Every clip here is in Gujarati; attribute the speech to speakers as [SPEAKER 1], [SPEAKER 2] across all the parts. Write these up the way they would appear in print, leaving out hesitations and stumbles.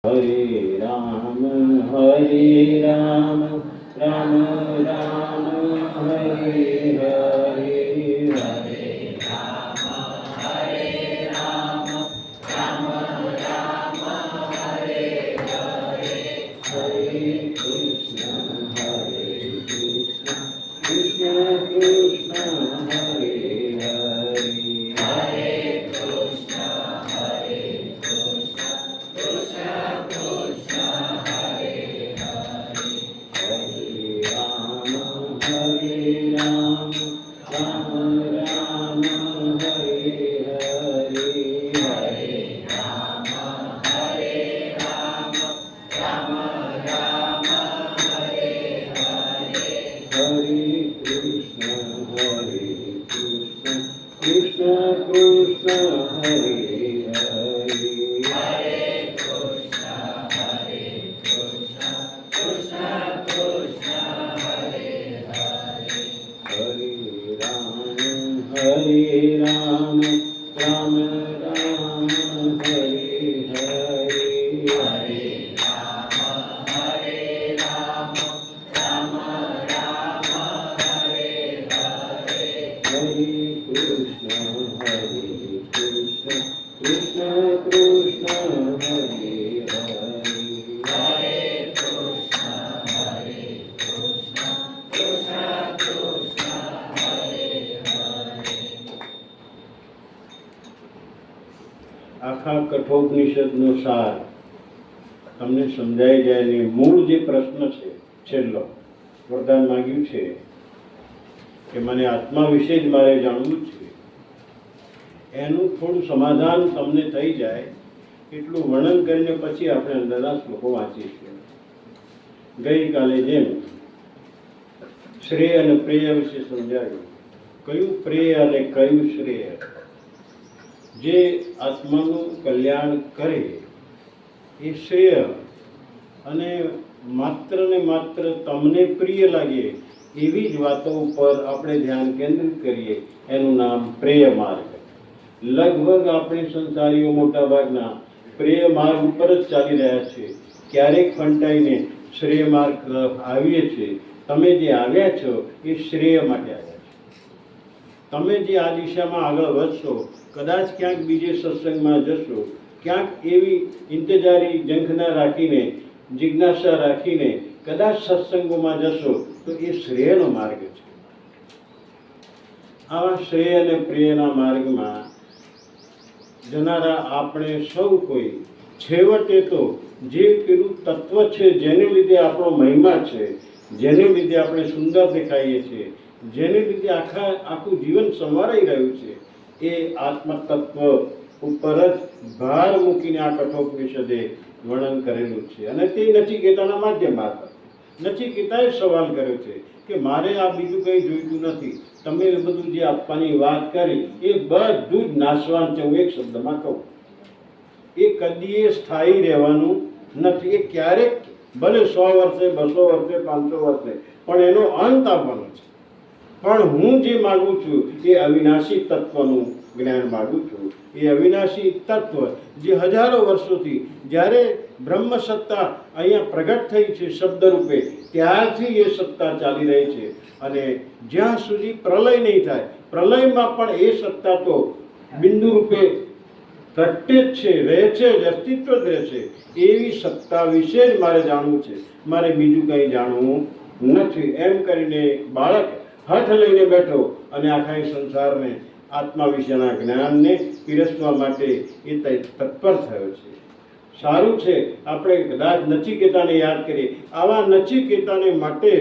[SPEAKER 1] હરે રામ રામ રામ હરે હરે, હરે રામ રામ હરે હરે, હરે કૃષ્ણ કૃષ્ણ કૃષ્ણ હરે હરે, હરે કૃષ્ણ આખા કઠોપનિષદનો સાર તમને સમજાઈ જાય ને મૂળ જે પ્રશ્ન છે, છેલ્લો વરદાન માંગ્યું છે કે મને આત્મા વિશે જ મારે જાણવું છે, એનું થોડું સમાધાન તમને થઈ જાય એટલું વર્ણન કરીને પછી આપણે અંદરના શ્લોકો વાંચીએ છીએ. ગઈકાલે જેમ શ્રેય અને પ્રેય વિશે સમજાવ્યું, કયું પ્રેય અને કયું શ્રેય, જે આત્માનું કલ્યાણ કરે એ શ્રેય, અને માત્ર ને માત્ર તમને પ્રિય લાગે એવી જ વાતો ઉપર આપણે ધ્યાન કેન્દ્રિત કરીએ એનું નામ પ્રેય માર્ગ. લગભગ આપણે સંસારીઓ મોટા ભાગના પ્રેય માર્ગ ઉપર જ ચાલી રહ્યા છે. ક્યારેક ફંટાઈને શ્રેય માર્ગ તરફ આવીએ છીએ. તમે જે આવ્યા છો એ શ્રેય માટે આવ્યા છો. તમે જે આ દિશામાં આગળ વધશો, કદાચ ક્યાંક બીજે સત્સંગમાં જશો, ક્યાંક એવી ઇંતજારી ઝંખના રાખીને, જિજ્ઞાસા રાખીને કદાચ સત્સંગોમાં જશો તો એ શ્રેયનો માર્ગ છે. આવા શ્રેય અને પ્રેયના માર્ગમાં જનારા આપણે સૌ કોઈ છેવટે તો જે પેલું તત્વ છે, જેને લીધે આપણો મહિમા છે, જેને લીધે આપણે સુંદર દેખાઈએ છીએ, જેને લીધે આખું જીવન સંવારાઈ રહ્યું છે, એ આત્મતત્વ ઉપર જ ભાર મૂકીને આ કઠોપનિષદે વર્ણન કરેલું છે. અને તે નચિકેતાના માધ્યમ મારફત નચિકેતાએ સવાલ કર્યો છે કે મારે આ બીજું કંઈ જોઈતું નથી, તમે એ બધું જે આપવાની વાત કરી એ બધું જ નાશવાન છે. હું એક શબ્દમાં કહું, એ કદીએ સ્થાયી રહેવાનું નથી. એ ક્યારેક ભલે 100 વર્ષે, 200 વર્ષે, 500 વર્ષે, પણ એનો અંત આવવાનો છે. પણ હું જે માગું છું એ અવિનાશી તત્વનું જ્ઞાન માગું છું. એ અવિનાશી તત્વ જે હજારો વર્ષોથી, જ્યારે બ્રહ્મ સત્તા અહીંયા પ્રગટ થઈ છે શબ્દ રૂપે, ત્યારથી એ સત્તા ચાલી રહી છે. અને જ્યાં સુધી પ્રલય નહીં થાય, પ્રલયમાં પણ એ સત્તા તો બિંદુ રૂપે પ્રગટે જ છે, રહે છે, અસ્તિત્વ જ રહેશે. એવી સત્તા વિશે જ મારે જાણવું છે, મારે બીજું કંઈ જાણવું નથી. એમ કરીને બાળક હાથ લઈને બેઠો અને આખા સંસારને આત્મા વિશેના જ્ઞાનને પીરસવા માટે એ તત્પર થયો છે. સારું છે આપણે કદાચ નચિકેતાને યાદ કરીએ. આવા નચિકેતાને માટે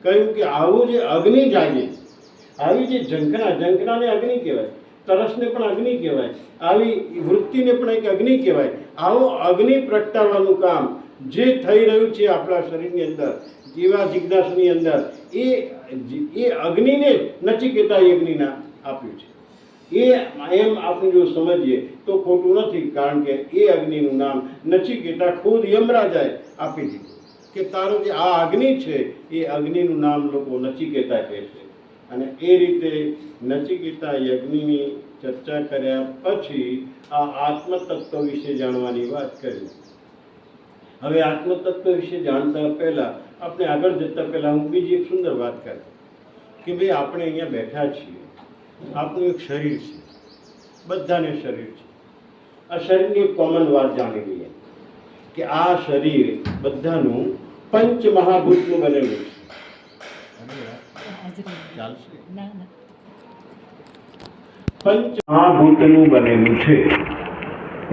[SPEAKER 1] કહ્યું કે આવું જે અગ્નિ જાગે, આવી જે ઝંખનાને અગ્નિ કહેવાય, તરસને પણ અગ્નિ કહેવાય, આવી વૃત્તિને પણ એક અગ્નિ કહેવાય. આવો અગ્નિ પ્રગટાવવાનું કામ જે થઈ રહ્યું છે આપણા શરીરની અંદર, જીવા જિજ્ઞાસની અંદર, એ અગ્નિને નચિકેતા યજ્ઞના આપ્યું છે. એમ આપણે જો સમજીએ તો ખોટું નથી, કારણ કે એ અગ્નિનું નામ નચિકેતા ખુદ યમરાજાએ આપી દીધું કે તારો જે આ અગ્નિ છે એ અગ્નિનું નામ લોકો નચિકેતા કહે છે. અને એ રીતે નચિકેતા યજ્ઞની ચર્ચા કર્યા પછી આ આત્મતત્વ વિશે જાણવાની વાત કરી. હવે આત્મતત્વ વિશે જાણતા પહેલાં આપણે આગળ જતાં પહેલાં હું બીજી એક સુંદર વાત કરું કે ભાઈ આપણે અહીંયા બેઠા છીએ, આપણું એક શરીર છે, બધાને શરીર છે. આ શરીરની એક કોમન વાત જાણી લઈએ કે આ શરીર બધાનું પંચ મહાભૂતનું બનેલું છે. ચાલશે? પંચ મહાભૂતનું બનેલું છે,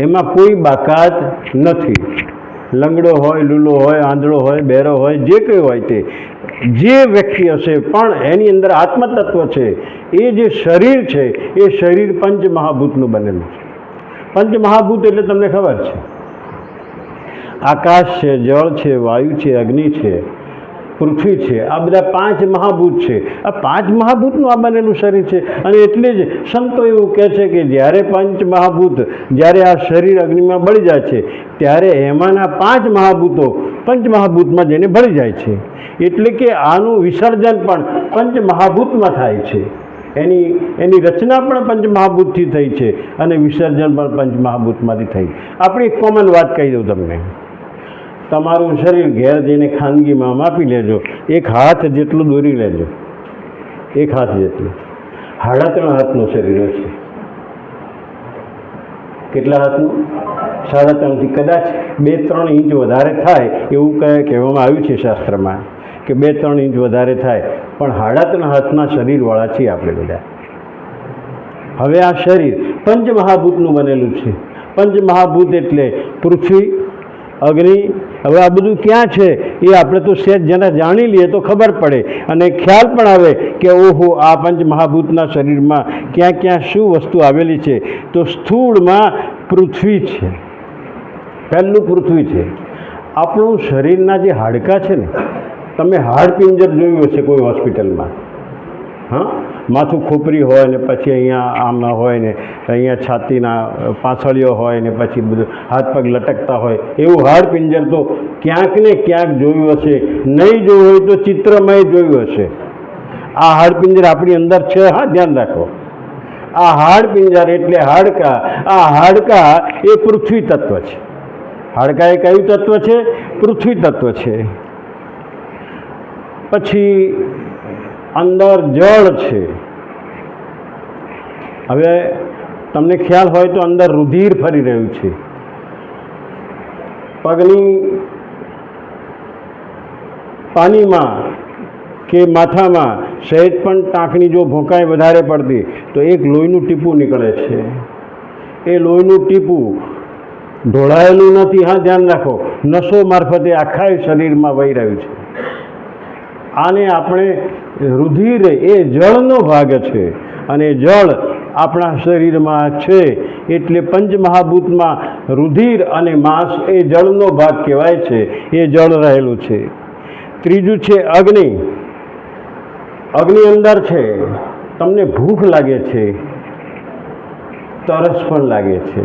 [SPEAKER 1] એમાં કોઈ બાકાત નથી. લંગડો હોય, લૂલો હોય, આંધળો હોય, બેરો હોય, જે કંઈ હોય તે જે વ્યક્તિ હશે પણ એની અંદર આત્મતત્વ છે. એ જે શરીર છે એ શરીર પંચ મહાભૂતનું બનેલું છે. પંચ મહાભૂત એટલે તમને ખબર છે, આકાશ છે, જળ છે, વાયુ છે, અગ્નિ છે, પૃથ્વી છે. આ બધા પાંચ મહાભૂત છે. આ પાંચ મહાભૂતનું આ બનેલું શરીર છે. અને એટલે જ સંતો એવું કહે છે કે જ્યારે પંચ મહાભૂત જ્યારે આ શરીર અગ્નિમાં બળી જાય છે ત્યારે એમાંના પાંચ મહાભૂતો પંચ મહાભૂતમાં જઈને ભળી જાય છે. એટલે કે આનું વિસર્જન પણ પંચ મહાભૂતમાં થાય છે. એની રચના પણ પંચ મહાભૂતથી થઈ છે અને વિસર્જન પણ પંચ મહાભૂતમાંથી થઈ. આપણી એક કોમન વાત કહી દઉં તમને. તમારું શરીર ઘેર જઈને ખાનગીમાં માપી લેજો, એક હાથ જેટલું દોરી લેજો, એક હાથ જેટલું. 3.5 હાથનું શરીર હશે. કેટલા હાથનું? 3.5થી કદાચ 2-3 ઇંચ વધારે થાય એવું કહેવામાં આવ્યું છે શાસ્ત્રમાં કે 2-3 ઇંચ વધારે થાય, પણ 3.5 હાથના શરીરવાળા છીએ આપણે બધા. હવે આ શરીર પંચ મહાભૂતનું બનેલું છે. પંચ મહાભૂત એટલે પૃથ્વી, અગ્નિ. હવે આ બધું ક્યાં છે એ આપણે તો સહેજ જેના જાણી લઈએ તો ખબર પડે અને ખ્યાલ પણ આવે કે ઓહો આ પંચ મહાભૂતના શરીરમાં ક્યાં ક્યાં શું વસ્તુ આવેલી છે. તો સ્થૂળમાં પૃથ્વી છે, પહેલું પૃથ્વી છે. આપણું શરીરના જે હાડકાં છે ને, તમે હાડપિંજર જોયું હશે કોઈ હોસ્પિટલમાં. હા, માથું ખોપરી હોય ને પછી અહીંયા આમના હોય ને અહીંયા છાતીના પાછળીઓ હોય ને પછી બધું હાથ પગ લટકતા હોય, એવું હાડપિંજર તો ક્યાંક ને ક્યાંક જોયું હશે. નહીં જોયું હોય તો ચિત્રમય જોયું હશે. આ હાડપિંજર આપણી અંદર છે. હા, ધ્યાન રાખો. આ હાડપિંજર એટલે હાડકાં. આ હાડકાં એ પૃથ્વી તત્વ છે. હાડકાં એ કયું તત્વ છે? પૃથ્વી તત્વ છે. પછી અંદર જળ છે. હવે તમને ખ્યાલ હોય તો અંદર રુધિર ફરી રહ્યું છે. પગની પાનીમાં કે માથામાં સહેજ પણ ટાંકણી જો ભોંકાય વધારે પડતી તો એક લોહીનું ટીપું નીકળે છે. એ લોહીનું ટીપું ઢોળાયેલું નથી. હા, ધ્યાન રાખો. નસો મારફતે આખા શરીરમાં વહી રહ્યું છે. આને આપણે રુધિર એ જળનો ભાગ છે અને જળ આપણા શરીરમાં છે એટલે પંચમહાભૂતમાં રુધિર અને માંસ એ જળનો ભાગ કહેવાય છે. એ જળ રહેલું છે. ત્રીજું છે અગ્નિ. અગ્નિ અંદર છે. તમને ભૂખ લાગે છે, તરસ પણ લાગે છે.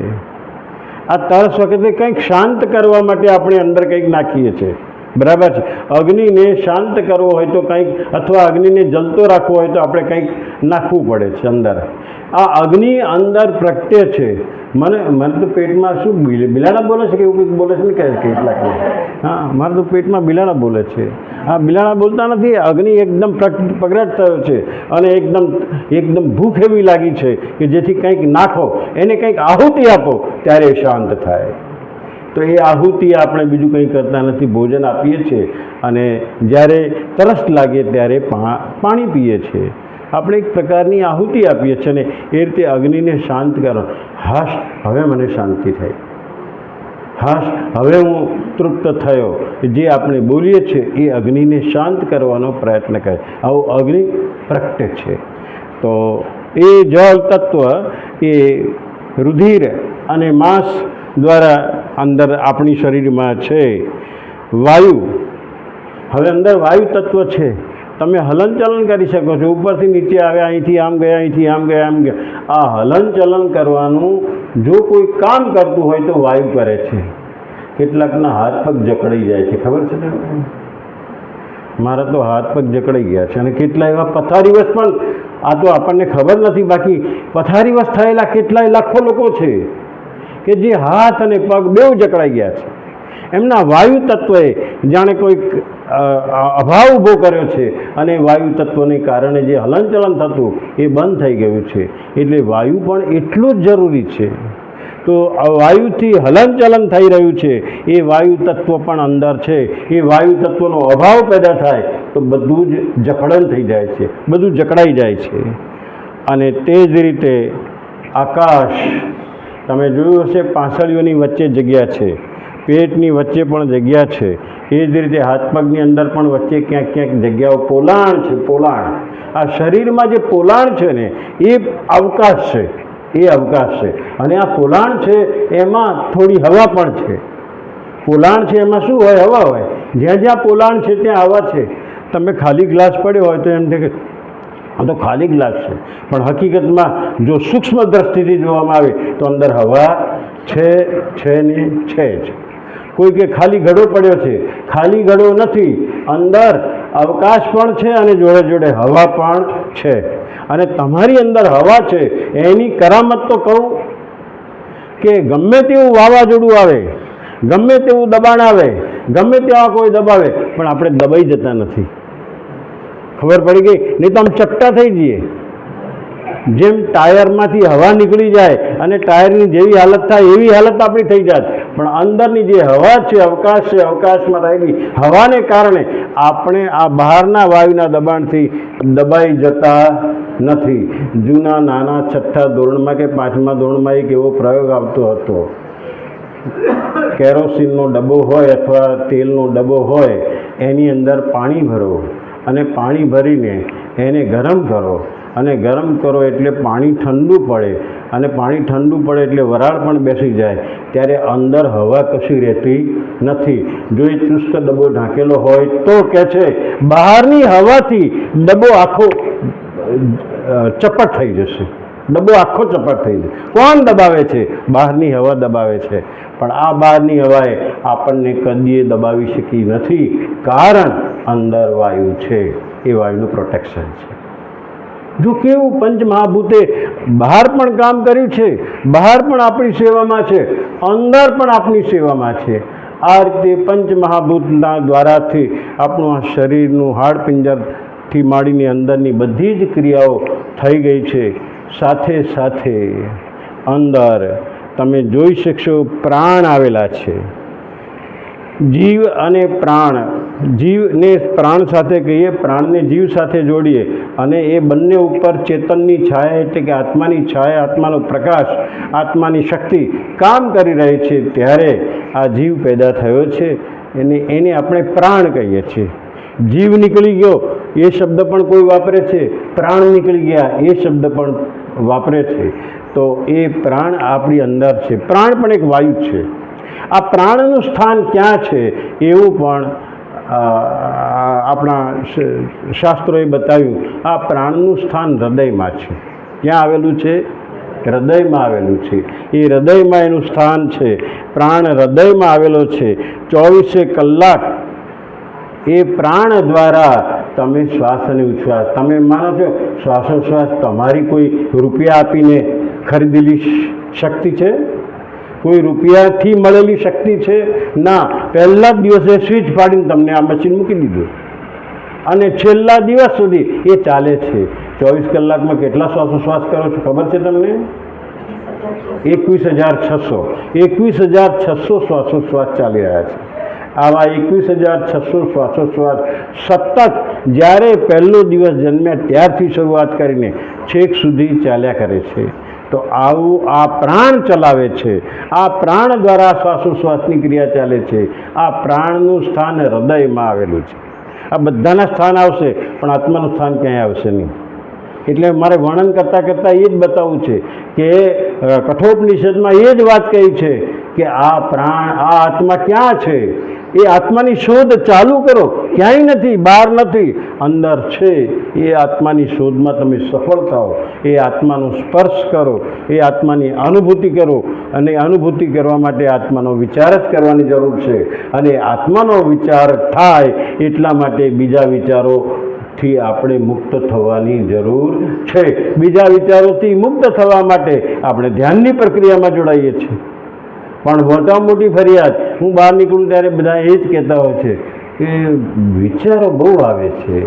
[SPEAKER 1] આ તરસ વખતે કંઈક શાંત કરવા માટે આપણે અંદર કંઈક નાખીએ છીએ, બરાબર છે. અગ્નિને શાંત કરવો હોય તો કંઈક, અથવા અગ્નિને જલતો રાખવો હોય તો આપણે કંઈક નાખવું પડે છે અંદર. આ અગ્નિ અંદર પ્રગટે છે. મને તો પેટમાં શું બિલાડા બોલે છે કે એવું કંઈક બોલે છે ને કેટલાક. હા, મારે તો પેટમાં બિલાડા બોલે છે. હા, બિલાડા બોલતા નથી. અગ્નિ એકદમ પ્રગટ થયો છે અને એકદમ ભૂખ એવી લાગી છે કે જેથી કંઈક નાખો, એને કંઈક આહુતિ આપો ત્યારે શાંત થાય. તો એ આહુતિ આપણે બીજું કંઈ કરતા નથી, ભોજન આપીએ છીએ અને જ્યારે તરસ લાગે ત્યારે પાણી પીએ છીએ. આપણે એક પ્રકારની આહુતિ આપીએ છીએ અને એ રીતે અગ્નિને શાંત કરો. હાશ, હવે મને શાંતિ થઈ. હાશ, હવે હું તૃપ્ત થયો. જે આપણે બોલીએ છીએ એ અગ્નિને શાંત કરવાનો પ્રયત્ન કરે. આવું અગ્નિ પ્રગટે છે. તો એ જળ તત્વ એ રુધિર અને માંસ દ્વારા અંદર આપણી શરીરમાં છે. વાયુ. હવે અંદર વાયુ તત્વ છે. તમે હલનચલન કરી શકો છો. ઉપરથી નીચે આવ્યા, અહીંથી આમ ગયા, અહીંથી આમ ગયા, આમ ગયા. આ હલનચલન કરવાનું જો કોઈ કામ કરતું હોય તો વાયુ કરે છે. કેટલાકના હાથ પગ જકડાઈ જાય છે, ખબર છે તમને? મારા તો હાથ પગ જકડાઈ ગયા છે અને કેટલા એવા પથારીવશ પણ, આ તો આપણને ખબર નથી, બાકી પથારીવશ થયેલા કેટલાય લાખો લોકો છે કે જે હાથ અને પગ બેઉ જકડાઈ ગયા છે. એમના વાયુ તત્વએ જાણે કોઈક અભાવ ઊભો કર્યો છે અને વાયુ તત્વને કારણે જે હલનચલન થતું એ બંધ થઈ ગયું છે. એટલે વાયુ પણ એટલું જ જરૂરી છે. તો વાયુથી હલનચલન થઈ રહ્યું છે, એ વાયુ તત્વ પણ અંદર છે. એ વાયુ તત્વનો અભાવ પેદા થાય તો બધું જ જકડન થઈ જાય છે, બધું જકડાઈ જાય છે. અને તે જ રીતે આકાશ, તમે જોયું હશે પાંસળીઓની વચ્ચે જગ્યા છે, પેટની વચ્ચે પણ જગ્યા છે. એ જ રીતે હાથ પગની અંદર પણ વચ્ચે ક્યાંક ક્યાંક જગ્યાઓ પોલાણ છે. પોલાણ, આ શરીરમાં જે પોલાણ છે ને એ અવકાશ છે, એ અવકાશ છે. અને આ પોલાણ છે એમાં થોડી હવા પણ છે. પોલાણ છે એમાં શું હોય? હવા હોય. જ્યાં જ્યાં પોલાણ છે ત્યાં હવા છે. તમે ખાલી ગ્લાસ પડ્યો હોય તો એમ કે આ તો ખાલી ગ્લાસ છે, પણ હકીકતમાં જો સૂક્ષ્મ દ્રષ્ટિથી જોવામાં આવે તો અંદર હવા છે ને છે જ. કોઈ કે ખાલી ઘડો પડ્યો છે, ખાલી ઘડો નથી, અંદર અવકાશ પણ છે અને જોડે જોડે હવા પણ છે. અને તમારી અંદર હવા છે એની કરામત તો કહું કે ગમે તેવું વાવાઝોડું આવે, ગમે તેવું દબાણ આવે, ગમે તેવા કોઈ દબાવે, પણ આપણે દબાઈ જતા નથી. ખબર પડી ગઈ? નહીં તો આમ ચપટા થઈ જઈએ. જેમ ટાયરમાંથી હવા નીકળી જાય અને ટાયરની જેવી હાલત થાય એવી હાલત આપણી થઈ જાય, પણ અંદરની જે હવા છે, અવકાશ છે, અવકાશમાં રહેલી હવાને કારણે આપણે આ બહારના વાયુના દબાણથી દબાઈ જતા નથી. જૂના નાના છઠ્ઠા ધોરણમાં કે પાંચમા ધોરણમાં એક એવો પ્રયોગ આવતો હતો. કેરોસીનનો ડબ્બો હોય અથવા તેલનો ડબ્બો હોય, એની અંદર પાણી ભરો અને પાણી ભરીને એને ગરમ કરો, અને ગરમ કરો એટલે પાણી ઠંડુ પડે, અને પાણી ઠંડુ પડે એટલે વરાળ પણ બેસી જાય. ત્યારે અંદર હવા કશી રહેતી નથી. જો એ ચુસ્ત ડબ્બો ઢાંકેલો હોય તો કે છે બહારની હવાથી ડબ્બો આખો ચપટ થઈ જશે. ડબ્બો આખો ચપટ થઈ જશે. કોણ દબાવે છે? બહારની હવા દબાવે છે. પણ આ બહારની હવાએ આપણને કદીએ દબાવી શકી નથી, કારણ અંદર વાયુ છે. એ વાયુનું પ્રોટેક્શન છે. જો કેવું પંચમહાભૂતે બહાર પણ કામ કર્યું છે, બહાર પણ આપણી સેવામાં છે, અંદર પણ આપણી સેવામાં છે. આ રીતે પંચમહાભૂતના દ્વારાથી આપણું આ શરીરનું હાડપિંજરથી માંડીને અંદરની બધી જ ક્રિયાઓ થઈ ગઈ છે. સાથે સાથે અંદર તમે જોઈ શકશો પ્રાણ આવેલા છે. જીવ અને પ્રાણ, જીવને પ્રાણ સાથે કહીએ, પ્રાણને જીવ સાથે જોડીએ અને એ બંને ઉપર ચેતનની છાયા એટલે કે આત્માની છાયા, આત્માનો પ્રકાશ, આત્માની શક્તિ કામ કરી રહી છે. ત્યારે આ જીવ પેદા થયો છે. એને આપણે પ્રાણ કહીએ છીએ. જીવ નીકળી ગયો એ શબ્દ પણ કોઈ વાપરે છે, પ્રાણ નીકળી ગયા એ શબ્દ પણ વાપરે છે. તો એ પ્રાણ આપણી અંદર છે. પ્રાણ પણ એક વાયુ છે. આ પ્રાણનું સ્થાન ક્યાં છે એવું પણ આપણા શાસ્ત્રોએ બતાવ્યું. આ પ્રાણનું સ્થાન હૃદયમાં છે. ક્યાં આવેલું છે? હૃદયમાં આવેલું છે. એ હૃદયમાં એનું સ્થાન છે. પ્રાણ હૃદયમાં આવેલો છે. 24 કલાક એ પ્રાણ દ્વારા તમે શ્વાસ અને ઉચ્છ્વાસ, તમે માનો છો શ્વાસોચ્છ્વાસ તમારી કોઈ રૂપિયા આપીને ખરીદેલી શક્તિ છે? કોઈ રૂપિયાથી મળેલી શક્તિ છે? ના. પહેલા જ દિવસે સ્વિચ પાડીને તમને આ મશીન મૂકી દીધું અને છેલ્લા દિવસ સુધી એ ચાલે છે. 24 કલાકમાં કેટલા શ્વાસોશ્વાસ કરો છો ખબર છે તમને? 21,600. 21,600 શ્વાસોશ્વાસ ચાલી રહ્યા છે. આવા 21,600 શ્વાસોશ્વાસ સતત જ્યારે પહેલો દિવસ જન્મ્યા ત્યારથી શરૂઆત કરીને છેક સુધી ચાલ્યા કરે છે. તો આવું આ પ્રાણ ચલાવે છે. આ પ્રાણ દ્વારા શ્વાસોશ્વાસની ક્રિયા ચાલે છે. આ પ્રાણનું સ્થાન હૃદયમાં આવેલું છે. આ બધાના સ્થાન આવશે પણ આત્માનું સ્થાન ક્યાંય આવશે નહીં. એટલે મારે વર્ણન કરતાં કરતાં એ જ બતાવવું છે કે કઠોપનિષદમાં એ જ વાત કહી છે કે આ પ્રાણ, આ આત્મા ક્યાં છે? એ આત્માની શોધ ચાલુ કરો. ક્યાંય નથી, બહાર નથી, અંદર છે. એ આત્માની શોધમાં તમે સફળ થાઓ. એ આત્માનો સ્પર્શ કરો, એ આત્માની અનુભૂતિ કરો. અને અનુભૂતિ કરવા માટે આત્માનો વિચાર જ કરવાની જરૂર છે. અને આત્માનો વિચાર થાય એટલા માટે બીજા વિચારોથી આપણે મુક્ત થવાની જરૂર છે. બીજા વિચારોથી મુક્ત થવા માટે આપણે ધ્યાનની પ્રક્રિયામાં જોડાઈએ છીએ.
[SPEAKER 2] પણ મોટામાં મોટી ફરિયાદ હું બહાર નીકળું ત્યારે બધા એ જ કહેતા હોય છે કે વિચારો બહુ આવે છે.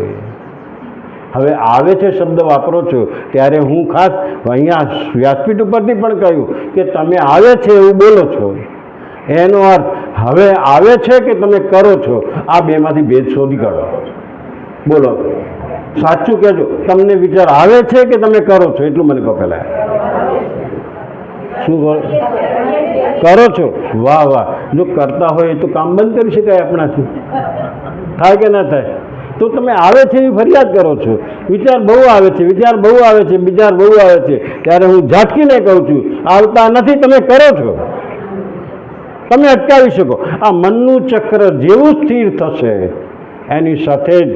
[SPEAKER 2] હવે આવે છે શબ્દ વાપરો છો ત્યારે હું ખાસ અહીંયા વ્યાસપીઠ ઉપરથી પણ કહ્યું કે તમે આવે છે એવું બોલો છો, એનો અર્થ હવે આવે છે કે તમે કરો છો, આ બેમાંથી ભેદ શોધી કાઢો. બોલો, સાચું કહેજો, તમને વિચાર આવે છે કે તમે કરો છો? એટલું મને કહો પહેલાં. શું કરો છો? વાહ વાહ. જો કરતા હોય તો કામ બંધ કરી શકાય આપણાથી, થાય કે ના થાય? તો તમે આવે છે એવી ફરિયાદ કરો છો, વિચાર બહુ આવે છે, વિચાર બહુ આવે છે, વિચાર બહુ આવે છે, ત્યારે હું ઝાટકીને કહું છું આવતા નથી, તમે કરો છો. તમે અટકાવી શકો. આ મનનું ચક્ર જેવું સ્થિર થશે એની સાથે જ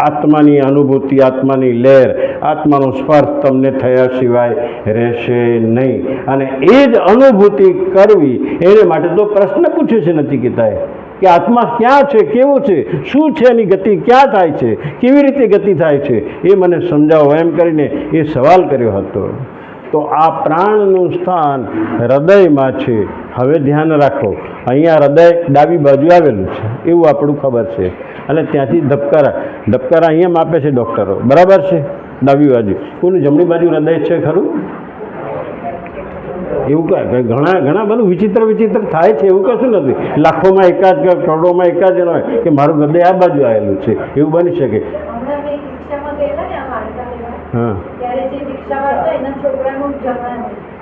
[SPEAKER 2] આત્માની અનુભૂતિ, આત્માની લહેર, આત્માનો સ્પર્શ તમને થયા સિવાય રહેશે નહીં. અને એ જ અનુભૂતિ કરવી એને માટે તો પ્રશ્ન પૂછ્યો છે નચિકેતાએ કે આત્મા ક્યાં છે, કેવું છે, શું છે, એની ગતિ ક્યાં થાય છે, કેવી રીતે ગતિ થાય છે, એ મને સમજાવો એમ કરીને એ સવાલ કર્યો હતો. તો આ પ્રાણનું સ્થાન હૃદયમાં છે. હવે ધ્યાન રાખો, અહીંયા હૃદય ડાબી બાજુ આવેલું છે એવું આપણું ખબર છે, અને ત્યાંથી ધબકારા અહીંયા માપે છે ડૉક્ટરો, બરાબર છે? ડાબી બાજુ. કોઈનું જમણી બાજુ હૃદય છે ખરું? એવું કાંઈ ઘણા બધું વિચિત્ર થાય છે, એવું કશું નથી. લાખોમાં એકાદ કે કરોડોમાં એકાદ જણ હોય કે મારું હૃદય આ બાજુ આવેલું છે, એવું બની શકે. હા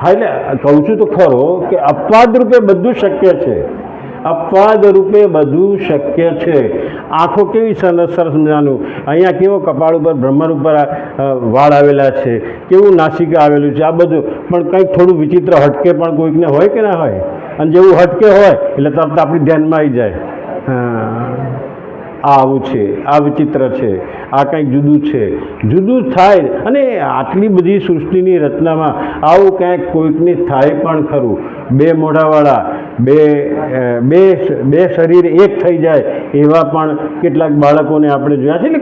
[SPEAKER 2] હા, એટલે કહું છું તો ખરો કે અપવાદ રૂપે બધું શક્ય છે. અપવાદ રૂપે બધું શક્ય છે. આંખો કેવી સરસ મજાનું, અહીંયા કેવો કપાળ ઉપર ભ્રમર ઉપર વાળ આવેલા છે, કેવું નાસિકા આવેલું છે, આ બધું પણ કંઈક થોડું વિચિત્ર હટકે પણ કોઈકને હોય કે ના હોય? અને જેવું હટકે હોય એટલે તરત આપણી ધ્યાનમાં આવી જાય, હા આ આવું છે, આ વિચિત્ર છે, આ કંઈક જુદું છે, જુદું થાય. અને આટલી બધી સૃષ્ટિની રચનામાં આવું ક્યાંક કોઈકને થાય પણ ખરું? બે મોઢાવાળા, બે શરીર એક થઈ જાય એવા પણ કેટલાક બાળકોને આપણે જોયા છે. એટલે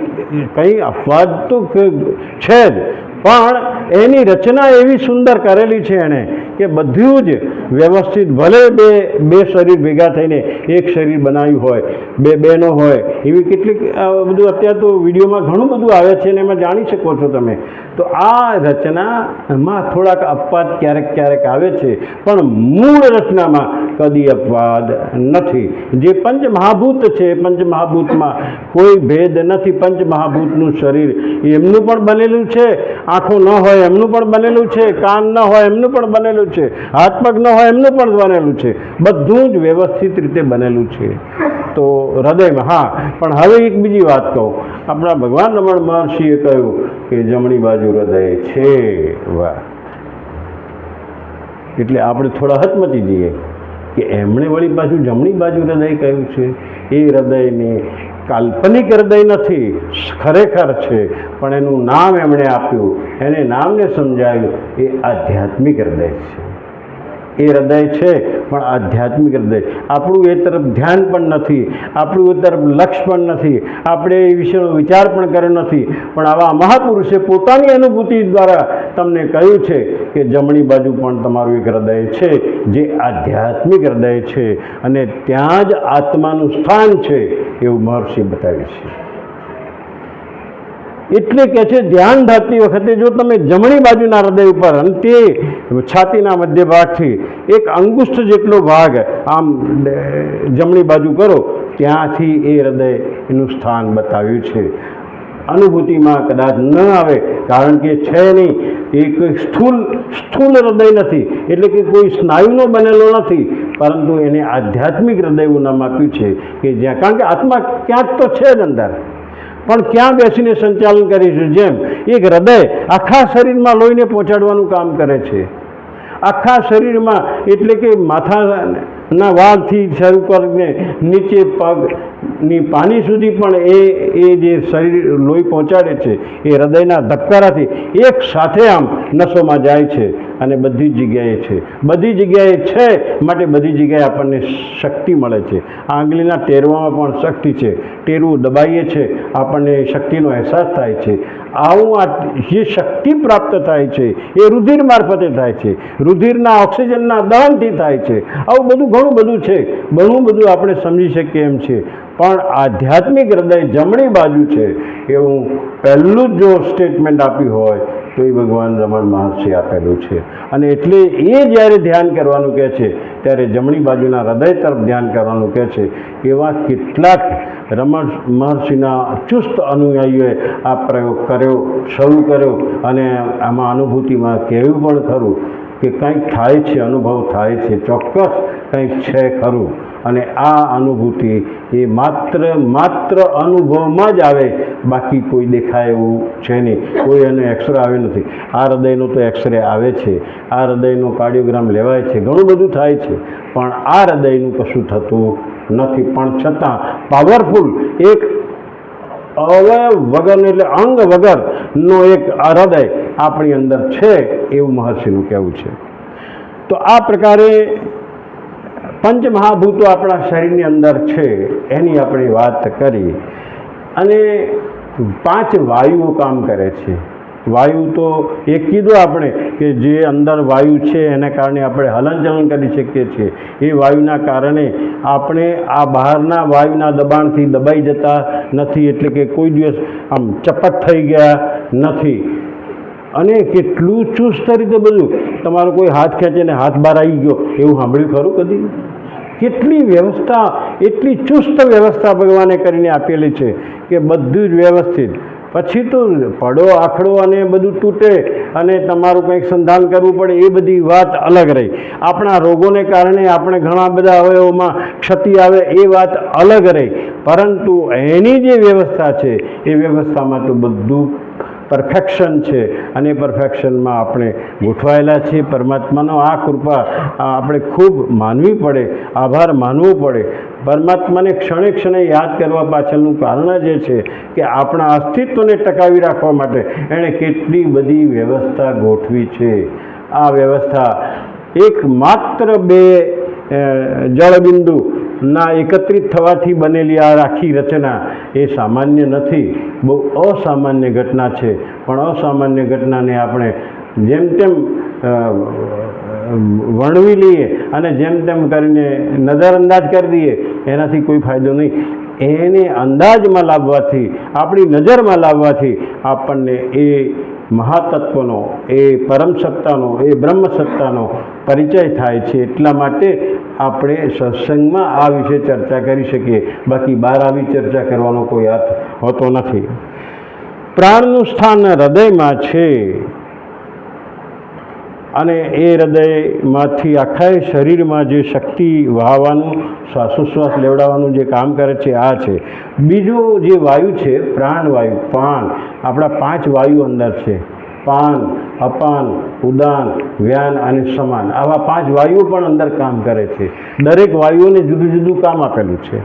[SPEAKER 2] કંઈ અપવાદ તો છે જ, પણ એની રચના એવી સુંદર કરેલી છે એણે કે બધું જ વ્યવસ્થિત, ભલે બે શરીર ભેગા થઈને એક શરીર બનાવ્યું હોય, બે બહેનો હોય, એવી કેટલીક બધું અત્યારે તો વિડીયોમાં ઘણું બધું આવે છે ને એમાં જાણી શકો છો તમે. તો આ રચનામાં થોડાક અપવાદ ક્યારેક આવે છે, પણ મૂળ રચનામાં કદી અપવાદ નથી. જે પંચમહાભૂત છે, પંચમહાભૂતમાં કોઈ ભેદ નથી. પંચમહાભૂતનું શરીર એમનું પણ બનેલું છે, આંખો ન હોય એમનું પણ બનેલું છે, કાન ન હોય એમનું પણ બનેલું છે, હાથ પગ ન હોય એમનું પણ બનેલું છે, બધું જ વ્યવસ્થિત રીતે બનેલું છે. તો હૃદયમાં, હા. પણ હવે એક બીજી વાત કહું, આપણા ભગવાન રમણ મહર્ષિએ કહ્યું કે જમણી બાજુ હૃદય છે. વાહ! એટલે આપણે થોડા હચમચી જઈએ કે એમણે વળી પાછું જમણી બાજુ હૃદય કહ્યું છે. એ હૃદયને કાલ્પનિક હૃદય નથી, ખરેખર છે, પણ એનું નામ એમણે આપ્યું, એને નામને સમજાયું, એ આધ્યાત્મિક હૃદય છે. એ હૃદય છે પણ આધ્યાત્મિક હૃદય. આપણું એ તરફ ધ્યાન પણ નથી, આપણું એ તરફ લક્ષ્ય પણ નથી, આપણે એ વિશેનો વિચાર પણ કર્યો નથી, પણ આવા મહાપુરુષે પોતાની અનુભૂતિ દ્વારા તમને કહ્યું છે કે જમણી બાજુ પણ તમારું એક હૃદય છે જે આધ્યાત્મિક હૃદય છે, અને ત્યાં જ આત્માનું સ્થાન છે એવું મહર્ષિ બતાવ્યું છે. એટલે કે છે ધ્યાન ધારતી વખતે જો તમે જમણી બાજુના હૃદય ઉપર, અને તે છાતીના મધ્ય ભાગથી એક અંગુષ્ઠ જેટલો ભાગ આમ જમણી બાજુ કરો, ત્યાંથી એ હૃદય એનું સ્થાન બતાવ્યું છે. અનુભૂતિમાં કદાચ ન આવે કારણ કે છે નહીં, એ કોઈ સ્થૂલ હૃદય નથી, એટલે કે કોઈ સ્નાયુનો બનેલો નથી, પરંતુ એને આધ્યાત્મિક હૃદય એવું નામ આપ્યું છે કે જ્યાં, કારણ કે આત્મા ક્યાંક તો છે જ અંદર, પણ ક્યાં બેસીને સંચાલન કરીશું? જેમ એક હૃદય આખા શરીરમાં લોહીને પહોંચાડવાનું કામ કરે છે, આખા શરીરમાં, એટલે કે માથાના વાળથી શરૂ કરીને નીચે પગની પાની સુધી પણ એ જે શરીર લોહી પહોંચાડે છે એ હૃદયના ધબકારાથી એક સાથે આમ નસોમાં જાય છે, અને બધી જ જગ્યાએ છે, બધી જગ્યાએ છે, માટે બધી જગ્યાએ આપણને શક્તિ મળે છે. આંગળીના ટેરવામાં પણ શક્તિ છે, ટેરવું દબાઈએ છે, આપણને શક્તિનો અહેસાસ થાય છે. આવું જે શક્તિ પ્રાપ્ત થાય છે એ રુધિર મારફતે થાય છે, રુધિરના ઓક્સિજનના દહનથી થાય છે. આવું બધું ઘણું બધું છે, ઘણું બધું આપણે સમજી શકીએ એમ છે, પણ આધ્યાત્મિક હૃદય જમણી બાજુ છે એવું પહેલું જ જો સ્ટેટમેન્ટ આપ્યું હોય તો એ ભગવાન રમણ મહર્ષિ આપેલું છે. અને એટલે એ જ્યારે ધ્યાન કરવાનું કહે છે ત્યારે જમણી બાજુના હૃદય તરફ ધ્યાન કરવાનું કહે છે. એવા કેટલાક રમણ મહર્ષિના ચુસ્ત અનુયાયીઓએ આ પ્રયોગ કર્યો, શરૂ કર્યો, અને આમાં અનુભૂતિમાં કહેવું પણ ખરું કે કંઈક થાય છે, અનુભવ થાય છે, ચોક્કસ કંઈક છે ખરું. અને આ અનુભૂતિ એ માત્ર અનુભવમાં જ આવે, બાકી કોઈ દેખાય એવું છે નહીં. કોઈ એનો એક્સરે આવે નથી. આ હૃદયનો તો એક્સરે આવે છે, આ હૃદયનો કાર્ડિયોગ્રામ લેવાય છે, ઘણું બધું થાય છે, પણ આ હૃદયનું કશું થતું નથી. પણ છતાં પાવરફુલ એક અવયવ વગરનું એટલે અંગ વગરનો એક હૃદય આપણી અંદર છે એવું મહર્ષિનું કહેવું છે. તો આ પ્રકારે પંચમહાભૂતો આપણા શરીરની અંદર છે એની આપણે વાત કરી. અને 5 વાયુઓ કામ કરે છે. વાયુ તો એક કીધું આપણે કે જે અંદર વાયુ છે એના કારણે આપણે હલનચલન કરી શકીએ છીએ. એ વાયુના કારણે આપણે આ બહારના વાયુના દબાણથી દબાઈ જતા નથી, એટલે કે કોઈ દિવસ આમ ચપટ થઈ ગયા નથી. અને કેટલું ચુસ્ત રીતે બધું, તમારો કોઈ હાથ ખેંચે ને હાથ બહાર આવી ગયો એવું સાંભળ્યું ખરું કદી? કેટલી વ્યવસ્થા, એટલી ચુસ્ત વ્યવસ્થા ભગવાને કરીને આપેલી છે કે બધું જ વ્યવસ્થિત. પછી તો પડો આખડો અને બધું તૂટે અને તમારું કંઈક સંધાન કરવું પડે એ બધી વાત અલગ રહી. આપણા રોગોને કારણે આપણે ઘણા બધા અવયવોમાં ક્ષતિ આવે એ વાત અલગ રહી. પરંતુ એની જે વ્યવસ્થા છે એ વ્યવસ્થામાં તો બધું પરફેક્શન છે, અને પરફેક્શનમાં આપણે ગોઠવાયેલા છીએ. પરમાત્માનો આ કૃપા આપણે ખૂબ માનવી પડે, આભાર માનવો પડે. પરમાત્માને ક્ષણે ક્ષણે યાદ કરવા પાછળનું કારણ જ એ છે કે આપણા અસ્તિત્વને ટકાવી રાખવા માટે એણે કેટલી બધી વ્યવસ્થા ગોઠવી છે. આ વ્યવસ્થા એક માત્ર 2 જળબિંદુના એકત્રિત થવાથી બનેલી આ આખી રચના એ સામાન્ય નથી, બહુ અસામાન્ય ઘટના છે. પણ અસામાન્ય ઘટનાને આપણે જેમ તેમ વર્ણવી લઈએ અને જેમ તેમ કરીને નજરઅંદાજ કરી દઈએ એનાથી કોઈ ફાયદો નહીં. એને અંદાજમાં લાવવાથી, આપણી નજરમાં લાવવાથી આપણને એ મહાતત્વનો, એ પરમ સત્તાનો, એ બ્રહ્મ સત્તાનો પરિચય થાય છે. એટલા માટે આપણે સત્સંગમાં આ વિશે ચર્ચા કરી શકીએ, બાકી બહાર આવી ચર્ચા કરવાનો કોઈ અર્થ હોતો નથી. પ્રાણનું સ્થાન હૃદયમાં છે અને એ હૃદયમાંથી આખા શરીરમાં જે શક્તિ વહાવાનું, શ્વાસોશ્વાસ લેવડાવવાનું જે કામ કરે છે આ છે. બીજું જે વાયુ છે પ્રાણવાયુ, પાન, આપણા 5 વાયુ અંદર છે. પાન, અપાન, ઉદાન, વ્યાન અને સમાન, આવા 5 વાયુઓ પણ અંદર કામ કરે છે. દરેક વાયુઓને જુદું જુદું કામ આપેલું છે,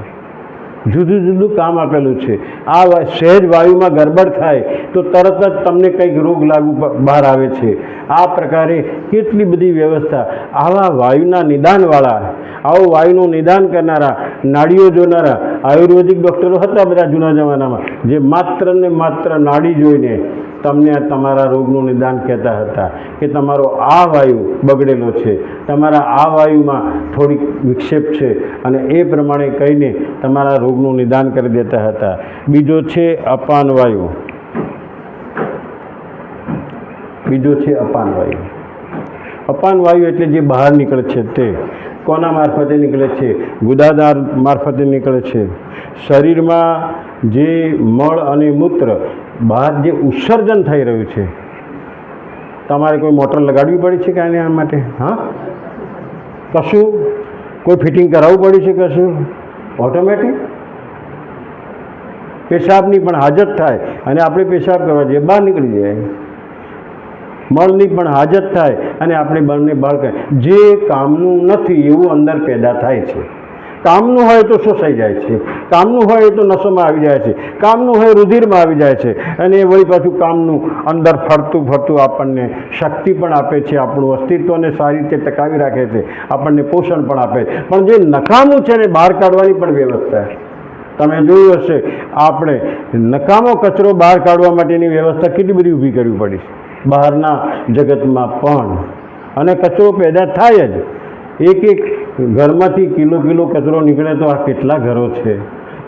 [SPEAKER 2] જુદું જુદું કામ આપેલું છે. આ સહેજ વાયુમાં ગરબડ થાય તો તરત જ તમને કંઈક રોગ લાગુ બહાર આવે છે. આ પ્રકારે કેટલી બધી વ્યવસ્થા. આવા વાયુના નિદાનવાળા, આવો વાયુનું નિદાન કરનારા, નાડીઓ જોનારા આયુર્વેદિક ડૉક્ટરો હતા બધા જૂના જમાનામાં, જે માત્ર ને માત્ર નાડી જોઈને તમને તમારા રોગનું નિદાન કહેતા હતા કે તમારો આ વાયુ બગડેલો છે, તમારા આ વાયુમાં થોડીક વિક્ષેપ છે, અને એ પ્રમાણે કહીને તમારા રોગનું નિદાન કરી દેતા હતા. બીજો છે અપાન વાયુ. બીજો છે અપાન વાયુ. અપાન વાયુ એટલે જે બહાર નીકળે છે તે કોના મારફતે નીકળે છે? ગુદાદાર મારફતે નીકળે છે. શરીરમાં જે મળ અને મૂત્ર બહાર જે ઉત્સર્જન થઈ રહ્યું છે, તમારે કોઈ મોટર લગાડવી પડી છે કે આના માટે? હા, કશું કોઈ ફિટિંગ કરાવવું પડ્યું છે? કશું ઓટોમેટિક પેશાબની પણ હાજત થાય અને આપણે પેશાબ કરવા જઈએ બહાર નીકળી જાય. મળની પણ હાજત થાય અને આપણે બળને બહાર કરીએ. જે કામનું નથી એવું અંદર પેદા થાય છે. કામનું હોય તો શોષાઈ જાય છે, કામનું હોય તો નસોમાં આવી જાય છે, કામનું હોય રુધિરમાં આવી જાય છે, અને વળી પાછું કામનું અંદર ફરતું ફરતું આપણને શક્તિ પણ આપે છે, આપણું અસ્તિત્વને સારી રીતે ટકાવી રાખે છે, આપણને પોષણ પણ આપે છે. પણ જે નકામું છે ને બહાર કાઢવાની પણ વ્યવસ્થા. તમે જોયું હશે, આપણે નકામો કચરો બહાર કાઢવા માટેની વ્યવસ્થા કેટલી બધી ઊભી કરવી પડી બહારના જગતમાં પણ. અને કચરો પેદા થાય જ, એક ઘરમાંથી કિલો કચરો નીકળે તો આ કેટલા ઘરો છે,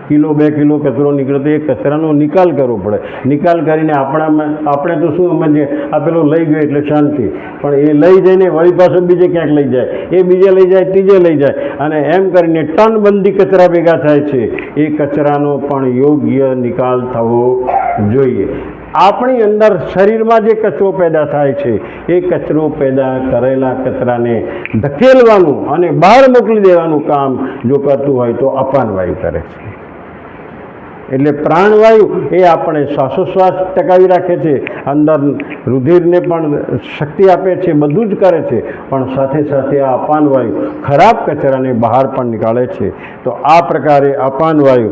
[SPEAKER 2] કિલો 2 કિલો કચરો નીકળે તો એ કચરાનો નિકાલ કરવો પડે. નિકાલ કરીને આપણે તો શું સમજીએ, આ પેલો લઈ ગયો એટલે શાંતિ, પણ એ લઈ જઈને વળી પાછો બીજે ક્યાંક લઈ જાય, એ બીજે લઈ જાય, ત્રીજે લઈ જાય, અને એમ કરીને ટનબંધી કચરા ભેગા થાય છે. એ કચરાનો પણ યોગ્ય નિકાલ થવો જોઈએ. આપણી અંદર શરીરમાં જે કચરો પેદા થાય છે એ કચરો પેદા કરેલા કચરાને ધકેલવાનું અને બહાર મોકલી દેવાનું કામ જો કરતું હોય તો અપાનવાયુ કરે છે. એટલે પ્રાણવાયુ એ આપણે શ્વાસોશ્વાસ ટકાવી રાખે છે, અંદર રુધિરને પણ શક્તિ આપે છે, બધું જ કરે છે, પણ સાથે સાથે આ અપાનવાયુ ખરાબ કચરાને બહાર પણ નીકાળે છે. તો આ પ્રકારે અપાનવાયુ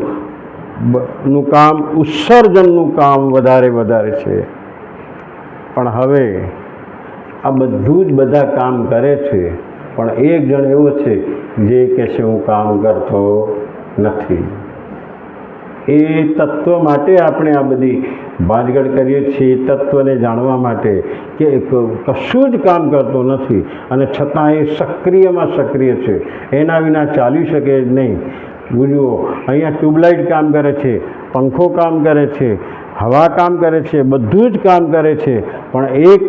[SPEAKER 2] નું કામ, ઉત્સર્જનનું કામ વધારે છે. પણ હવે આ બધું જ બધા કામ કરે છે, પણ એક જણ એવો છે જે કહેશે હું કામ કરતો નથી. એ તત્વ માટે આપણે આ બધી ભાંજગડ કરીએ છીએ, તત્વને જાણવા માટે કે કશું જ કામ કરતો નથી અને છતાં એ સક્રિયમાં સક્રિય છે, એના વિના ચાલી શકે જ નહીં. જુઓ, અહીંયા ટ્યુબલાઇટ કામ કરે છે, પંખો કામ કરે છે, હવા કામ કરે છે, બધું જ કામ કરે છે, પણ એક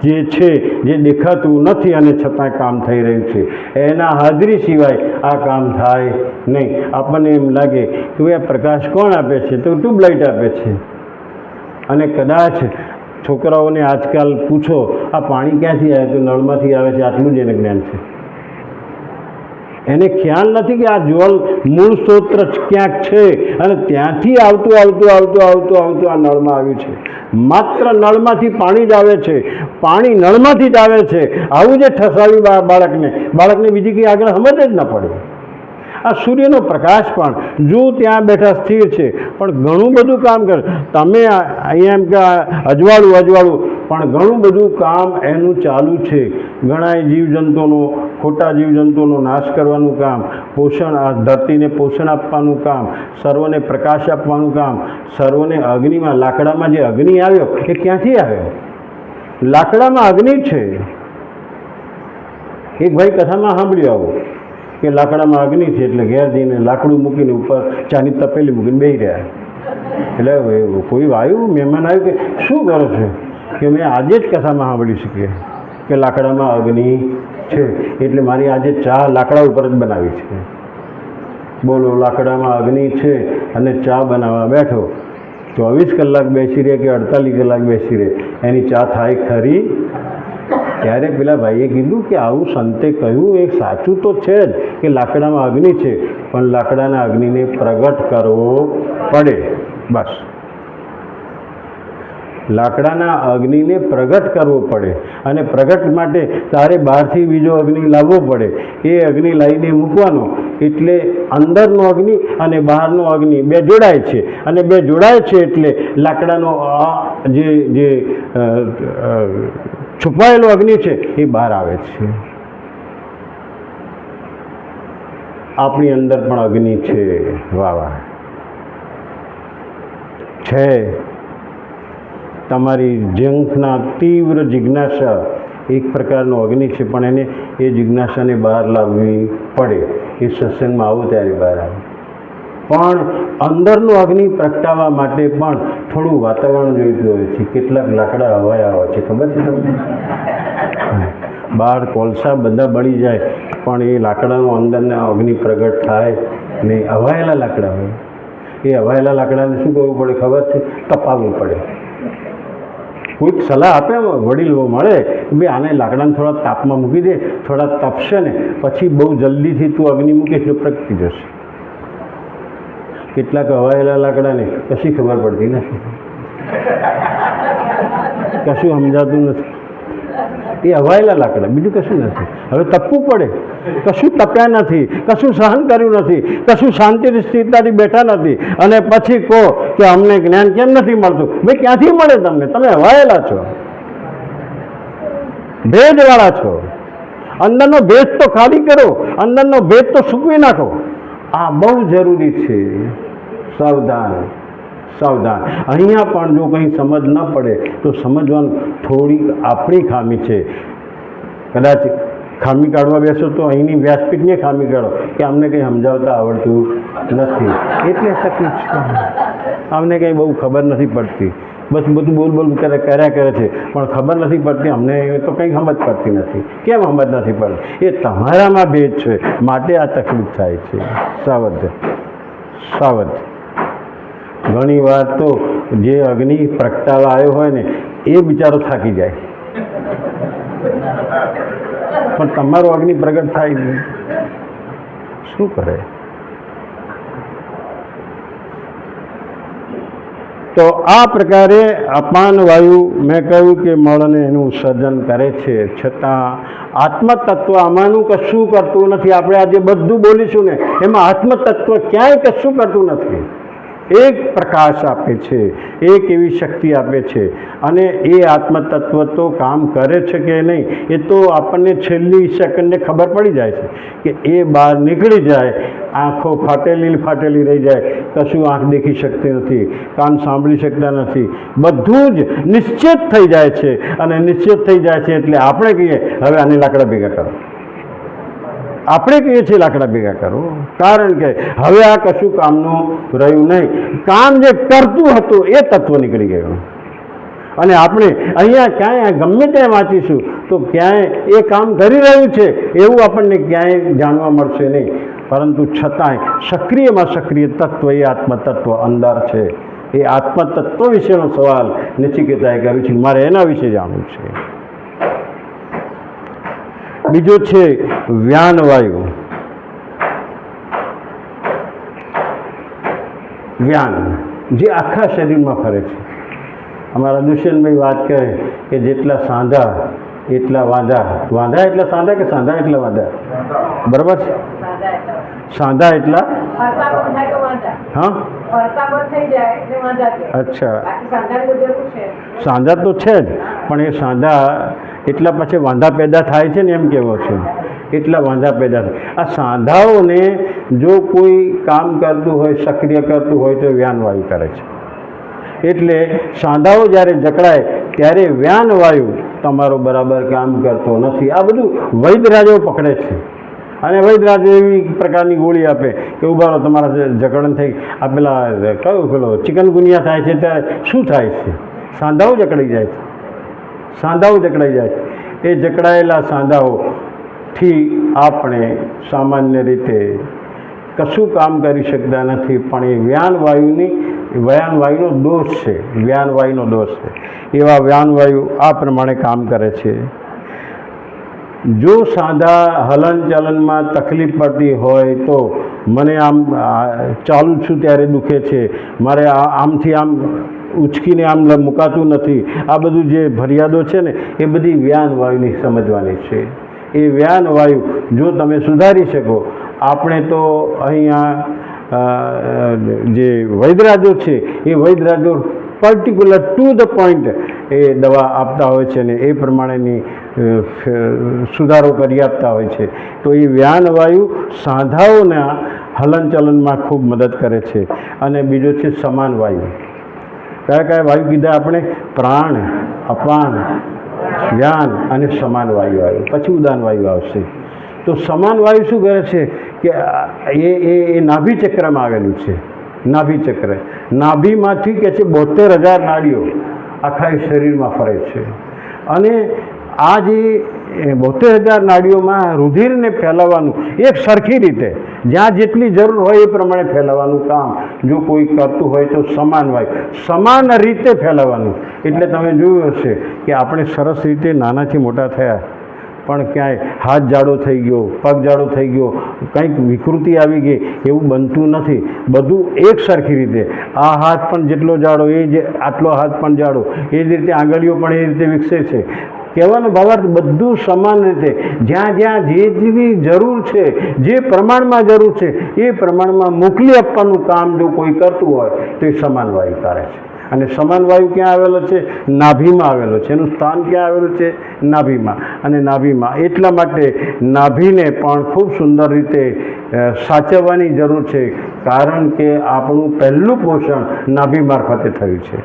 [SPEAKER 2] જે છે જે દેખાતું નથી અને છતાં કામ થઈ રહ્યું છે, એના હાજરી સિવાય આ કામ થાય નહીં. આપણને એમ લાગે કે ભાઈ આ પ્રકાશ કોણ આપે છે, તો ટ્યુબલાઇટ આપે છે. અને કદાચ છોકરાઓને આજકાલ પૂછો આ પાણી ક્યાંથી આવે, તો નળમાંથી આવે છે, આટલું જ એને જ્ઞાન છે. એને ખ્યાલ નથી કે આ જળ મૂળ સ્ત્રોત ક્યાંક છે અને ત્યાંથી આવતું આ નળમાં આવ્યું છે. માત્ર નળમાંથી પાણી જ આવે છે, પાણી નળમાંથી જ આવે છે. આવું જે ઠસાવી બાળકને બીજી કંઈ આગળ સમજ જ ન પડે. આ સૂર્યનો પ્રકાશ પણ જો ત્યાં બેઠા સ્થિર છે, પણ ઘણું બધું કામ કરે. તમે અહીંયા એમ કે અજવાળું પણ ઘણું બધું કામ એનું ચાલુ છે. ઘણા જીવજંતુઓનો, ખોટા જીવજંતુઓનો નાશ કરવાનું કામ, પોષણ, આ ધરતીને પોષણ આપવાનું કામ, સર્વને પ્રકાશ આપવાનું કામ, સર્વને અગ્નિમાં, લાકડામાં જે અગ્નિ આવ્યો એ ક્યાંથી આવ્યો? લાકડામાં અગ્નિ છે. એક ભાઈ કથામાં સાંભળ્યું આવું કે લાકડામાં અગ્નિ છે એટલે ઘેર જઈને લાકડું મૂકીને ઉપર ચાની તપેલી મૂકીને બેસી રહ્યા. એટલે કોઈ આવ્યું, મહેમાન આવ્યું કે શું કરો છો? કે મેં આજે જ કથામાં સાંભળી શકીએ કે લાકડામાં અગ્નિ છે એટલે મારી આજે ચા લાકડા ઉપર જ બનાવી છે. બોલો, લાકડામાં અગ્નિ છે અને ચા બનાવવા બેઠો, 24 કલાક બેસી રહે કે 48 કલાક બેસી રહે, એની ચા થાય ખરી? ત્યારે પેલા ભાઈએ કીધું કે આવું સંતે કહ્યું એ સાચું તો છે જ કે લાકડામાં અગ્નિ છે, પણ લાકડાના અગ્નિને પ્રગટ કરવો પડે. બસ, લાકડાના અગ્નિને પ્રગટ કરવો પડે અને પ્રગટ માટે તારે બહારથી બીજો અગ્નિ લાવવો પડે. એ અગ્નિ લાવીને મૂકવાનો એટલે અંદરનો અગ્નિ અને બહારનો અગ્નિ બે જોડાય છે, અને બે જોડાય છે એટલે લાકડાનો જે છુપાયેલો અગ્નિ છે એ બહાર આવે છે. આપણી અંદર પણ અગ્નિ છે. વાહ છે. તમારી જંખના તીવ્ર જિજ્ઞાસા એક પ્રકારનો અગ્નિ છે, પણ એને એ જિજ્ઞાસાને બહાર લાવવી પડે. એ સત્સંગમાં આવો ત્યારે બહાર આવે. પણ અંદરનો અગ્નિ પ્રગટાવવા માટે પણ થોડું વાતાવરણ જોઈતું હોય છે. કેટલાક લાકડા હવાયા હોય છે, ખબર છે તમને? બહાર કોલસા બધા બળી જાય પણ એ લાકડાનો અંદરના અગ્નિ પ્રગટ થાય નહીં. હવાયેલા લાકડા હોય, એ હવાયેલા લાકડાને શું કરવું પડે ખબર છે? તપાવવું પડે. કોઈક સલાહ આપે, વડીલો મળે કે ભાઈ આને લાકડાને થોડા તાપમાં મૂકી દે, થોડા તપશે ને પછી બહુ જલ્દીથી તું અગ્નિ મૂકીશ તો પ્રગટી જશે. કેટલાક હવાયેલા લાકડાને કશી ખબર પડતી નથી, કશું સમજાતું નથી. એ હવાયેલા લાકડા, બીજું કશું નથી. હવે તપવું પડે. કશું તપ્યા નથી, કશું સહન કર્યું નથી, કશું શાંતિથી સ્થિરતાથી બેઠા નથી, અને પછી કહો કે અમને જ્ઞાન કેમ નથી મળતું? ભાઈ ક્યાંથી મળે તમને? તમે હવાયેલા છો, ભેજવાળા છો. અંદરનો ભેજ તો ખાલી કરો, અંદરનો ભેજ તો સૂકવી નાખો. આ બહુ જરૂરી છે. સાવધાન, સાવધાન. અહીંયા પણ જો કંઈ સમજ ન પડે તો સમજવાનું થોડીક આપણી ખામી છે. કદાચ ખામી કાઢવા બેસો તો અહીંની વ્યાસપીઠની ખામી કાઢો કે અમને કંઈ સમજાવતા આવડતું નથી, એટલે તકલીફ છે. અમને કંઈ બહુ ખબર નથી પડતી, બસ બધું બોલ કર્યા કરે છે, પણ ખબર નથી પડતી અમને, તો કંઈ સમજ પડતી નથી. કેમ સમજ નથી પડતી? એ તમારામાં ભેદ છે, માટે આ તકલીફ થાય છે. સાવધ. ઘણી વાર તો જે અગ્નિ પ્રગટાવા આવ્યો હોય ને એ બિચારો થાકી જાય, પણ તમારો અગ્નિ પ્રગટ થાય નહીં, શું કરે? તો આ પ્રકારે અપાન વાયુ મેં કહ્યું કે મળને એનું સર્જન કરે છે, છતાં આત્મતત્વ આમાંનું કશું કરતું નથી. આપણે આજે બધું બોલીશું ને એમાં આત્મતત્વ ક્યાંય કશું કરતું નથી. એક પ્રકાશ આપે છે, એક એવી શક્તિ આપે છે, અને એ આત્મતત્વ તો કામ કરે છે કે નહીં એ તો આપણને છેલ્લી સેકન્ડે ખબર પડી જાય છે કે એ બહાર નીકળી જાય, આંખો ફાટેલી રહી જાય, કશું આંખ દેખી શકતી નથી, કાન સાંભળી શકતા નથી, બધું જ નિશ્ચિત થઈ જાય છે. અને નિશ્ચિત થઈ જાય છે એટલે આપણે કહીએ હવે આને લાકડા ભેગા કરો. આપણે કહીએ છીએ લાકડા ભેગા કરો, કારણ કે હવે આ કશું કામનું રહ્યું નહીં. કામ જે કરતું હતું એ તત્વ નીકળી ગયું. અને આપણે અહીંયા ક્યાંય ગમે ત્યાં વાંચીશું તો ક્યાંય એ કામ કરી રહ્યું છે એવું આપણને ક્યાંય જાણવા મળશે નહીં, પરંતુ છતાંય સક્રિયમાં સક્રિય તત્વ એ આત્મતત્વ અંદર છે. એ આત્મતત્વ વિશેનો સવાલ નચિકેતાએ કર્યું છે, મારે એના વિશે જાણવું છે. બીજો છે વ્યાનવાયુ. વ્યાન જે આખા શરીરમાં ફરે છે. અમારા દુષ્યંતભાઈ વાત કરે કે જેટલા સાંધા એટલા વાંધા. વાંધા એટલા સાંધા કે સાંધા એટલા વાંધા? બરાબર છે. સાંધા એટલા હા અચ્છા, સાંધા તો છે જ, પણ એ સાંધા એટલા પછી વાંધા પેદા થાય છે ને એમ કહેવો છે, એટલા વાંધા પેદા થાય. આ સાંધાઓને જો કોઈ કામ કરતું હોય, સક્રિય કરતું હોય તો વ્યાનવાયુ કરે છે. એટલે સાંધાઓ જ્યારે જકડાય ત્યારે વ્યાનવાયુ તમારો બરાબર કામ કરતો નથી. આ બધું વૈદરાજો પકડે છે, અને વૈદરાજો એવી પ્રકારની ગોળી આપે કે ઉભા રહો, તમારા જકડન થઈ. આ પેલો ચિકનગુનિયા થાય છે ત્યારે શું થાય છે? સાંધાઓ જકડાઈ જાય છે. સાંધાઓ જકડાઈ જાય છે. એ જકડાયેલા સાંધાઓથી આપણે સામાન્ય રીતે કશું કામ કરી શકતા નથી, પણ એ વ્યાનવાયુનો દોષ છે. વ્યાનવાયુનો દોષ છે. એવા વ્યાનવાયુ આ પ્રમાણે કામ કરે છે. જો સાંધા હલનચલનમાં તકલીફ પડતી હોય તો મને આમ ચાલું છું ત્યારે દુખે છે, મારે આમથી આમ ઉચકીને આમ મુકાતું નથી, આ બધું જે ફરિયાદો છે ને એ બધી વ્યાનવાયુની સમજવાની છે. એ વ્યાનવાયુ જો તમે સુધારી શકો, આપણે તો અહીંયા જે વૈદરાજો છે એ વૈદરાજો પર્ટિક્યુલર ટુ ધ પોઈન્ટ એ દવા આપતા હોય છે ને એ પ્રમાણેની સુધારો કરી આપતા હોય છે. તો એ વ્યાનવાયુ સાંધાઓના હલનચલનમાં ખૂબ મદદ કરે છે. અને બીજો છે સમાન વાયુ. કયા વાયુ કીધા આપણે? પ્રાણ, અપાન, વ્યાન અને સમાન વાયુ આવ્યું, પછી ઉદાન વાયુ આવશે. તો સમાન વાયુ શું કરે છે કે એ નાભી ચક્રમાં આવેલું છે. નાભી ચક્ર, નાભીમાંથી કે છે 72,000 નાડીઓ આખા શરીરમાં ફરે છે. અને આ જે 72,000 નાડીઓમાં રુધિરને ફેલાવવાનું એક સરખી રીતે જ્યાં જેટલી જરૂર હોય એ પ્રમાણે ફેલાવવાનું કામ જો કોઈ કરતું હોય તો સમાન વાયુ, સમાન રીતે ફેલાવવાનું. એટલે તમે જોયું હશે કે આપણે સરસ રીતે નાનાથી મોટા થયા, પણ ક્યાંય હાથ જાડો થઈ ગયો, પગ જાડો થઈ ગયો, કંઈક વિકૃતિ આવી ગઈ એવું બનતું નથી. બધું એક સરખી રીતે, આ હાથ પણ જેટલો જાડો એ જ આટલો હાથ પણ જાડો, એ જ રીતે આંગળીઓ પણ એ રીતે વિકસે છે. કહેવાનો ભાવાર્થ બધું સમાન રીતે જ્યાં જ્યાં જેની જરૂર છે, જે પ્રમાણમાં જરૂર છે એ પ્રમાણમાં મોકલી આપવાનું કામ જો કોઈ કરતું હોય તો એ સમાન વાયુ કરે છે. અને સમાન વાયુ ક્યાં આવેલો છે? નાભીમાં આવેલો છે. એનું સ્થાન ક્યાં આવેલું છે? નાભીમાં. અને નાભીમાં એટલા માટે નાભીને પણ ખૂબ સુંદર રીતે સાચવવાની જરૂર છે, કારણ કે આપણું પહેલું પોષણ નાભી મારફતે થયું છે.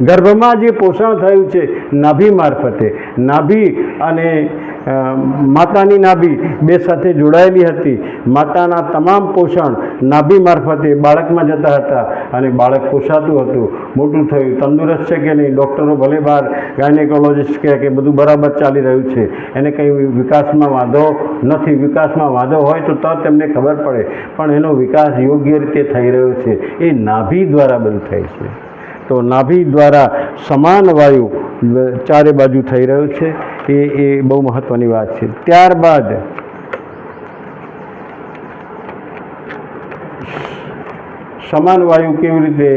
[SPEAKER 2] ગર્ભમાં જે પોષણ થયું છે નાભી મારફતે, નાભી અને માતાની નાભી બે સાથે જોડાયેલી હતી. માતાના તમામ પોષણ નાભી મારફતે બાળકમાં જતા હતા અને બાળક પોષાતું હતું, મોટું થયું, તંદુરસ્ત છે કે નહીં, ડૉક્ટરો ભલે બહાર ગાયનેકોલોજીસ્ટ કહે કે બધું બરાબર ચાલી રહ્યું છે, એને કંઈ વિકાસમાં વાંધો નથી. વિકાસમાં વાંધો હોય તો તેમને ખબર પડે, પણ એનો વિકાસ યોગ્ય રીતે થઈ રહ્યો છે એ નાભી દ્વારા બધું થાય છે. તો નાભી દ્વારા સમાન વાયુ ચારે બાજુ થઈ રહ્યો છે, એ બહુ મહત્ત્વની વાત છે. ત્યારબાદ સમાન વાયુ કેવી રીતે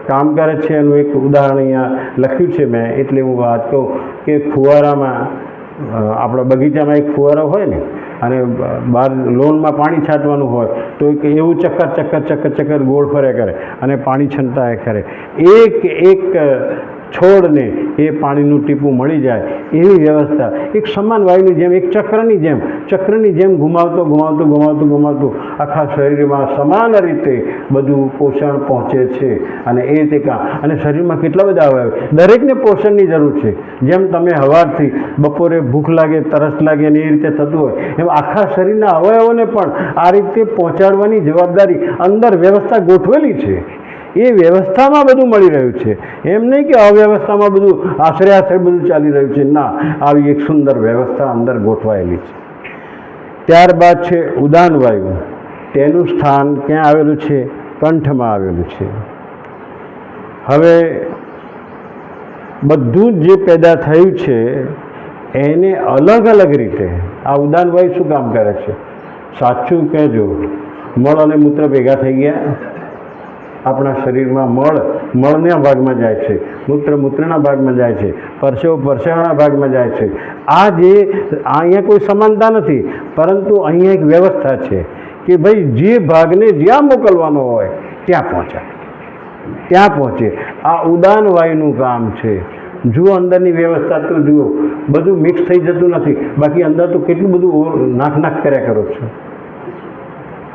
[SPEAKER 2] કામ કરે છે એનું એક ઉદાહરણ અહીંયા લખ્યું છે મેં, એટલે હું વાત કહું કે ફુવારામાં, આપણા બગીચામાં એક ફુવારો હોય ને અને બહાર લોનમાં પાણી છાંટવાનું હોય તો એક એવું ચક્કર ગોળ ફરે કરે અને પાણી છંટાય કરે. એક છોડને એ પાણીનું ટીપું મળી જાય એવી વ્યવસ્થા એક સમાન વાયુની જેમ, એક ચક્રની જેમ ઘુમાવતું આખા શરીરમાં સમાન રીતે બધું પોષણ પહોંચે છે. અને એ રીતે અને શરીરમાં કેટલા બધા અવયવ, દરેકને પોષણની જરૂર છે. જેમ તમે સવારથી બપોરે ભૂખ લાગે, તરસ લાગે અને એ રીતે થતું હોય, એમ આખા શરીરના અવયવોને પણ આ રીતે પહોંચાડવાની જવાબદારી અંદર વ્યવસ્થા ગોઠવેલી છે. એ વ્યવસ્થામાં બધું મળી રહ્યું છે, એમ નહીં કે અવ્યવસ્થામાં બધું આશરે બધું ચાલી રહ્યું છે. ના, આવી એક સુંદર વ્યવસ્થા અંદર ગોઠવાયેલી છે. ત્યારબાદ છે ઉદાન વાયુ. તેનું સ્થાન ક્યાં આવેલું છે? કંઠમાં આવેલું છે. હવે બધું જ જે પેદા થયું છે એને અલગ અલગ રીતે આ ઉદાન વાયુ શું કામ કરે છે? સાચું કહેજો, મળ અને મૂત્ર ભેગા થઈ ગયા. આપણા શરીરમાં મળના ભાગમાં જાય છે, મૂત્રના ભાગમાં જાય છે, પરસેવાના ભાગમાં જાય છે. અહીંયા કોઈ સમાનતા નથી, પરંતુ અહીંયા એક વ્યવસ્થા છે કે ભાઈ જે ભાગને જ્યાં મોકલવાનો હોય ત્યાં પહોંચે. આ ઉદાન વાયુનું કામ છે. જુઓ અંદરની વ્યવસ્થા તો જુઓ, બધું મિક્સ થઈ જતું નથી. બાકી અંદર તો કેટલું બધું નાખ કર્યા કરો છો.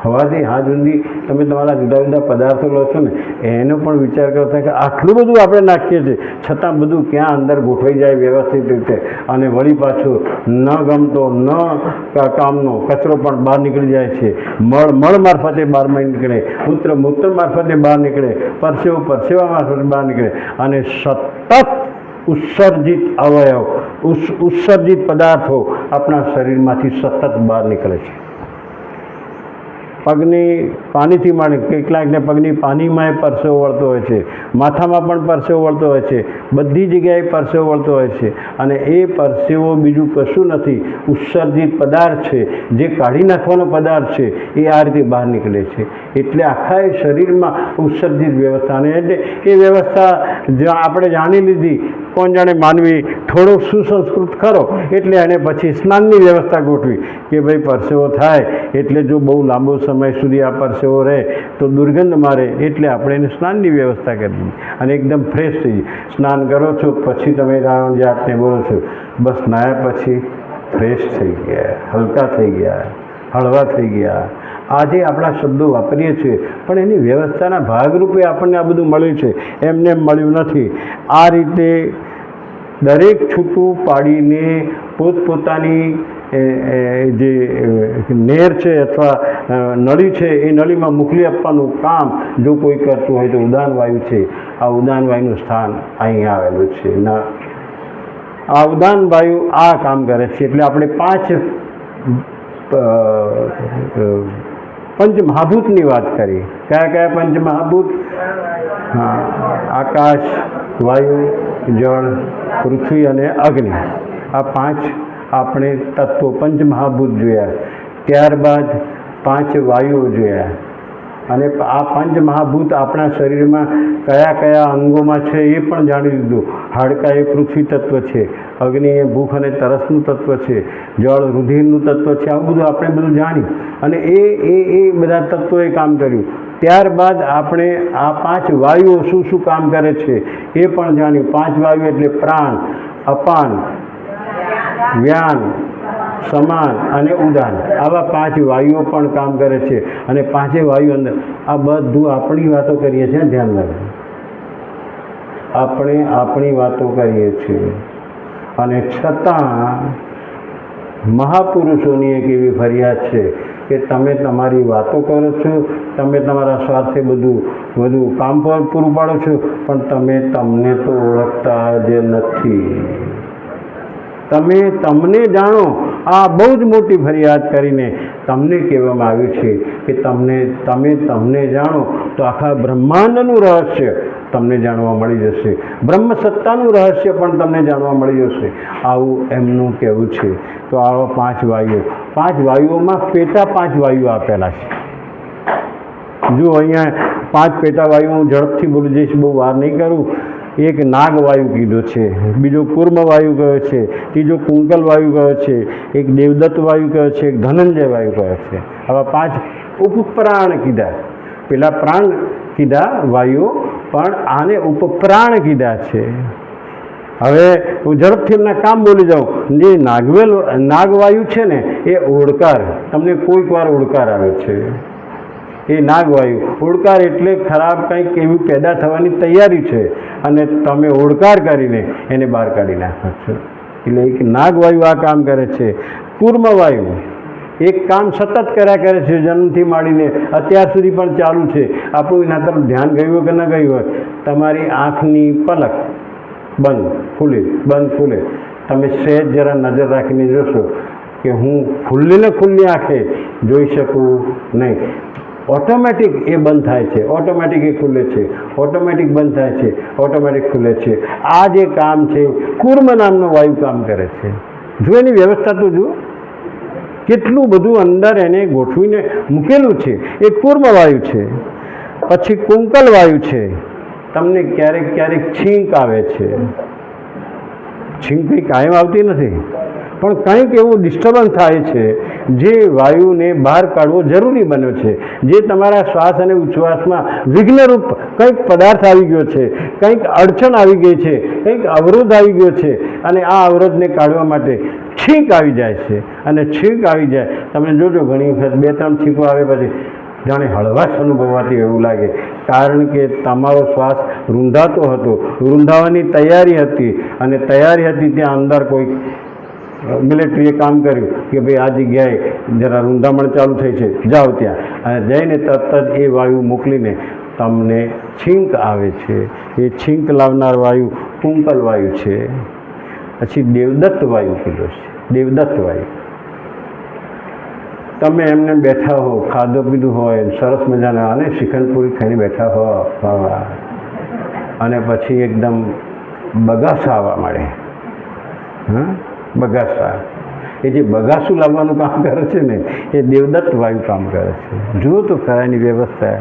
[SPEAKER 2] હવાથી હાથ સુધી તમે તમારા જુદા જુદા પદાર્થો લો છો ને, એનો પણ વિચાર કરો કે આટલું બધું આપણે નાખીએ છીએ, છતાં બધું ક્યાં અંદર ગોઠવાઈ જાય વ્યવસ્થિત રીતે, અને વળી પાછું ન ગમતો ન કામનો કચરો પણ બહાર નીકળી જાય છે. મળ મારફતે બહાર નીકળે, મૂત્ર મારફતે બહાર નીકળે, પરસેવા મારફતે બહાર નીકળે, અને સતત ઉત્સર્જિત અવયવ, ઉત્સર્જિત પદાર્થો આપણા શરીરમાંથી સતત બહાર નીકળે છે. પગની પાણીથી માંડી, કેટલાકને પગની પાણીમાં પરસેવો વળતો હોય છે, માથામાં પણ પરસેવો વળતો હોય છે, બધી જગ્યાએ પરસેવો વળતો હોય છે. અને એ પરસેવો બીજું કશું નથી, ઉત્સર્જિત પદાર્થ છે, જે કાઢી નાખવાનો પદાર્થ છે, એ આ રીતે બહાર નીકળે છે. એટલે આખા એ શરીરમાં ઉત્સર્જિત વ્યવસ્થા, અને એટલે એ વ્યવસ્થા આપણે જાણી લીધી. કોણ જાણે માનવી થોડો સુસંસ્કૃત ખરો એટલે એને પછી સ્નાનની વ્યવસ્થા ગોઠવી કે ભાઈ પરસેવો થાય એટલે જો બહુ લાંબો સમય સુધી આ પરસેવો રહે તો દુર્ગંધ મારે, એટલે આપણે એને સ્નાનની વ્યવસ્થા કરી દીધી અને એકદમ ફ્રેશ થઈ. સ્નાન કરો છો પછી તમે જાતને બોલો છો બસ નાહ્યા પછી ફ્રેશ થઈ ગયા, હલકા થઈ ગયા, હળવા થઈ ગયા. આજે આપણા શબ્દો વાપરીએ છીએ, પણ એની વ્યવસ્થાના ભાગરૂપે આપણને આ બધું મળ્યું છે, એમને મળ્યું નથી. આ રીતે દરેક છૂટું પાડીને પોતપોતાની જે નેર છે અથવા નળી છે એ નળીમાં મોકલી આપવાનું કામ જો કોઈ કરતું હોય તો ઉદાન વાયુ છે. આ ઉદાન વાયુનું સ્થાન અહીંયા આવેલું છે. આ ઉદાન વાયુ આ કામ કરે છે. એટલે આપણે 5 પંચમહાભૂતની વાત કરી. કયા પંચમહાભૂત? હા, આકાશ, વાયુ, જળ, પૃથ્વી અને અગ્નિ. આ 5 આપણે તત્વો પંચમહાભૂત જોયા. ત્યારબાદ 5 વાયુઓ જોયા. અને આ પંચમહાભૂત આપણા શરીરમાં કયા અંગોમાં છે એ પણ જાણી લીધું. હાડકાં એ પૃથ્વી તત્વ છે, અગ્નિ એ ભૂખ અને તરસનું તત્વ છે, જળ રુધિરનું તત્વ છે. આવું બધું આપણે બધું જાણ્યું અને એ બધા તત્વોએ કામ કર્યું. ત્યારબાદ આપણે આ 5 વાયુઓ શું કામ કરે છે એ પણ જાણ્યું. 5 વાયુ એટલે પ્રાણ, અપાન, વ્યાન, સમાન અને ઉદાન. આવા 5 વાયુઓ પણ કામ કરે છે. અને 5 વાયુ અંદર આ બધું આપણી વાતો કરીએ છીએ, ધ્યાન રાખજો. આપણે આપણી વાતો કરીએ છીએ અને છતાં મહાપુરુષોની એક એવી ફરિયાદ છે કે તમે તમારી વાતો કરો છો, તમે તમારા સ્વાર્થે બધું કામ પર પૂરું પાડો છો, પણ તમને તો ઓળખતા જ નથી. તમને જાણો, આ બહુ જ મોટી ફરિયાદ કરીને તમને કહેવામાં આવ્યું છે કે તમને જાણો તો આખા બ્રહ્માંડનું રહસ્ય તમને જાણવા મળી જશે, બ્રહ્મ સત્તાનું રહસ્ય પણ તમને જાણવા મળી જશે, આવું એમનું કહેવું છે. તો આવા 5 વાયુઓમાં પેટા 5 વાયુઓ આપેલા છે. જો અહીંયા 5 પેટા વાયુઓ હું ઝડપથી બોલી જઈશ, બહુ વાર નહીં કરું. એક નાગ વાયુ કીધો છે, બીજો કુર્મ વાયુ કયો છે, ત્રીજો કુંકલ વાયુ કયો છે, એક દેવદત્ત વાયુ કયો છે, એક ધનંજય વાયુ કયો છે. આવા 5 ઉપપ્રાણ કીધા. પેલા પ્રાણ કીધા વાયુઓ, પણ આને ઉપપ્રાણ કીધા છે. હવે હું ઝડપથી એમના કામ બોલી જાઉં. જે નાગવાયુ છે ને એ ઓડકાર, તમને કોઈક વાર ઓડકાર આવે છે. એ નાગવાયુ ઓડકાર એટલે ખરાબ કંઈક એવું પેદા થવાની તૈયારી છે અને તમે ઓડકાર કરીને એને બહાર કાઢી નાખો છો. એટલે એક નાગવાયુ આ કામ કરે છે. કુર્મવાયુ એક કામ સતત કર્યા કરે છે, જન્મથી માંડીને અત્યાર સુધી પણ ચાલુ છે. આપણું એના તરફ ધ્યાન ગયું હોય કે ન ગયું હોય, તમારી આંખની પલક બંધ ખુલે, તમે સહેજ જરા નજર રાખીને જોશો કે હું ખુલ્લી આંખે જોઈ શકું નહીં. ઓટોમેટિક એ બંધ થાય છે, ઓટોમેટિક એ ખુલે છે, ઓટોમેટિક બંધ થાય છે, ઓટોમેટિક ખુલે છે. આ જે કામ છે કુર્મ નામનો વાયુ કામ કરે છે. જો એની વ્યવસ્થા તો જુઓ, કેટલું બધું અંદર એને ગોઠવીને મૂકેલું છે. એ કુર્મ વાયુ છે. પછી કુંકલ વાયુ છે. તમને ક્યારેક છીંક આવે છે. છીંક કંઈ કાયમ આવતી નથી, પણ કંઈક એવું ડિસ્ટર્બન્સ થાય છે જે વાયુને બહાર કાઢવો જરૂરી બન્યો છે. જે તમારા શ્વાસ અને ઉચ્છ્વાસમાં વિઘ્નરૂપ કંઈક પદાર્થ આવી ગયો છે, કંઈક અડચણ આવી ગઈ છે, કંઈક અવરોધ આવી ગયો છે અને આ અવરોધને કાઢવા માટે છીંક આવી જાય છે. અને છીંક આવી જાય, તમે જોજો ઘણી વખત 2-3 છીંકો આવે પછી જાણે હળવાશ અનુભવાતી એવું લાગે, કારણ કે તમારો શ્વાસ રૂંધાતો હતો, રૂંધાવાની તૈયારી હતી અને તૈયારી હતી ત્યાં અંદર કોઈક મિલિટરીએ કામ કર્યું કે ભાઈ આ જગ્યાએ જરા રૂંધામણ ચાલુ થઈ છે, જાઓ ત્યાં, અને જઈને તરત જ એ વાયુ મોકલીને તમને છીંક આવે છે. એ છીંક લાવનાર વાયુ કુંકલ વાયુ છે. પછી દેવદત્ત વાયુ કીધો છે. દેવદત્ત વાયુ, તમે એમને બેઠા હો, ખાધો પીધું હોય, સરસ મજાના અને શ્રીખંડ ખાઈને બેઠા હો અને પછી એકદમ બગાસા આવવા મળે. બગાસા, એ જે બગાસું લાવવાનું કામ કરે છે ને એ દેવદત્ત વાયુ કામ કરે છે. જુઓ તો ખરા એની વ્યવસ્થા.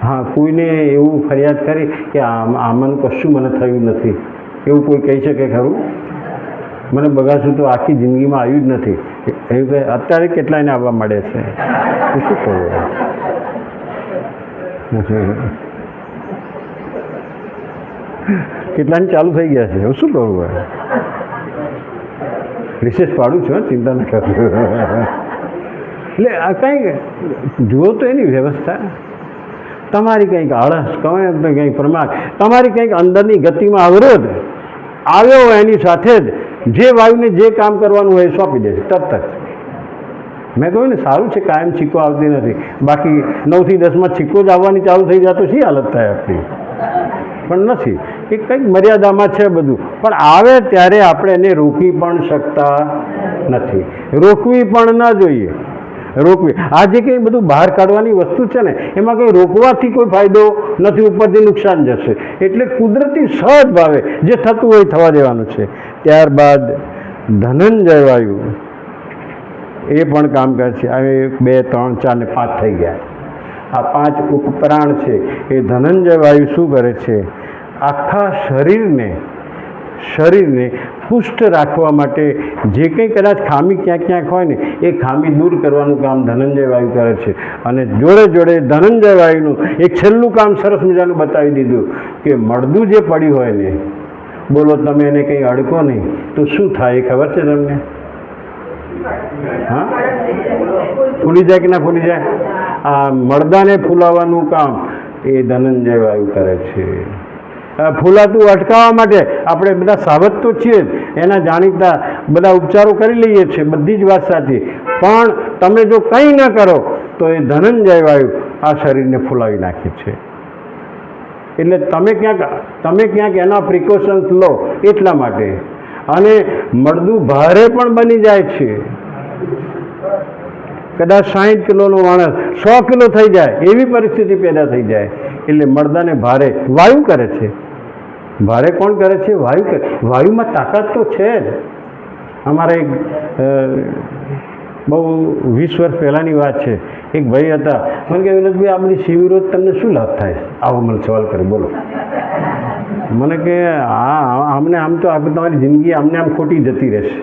[SPEAKER 2] હા, કોઈને એવું ફરિયાદ કરી કે આમાંનું કશું મને થયું નથી, એવું કોઈ કહી શકે ખરું? મને બગાસું તો આખી જિંદગીમાં આવ્યું જ નથી એવું કહે. અત્યારે કેટલાયને આવવા મળે છે, શું કરવું? કેટલાને ચાલુ થઈ ગયા છે, શું કરવું? હોય રિસેસ પાડું છું, ચિંતા ન કરજો. એટલે આ કંઈક જુઓ તો એની વ્યવસ્થા. તમારી કંઈક આળસ, કંઈક પ્રમાદ, તમારી કંઈક અંદરની ગતિમાં અવરોધ આવ્યો હોય એની સાથે જ જે વાયુને જે કામ કરવાનું હોય એ સોંપી દે છે તરત જ. મેં કહ્યું ને, સારું છે કાયમ છીકો આવતી નથી, બાકી 9 થી 10માં છીકો જ આવવાની ચાલુ થઈ જાય તો શી હાલત થાય આપણી? પણ નથી, એ કંઈક મર્યાદામાં છે બધું, પણ આવે ત્યારે આપણે એને રોકી પણ શકતા નથી, રોકવી પણ ન જોઈએ. આ જે કંઈ બધું બહાર કાઢવાની વસ્તુ છે ને એમાં કંઈ રોકવાથી કોઈ ફાયદો નથી, ઉપરથી નુકસાન જશે. એટલે કુદરતી સહજ ભાવે જે થતું હોય થવા દેવાનું છે. ત્યારબાદ ધનંજય વાયુ એ પણ કામ કરે છે. હવે 2, 3, 4 ને 5 થઈ ગયા. આ 5 ઉપપ્રાણ છે. એ ધનંજય વાયુ શું કરે છે? આખા શરીરને પુષ્ટ રાખવા માટે જે કંઈ કદાચ ખામી ક્યાંક હોય ને એ ખામી દૂર કરવાનું કામ ધનંજય વાયુ કરે છે. અને જોડે ધનંજય વાયુનું એક છેલ્લું કામ સરસ મજાનું બતાવી દીધું કે મળદું જે પડ્યું હોય ને, બોલો તમે એને કંઈ અડકો નહીં તો શું થાય એ ખબર છે તમને? હા, ફૂલી જાય કે ના ફૂલી જાય? આ મળદાને ફૂલાવવાનું કામ એ ધનંજય વાયુ કરે છે. ફૂલાતું અટકાવવા માટે આપણે બધા સાવધ તો છીએ જ, એના જાણીતા બધા ઉપચારો કરી લઈએ છીએ, બધી જ વાત સાચી, પણ તમે જો કંઈ ન કરો તો એ ધનંજય વાયુ આ શરીરને ફૂલાવી નાખે છે. એટલે તમે ક્યાંક એના પ્રિકોશન્સ લો એટલા માટે. અને મળદું ભારે પણ બની જાય છે. કદાચ 60 કિલોનો માણસ 100 કિલો થઈ જાય એવી પરિસ્થિતિ પેદા થઈ જાય. એટલે મળદાને ભારે વાયુ કરે છે. ભારે કોણ કરે છે? વાયુ કરે. વાયુમાં તાકાત તો છે જ. અમારા એક બહુ 20 વર્ષ પહેલાંની વાત છે, એક ભાઈ હતા, મને કે વિનોદભાઈ આ બધી શિબિરો તમને શું લાભ થાય? આવો મને સવાલ કરે, બોલો. મને કે આમને આમ તો આપણે તમારી જિંદગી આમને આમ ખોટી જતી રહેશે.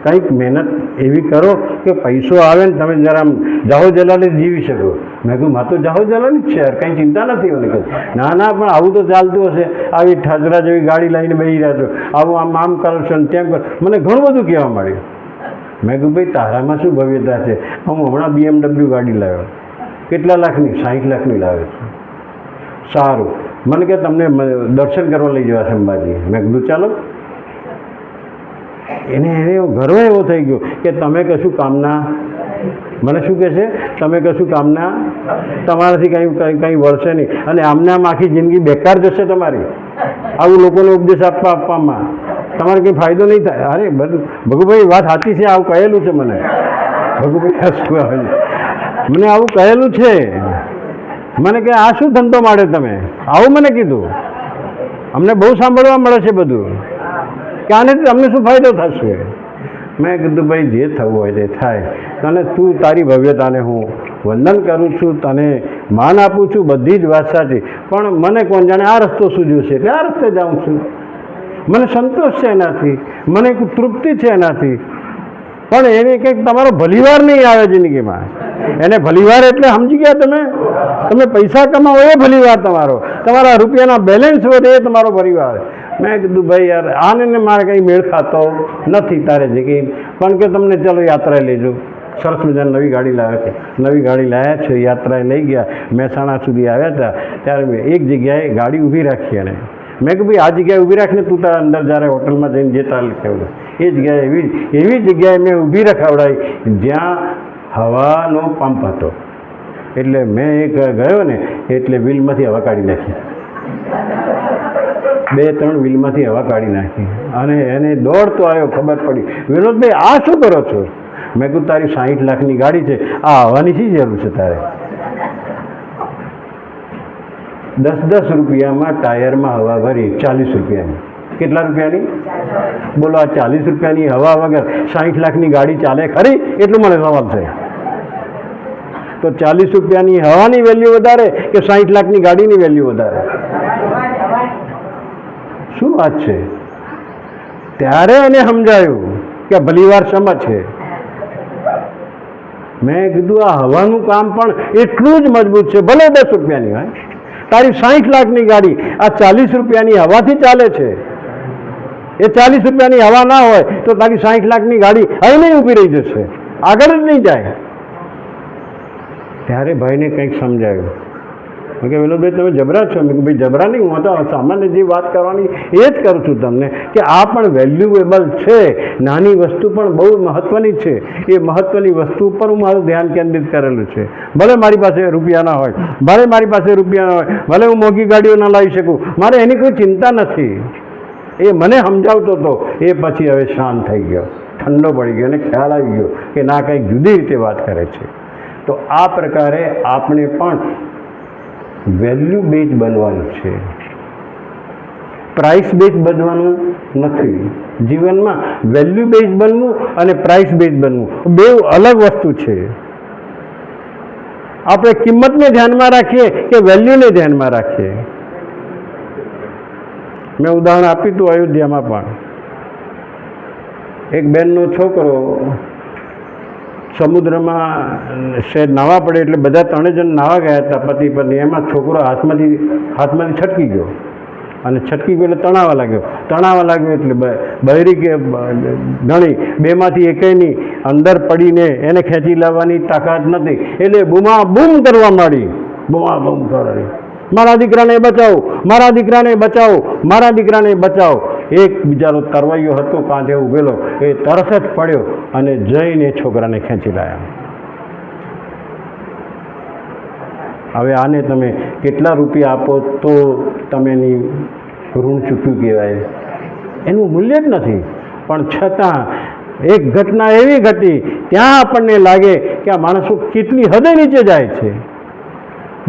[SPEAKER 2] કંઈક મહેનત એવી કરો કે પૈસો આવે ને તમે જરા આમ જાહો જલાલી જીવી શકો. મેં કહ્યું માં તો જાહો જલાલી જ છે યાર, કંઈ ચિંતા નથી મને કહ્યું. ના પણ આવું તો ચાલતું હશે, આવી ઠાજરા જેવી ગાડી લઈને બેસી રહ્યા છો, આવું આમ કરો છો ને તેમ કરો. મને ઘણું બધું કહેવા મળ્યું. મેં કહ્યું ભાઈ તારામાં શું ભવ્યતા છે? હું હમણાં BMW ગાડી લાવ્યો. કેટલા લાખની? 60 લાખની લાવ્યો છું. સારું. મને કે તમને દર્શન કરવા લઈ જવા છે અંબાજી. મેં કીધું ચાલો. એને ગર્વ એવો થઈ ગયો કે તમે કશું કામના, મને શું કહે છે, તમે કશું કામના, તમારાથી કંઈ વળશે નહીં અને આમને આમ આખી જિંદગી બેકાર જશે તમારી. આવું લોકોને ઉપદેશ આપવામાં તમારે કંઈ ફાયદો નહીં થાય. અરે ભગુભાઈ વાત સાચી છે, આવું કહેલું છે મને. ભગુભાઈ શું આવે છે, મને આવું કહેલું છે. મને કે આ શું ધંધો માંડે તમે? આવું મને કીધું. અમને બહુ સાંભળવા મળે છે બધું કે આનેથી અમને શું ફાયદો થશે? મેં કીધું ભાઈ જે થવું હોય તે થાય. તને તું તારી ભવ્યતાને હું વંદન કરું છું, તને માન આપું છું, બધી જ વાત સાચી, પણ મને કોણ જાણે આ રસ્તો સૂજ્યો છે એટલે આ રસ્તે જાઉં છું. મને સંતોષ છે એનાથી, મને એક તૃપ્તિ છે એનાથી, પણ એને કંઈક તમારો ભલીવાર નહીં આવે જિંદગીમાં. એને ભલીવાર એટલે સમજી ગયા તમે પૈસા કમાવો એ ભલીવાર તમારો, તમારા રૂપિયાના બેલેન્સ વધે એ તમારો પરિવાર. મેં કીધું ભાઈ યાર આને મારે કંઈ મેળ ખાતો નથી તારે જગ્યાએ, પણ કે તમને ચાલો યાત્રાએ લેજો. સરસ મજાની નવી ગાડી લાવ્યા છે, નવી ગાડી લાવ્યા છે, યાત્રાએ લઈ ગયા. મહેસાણા સુધી આવ્યા હતા ત્યારે મેં એક જગ્યાએ ગાડી ઊભી રાખી. અને મેં કહ્યું ભાઈ આ જગ્યાએ ઊભી રાખીને તું તારા અંદર જ્યારે હોટલમાં જઈને જે તારે કહેવું એ જગ્યાએ એવી જગ્યાએ મેં ઊભી રખાવડાવી જ્યાં હવાનો પંપ હતો. એટલે મેં એક ગયો ને એટલે વ્હીલમાંથી હવા કાઢી નાખી, 2-3 વ્હીલમાંથી હવા કાઢી નાખી. અને એને દોડતો આવ્યો, ખબર પડી, વિનોદભાઈ આ શું કરો છો? મેં કહ્યું તારી 60 લાખની ગાડી છે, આ હવાની શી જરૂર છે તારે? 10 રૂપિયામાં ટાયરમાં હવા ભરી, 40 રૂપિયાની. કેટલા રૂપિયાની? બોલો, આ 40 રૂપિયાની હવા વગર 60 લાખની ગાડી ચાલે ખરી? એટલું મને સવાલ છે. તો 40 રૂપિયાની હવાની વેલ્યુ વધારે કે 60 લાખની ગાડીની વેલ્યુ વધારે? શું વાત છે? ત્યારે એને સમજાયું કે ભલીવાર સમજ છે. મેં કીધું આ હવાનું કામ પણ એટલું જ મજબૂત છે, ભલે 10 રૂપિયાની હોય. તારી 60 લાખની ગાડી આ 40 રૂપિયાની હવાથી ચાલે છે. એ 40 રૂપિયાની હવા ના હોય તો તારી 60 લાખની ગાડી હવે નહીં ઊભી રહી જશે, આગળ જ નહીં જાય. ત્યારે ભાઈને કંઈક સમજાયું. મેં કહ્યું વિનોદભાઈ તમે જબરા છો? મેં કહ્યું ભાઈ જબરા નહીં, હું તો સામાન્ય જે વાત કરવાની એ જ કરું છું તમને કે આ પણ વેલ્યુએબલ છે. નાની વસ્તુ પણ બહુ મહત્ત્વની છે. એ મહત્ત્વની વસ્તુ ઉપર હું મારું ધ્યાન કેન્દ્રિત કરેલું છે. ભલે મારી પાસે રૂપિયા ના હોય, ભલે મારી પાસે રૂપિયા ના હોય, ભલે હું મોંઘી ગાડીઓ ના લાવી શકું, મારે એની કોઈ ચિંતા નથી. એ મને સમજાવતો હતો. એ પછી હવે શાંત થઈ ગયો, ઠંડો પડી ગયો અને ખ્યાલ આવી ગયો કે ના કંઈક જુદી રીતે વાત કરે છે. તો આ પ્રકારે આપણે પણ વેલ્યુ બેઝ બનવાનું છે, પ્રાઇસ બેઝ બનવાનું નથી. જીવનમાં વેલ્યુ બેઝ બનવું અને પ્રાઇસ બેઝ બનવું બે અલગ વસ્તુ છે. આપણે કિંમતને ધ્યાનમાં રાખીએ કે વેલ્યુને ધ્યાનમાં રાખીએ. મેં ઉદાહરણ આપ્યું હતું અયોધ્યામાં પણ. એક બેનનો છોકરો સમુદ્રમાં નાહવા પડે એટલે બધા 3 જણ નાહવા ગયા હતા, પતિ પત્ની. એમાં છોકરો હાથમાંથી છટકી ગયો અને છટકી ગયો એટલે તણાવા લાગ્યો એટલે બહેરી કે ધણી બેમાંથી એકેયની અંદર પડીને એને ખેંચી લાવવાની તાકાત નથી એટલે બૂમા બૂમ કરવા માંડી. બૂમ કરે, મારા દીકરાને બચાવો, મારા દીકરાને બચાવો, મારા દીકરાને બચાવો. એક બિચારો તરવૈયો હતો કાંધે ઊભેલો, એ તરત જ પડ્યો અને જઈને છોકરાને ખેંચી લાયા. હવે આને તમે કેટલા રૂપિયા આપો તો તમે એની ઋણ ચૂક્યું કહેવાય? એનું મૂલ્ય જ નથી. પણ છતાં એક ઘટના એવી ઘટી, ત્યાં આપણને લાગે કે આ માણસો કેટલી હદે નીચે જાય છે.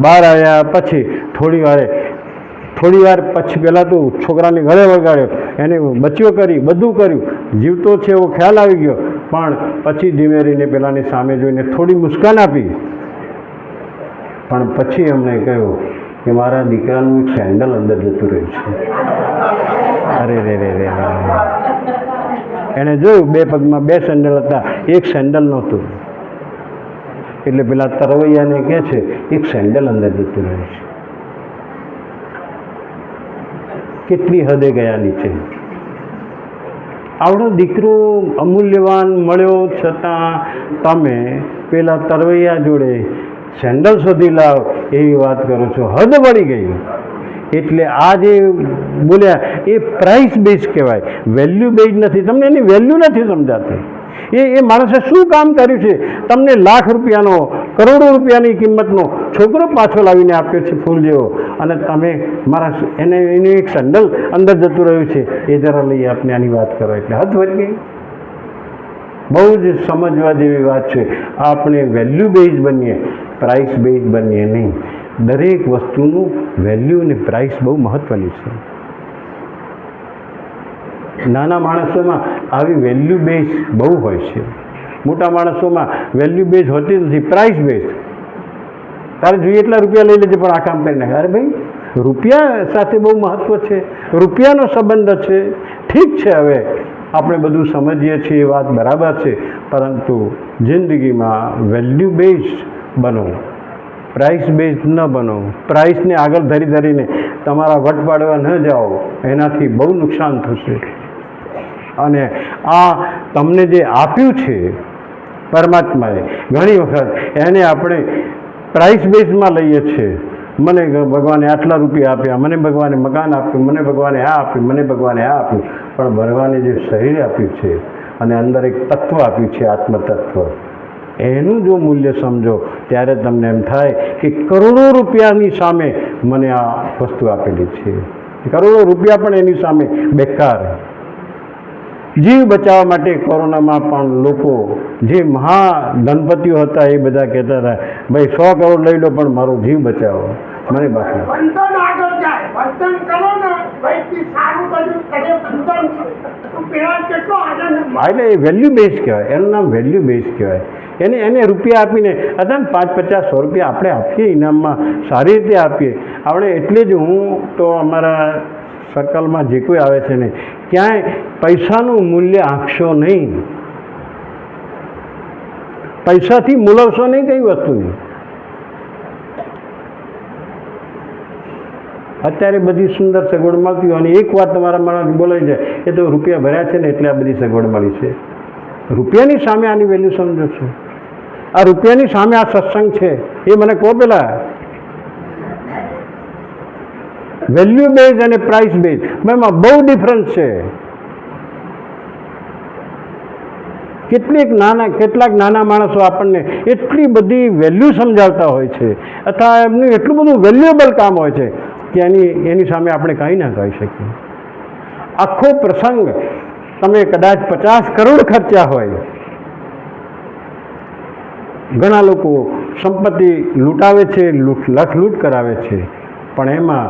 [SPEAKER 2] બહાર આવ્યા પછી થોડી વાર પછી પહેલાં તો છોકરાને ગળે વળગાડ્યો, એને બચ્યો કરી, બધું કર્યું, જીવતો છે એવો ખ્યાલ આવી ગયો. પણ પછી ધીમે રહીને પેલાની સામે જોઈને થોડી મુસ્કાન આપી. પણ પછી એમણે કહ્યું કે મારા દીકરાનું એક સેન્ડલ અંદર જતું રહ્યું છે. અરે રે રે રે, એણે જોયું બે પગમાં બે સેન્ડલ હતા, એક સેન્ડલ નહોતું. એટલે પેલા તરવૈયાને કહે છે એક સેન્ડલ અંદર જતું રહ્યું છે. કેટલી હદે ગયા નીચે. આવડો દીકરો અમૂલ્યવાન મળ્યો છતાં તમે પેલા તરવૈયા જોડે સેન્ડલ શોધી લાવ એવી વાત કરો છો. હદ વળી ગઈ. એટલે આ જે બોલ્યા એ પ્રાઇસ બેઝ કહેવાય, વેલ્યુ બેઝ નથી. તમને એની વેલ્યુ નથી સમજાતી. એ માણસે શું કામ કર્યું છે? તમને લાખ રૂપિયાનો, કરોડો રૂપિયાની કિંમતનો છોકરો પાછો લાવીને આપ્યો છે ફૂલ જેવો, અને તમે એનું એક સેન્ડલ અંદર જતું રહ્યું છે એ જરા લઈ આપને આની વાત કરો. એટલે હદ વળી ગઈ. બહુ જ સમજવા જેવી વાત છે. આપણે વેલ્યુ બેઝ બનીએ, પ્રાઇસ બેઝ બનીએ નહીં. દરેક વસ્તુનું વેલ્યુ અને પ્રાઇસ બહુ મહત્ત્વની છે. નાના માણસોમાં આવી વેલ્યુ બેઝ બહુ હોય છે. મોટા માણસોમાં વેલ્યુ બેઝ હોતી નથી, પ્રાઇસ બેઝ. તારે જોઈએ એટલા રૂપિયા લઈ લેજે પણ આ કામ કરી નાખે. અરે ભાઈ, રૂપિયા સાથે બહુ મહત્ત્વ છે, રૂપિયાનો સંબંધ છે. ઠીક છે, હવે આપણે બધું સમજીએ છીએ, એ વાત બરાબર છે. પરંતુ જિંદગીમાં વેલ્યુ બેઝ બનો, પ્રાઇસ બેઝ ન બનો. પ્રાઇસને આગળ ધરીને તમારા વટ પાડવા ન જાઓ, એનાથી બહુ નુકસાન થશે. અને આ તમને જે આપ્યું છે પરમાત્માએ, ઘણી વખત એને આપણે પ્રાઇસ બેઝમાં લઈએ છીએ. મને ભગવાને આટલા રૂપિયા આપ્યા, મને ભગવાને મકાન આપ્યું, મને ભગવાને આ આપ્યું, મને ભગવાને આ આપ્યું. પણ ભગવાને જે શરીર આપ્યું છે અને અંદર એક તત્વ આપ્યું છે, આત્મતત્વ, એનું જો મૂલ્ય સમજો ત્યારે તમને એમ થાય કે કરોડો રૂપિયાની સામે મને આ વસ્તુ આપેલી છે. કરોડો રૂપિયા પણ એની સામે બેકાર. જીવ બચાવવા માટે કોરોનામાં પણ લોકો જે મહાધનપતિઓ હતા એ બધા કહેતા હતા ભાઈ 100 કરોડ લઈ લો પણ મારો જીવ બચાવો. મને બાકી એટલે એ વેલ્યુ બેઝ કહેવાય, એનું નામ વેલ્યુ બેઝ કહેવાય. એને રૂપિયા આપીને હતા ને 5, 50, 100 રૂપિયા આપણે આપીએ ઇનામમાં, સારી રીતે આપીએ આપણે. એટલે જ હું તો અમારા સર્કલમાં જે કોઈ આવે છે ને, ક્યાંય પૈસાનું મૂલ્ય આંકશો નહીં, પૈસાથી મૂલવશો નહીં કઈ વસ્તુની. અત્યારે બધી સુંદર સગવડ મળતી હોય અને એક વાત તમારા મનમાં બોલાઈ જાય એ તો રૂપિયા ભર્યા છે ને એટલે આ બધી સગવડ મળી છે. રૂપિયાની સામે આની વેલ્યુ સમજો છો? આ રૂપિયાની સામે આ સત્સંગ છે એ મને કહો પેલા. વેલ્યુ બેઝ અને પ્રાઇસ બેઝ એમાં બહુ ડિફરન્સ છે. કેટલાક નાના માણસો આપણને એટલી બધી વેલ્યુ સમજાવતા હોય છે અથવા એમનું એટલું બધું વેલ્યુએબલ કામ હોય છે કે એની સામે આપણે કંઈ ના કહી શકીએ. આખો પ્રસંગ તમે કદાચ 50 કરોડ ખર્ચ્યા હોય. ઘણા લોકો સંપત્તિ લૂંટાવે છે, લૂંટ કરાવે છે, પણ એમાં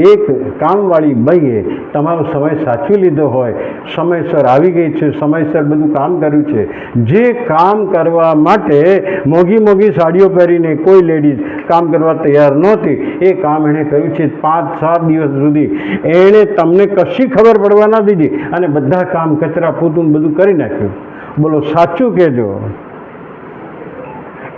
[SPEAKER 2] એક કામવાળી બાઈએ તમારો સમય સાચવી લીધો હોય, સમયસર આવી ગઈ છે, સમયસર બધું કામ કર્યું છે. જે કામ કરવા માટે મોંઘી સાડીઓ પહેરીને કોઈ લેડીઝ કામ કરવા તૈયાર નહોતી, એ કામ એણે કર્યું છે 5-7 દિવસ સુધી. એણે તમને કશી ખબર પડવા ના દીધી અને બધા કામ કચરા પોતું બધું કરી નાખ્યું. બોલો સાચું કહેજો.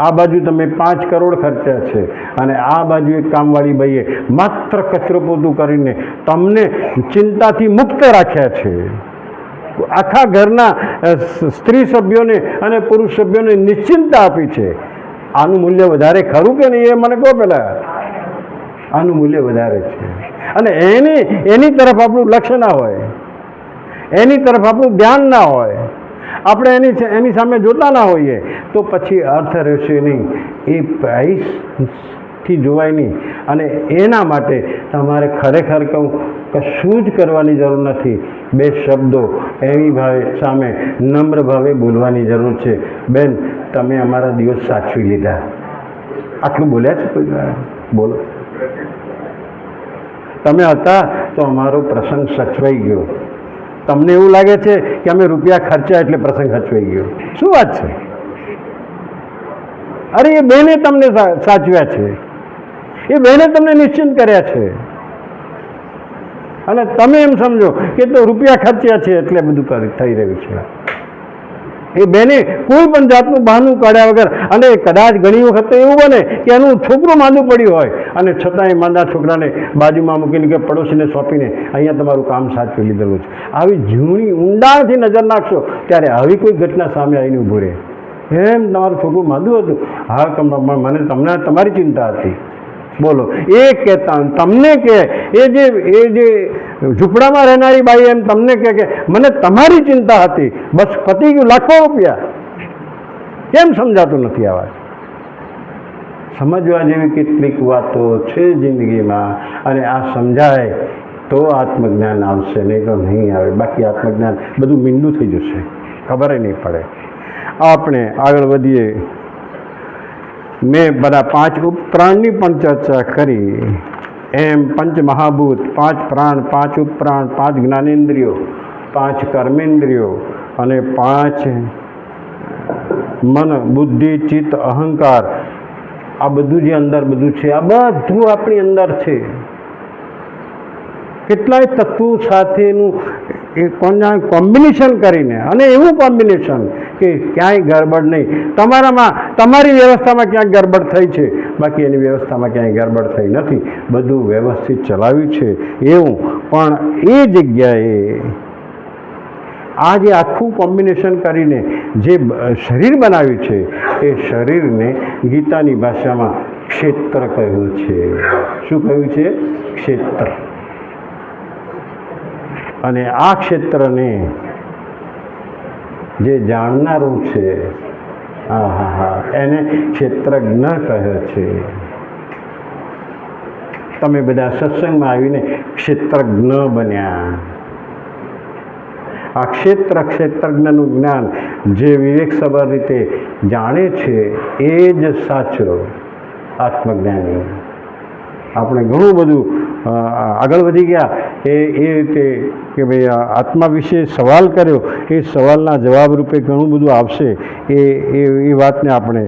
[SPEAKER 2] આ બાજુ તમે 5 કરોડ ખર્ચ્યા છે અને આ બાજુ એક કામવાળી બાઈએ માત્ર કચરો પોતું કરીને તમને ચિંતાથી મુક્ત રાખ્યા છે. આખા ઘરના સ્ત્રી સભ્યોને અને પુરુષ સભ્યોને નિશ્ચિંતા આપી છે. આનું મૂલ્ય વધારે ખરું કે નહીં એ મને કહો પહેલાં. આનું મૂલ્ય વધારે છે. અને એની તરફ આપણું લક્ષ્ય ના હોય, એની તરફ આપણું ધ્યાન ના હોય, આપણે એની સામે જોતા ના હોઈએ, તો પછી અર્થ રહેશે નહીં, એ પ્રાઇસથી જોવાય નહીં. અને એના માટે તમારે ખરેખર કહું, કશું જ કરવાની જરૂર નથી. બે શબ્દો એવી ભાવે સામે નમ્ર ભાવે બોલવાની જરૂર છે. બેન, તમે અમારા દિવસ સાચવી લીધા. આટલું બોલ્યા છે કોઈ વાર? બોલો. તમે હતા તો અમારો પ્રસંગ સચવાઈ ગયો. તમને એવું લાગે છે કે અમે રૂપિયા ખર્ચ્યા એટલે પ્રસંગ સચવાઈ ગયો? શું વાત છે? અરે એ બેને તમને સાચવ્યા છે, એ બેને તમને નિશ્ચિંત કર્યા છે, અને તમે એમ સમજો કે તો રૂપિયા ખર્ચ્યા છે એટલે બધું થઈ રહ્યું છે. એ બેને કોઈ પણ જાતનું બહાનું કાઢ્યા વગર, અને કદાચ ઘણી વખત એવું બને કે એનું છોકરું માંદું પડ્યું હોય અને છતાં એ માંદા છોકરાને બાજુમાં મૂકીને કે પડોશીને સોંપીને અહીંયા તમારું કામ સાચવી લીધેલું છે. આવી ઝૂણી ઊંડાણથી નજર નાખશો ત્યારે આવી કોઈ ઘટના સામે આવીને ઊભું રહે. એમ તમારું છોકરું માંદું હતું? હા, મને તમારી ચિંતા હતી. બોલો, એ કહેતા તમને કે એ જે ઝૂંપડામાં રહેનારી બાઈ એમ તમને કે મને તમારી ચિંતા હતી, બસ પતી ગયું, લાખો રૂપિયા. કેમ સમજાતું નથી આ વાત? સમજવા જેવી કેટલીક વાતો છે જિંદગીમાં, અને આ સમજાય તો આત્મજ્ઞાન આવશે, નહીં તો નહીં આવે. બાકી આત્મજ્ઞાન બધું મીંડું થઈ જશે, ખબર નહીં પડે. આપણે આગળ વધીએ. મેં બધા 5 ઉપપ્રાણની પણ ચર્ચા કરી. એમ પંચ મહાભૂત, 5 પ્રાણ, 5 ઉપપ્રાણ, 5 જ્ઞાનેન્દ્રિયો, 5 કર્મેન્દ્રિયો અને 5 મન, બુદ્ધિ, ચિત્ત, અહંકાર, આ બધું જે અંદર બધું છે, આ બધું આપણી અંદર છે. કેટલાય તત્વો સાથેનું એ કોમ્બિનેશન કરીને, અને એવું કોમ્બિનેશન કે ક્યાંય ગરબડ નહીં. તમારી વ્યવસ્થામાં ક્યાંક ગરબડ થઈ છે, બાકી એની વ્યવસ્થામાં ક્યાંય ગરબડ થઈ નથી. બધું વ્યવસ્થિત ચલાવ્યું છે એવું. પણ એ જગ્યાએ આ જે આખું કોમ્બિનેશન કરીને જે શરીર બનાવ્યું છે, એ શરીરને ગીતાની ભાષામાં ક્ષેત્ર કહ્યું છે. શું કહ્યું છે? ક્ષેત્ર. અને આ ક્ષેત્રને જે જાણનારું છે, એને ક્ષેત્રજ્ઞ કહે છે. તમે બધા સત્સંગમાં આવીને ક્ષેત્રજ્ઞ બન્યા. આ ક્ષેત્રજ્ઞનું જ્ઞાન જે વિવેકસભર રીતે જાણે છે, એ જ સાચો આત્મજ્ઞાની. આપણે ઘણું બધું આગળ વધી ગયા એ રીતે કે ભાઈ આત્મા વિશે સવાલ કર્યો, એ સવાલના જવાબ રૂપે ઘણું બધું આવશે. એ વાતને આપણે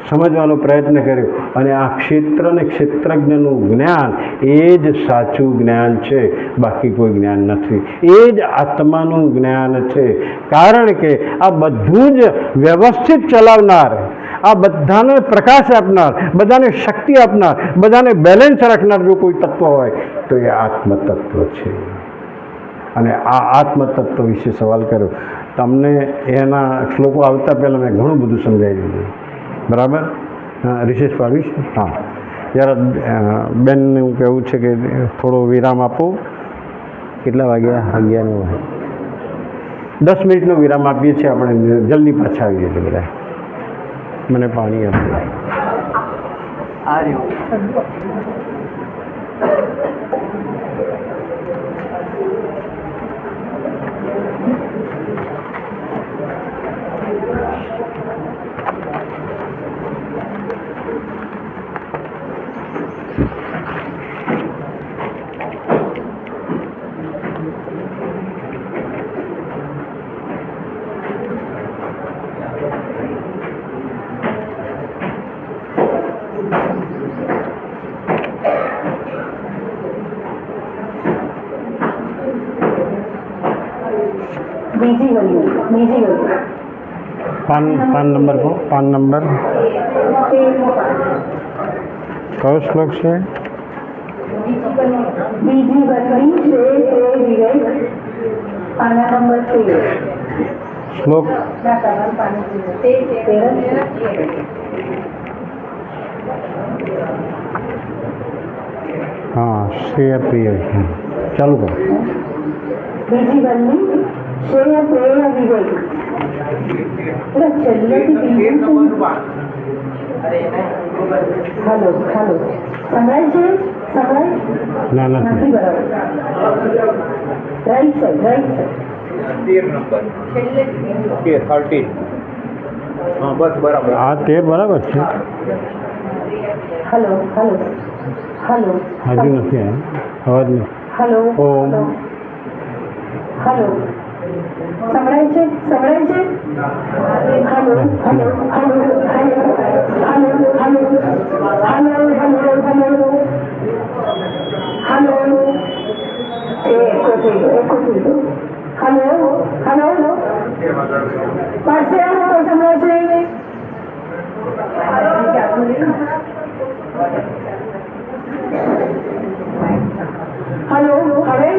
[SPEAKER 2] સમજવાનો પ્રયત્ન કર્યો. અને આ ક્ષેત્ર અને ક્ષેત્રજ્ઞનું જ્ઞાન એ જ સાચું જ્ઞાન છે, બાકી કોઈ જ્ઞાન નથી. એ જ આત્માનું જ્ઞાન છે. કારણ કે આ બધું જ વ્યવસ્થિત ચલાવનાર, આ બધાને પ્રકાશ આપનાર, બધાને શક્તિ આપનાર, બધાને બેલેન્સ રાખનાર જો કોઈ તત્વ હોય તો એ આત્મતત્વ છે. અને આ આત્મતત્વ વિશે સવાલ કર્યો. તમને એના શ્લોકો આવતા પહેલાં મેં ઘણું બધું સમજાવી દીધું. બરાબર? રિશેષ પાડીશ. હા, જરા બેનને હું કહેવું છે કે થોડો વિરામ આપો. કેટલા વાગ્યા? 11 10 મિનિટનો વિરામ આપીએ છીએ આપણે. જલ્દી પાછા આવીએ છીએ બધા. મને પાણી આપો. पान नंबर को पान नंबर कौ श्लोक से श्लोक हाँ श्रेय प्रिय चालू करो
[SPEAKER 3] બીજી વલ્લી શ્રેય પ્રેય વિવેક એટલે છેલ્લેથી બીજું હલો હલો સંભળાય છે સંભળાય
[SPEAKER 2] ના નથી
[SPEAKER 3] નથી બરાબર રાઈટ સાઈડ
[SPEAKER 4] 13 નંબર 13 હા બસ બરાબર
[SPEAKER 2] આ 13 બરાબર છે
[SPEAKER 3] હલો હલો હલો
[SPEAKER 2] હજુ નથી આવ્યો અવાજ નથી
[SPEAKER 3] હલો
[SPEAKER 2] ઓમ.
[SPEAKER 3] હલો સંભળાય છે સંભળાય છે hello hello hello hello hello hello hello hello echo થઈ ગયો હલો હલો પાસે આવો તો સંભળાય છે હલો હવે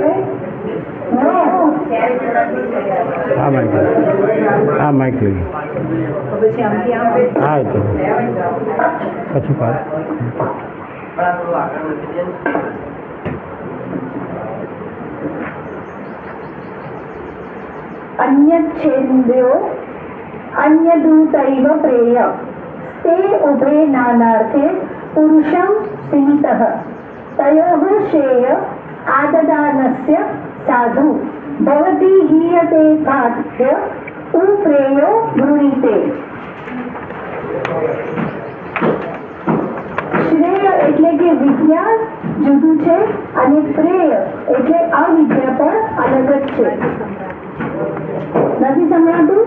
[SPEAKER 2] આ માઇક લઈ હા એ તો પછી પાડ
[SPEAKER 3] अन्यच्छेन्द्यो अन्यदूतैव प्रेय ते उभे नानार्थे पुरुषं सीमितः तयोः श्रेय आददानस्य साधु भवति हीयते खाद्य उप्रेयो वृणीते શ્રેય એટલે કે વિદ્યા જુદું છે અને પ્રેય એટલે અવિદ્યા પણ અલગ જ છે નથી સંભળાતું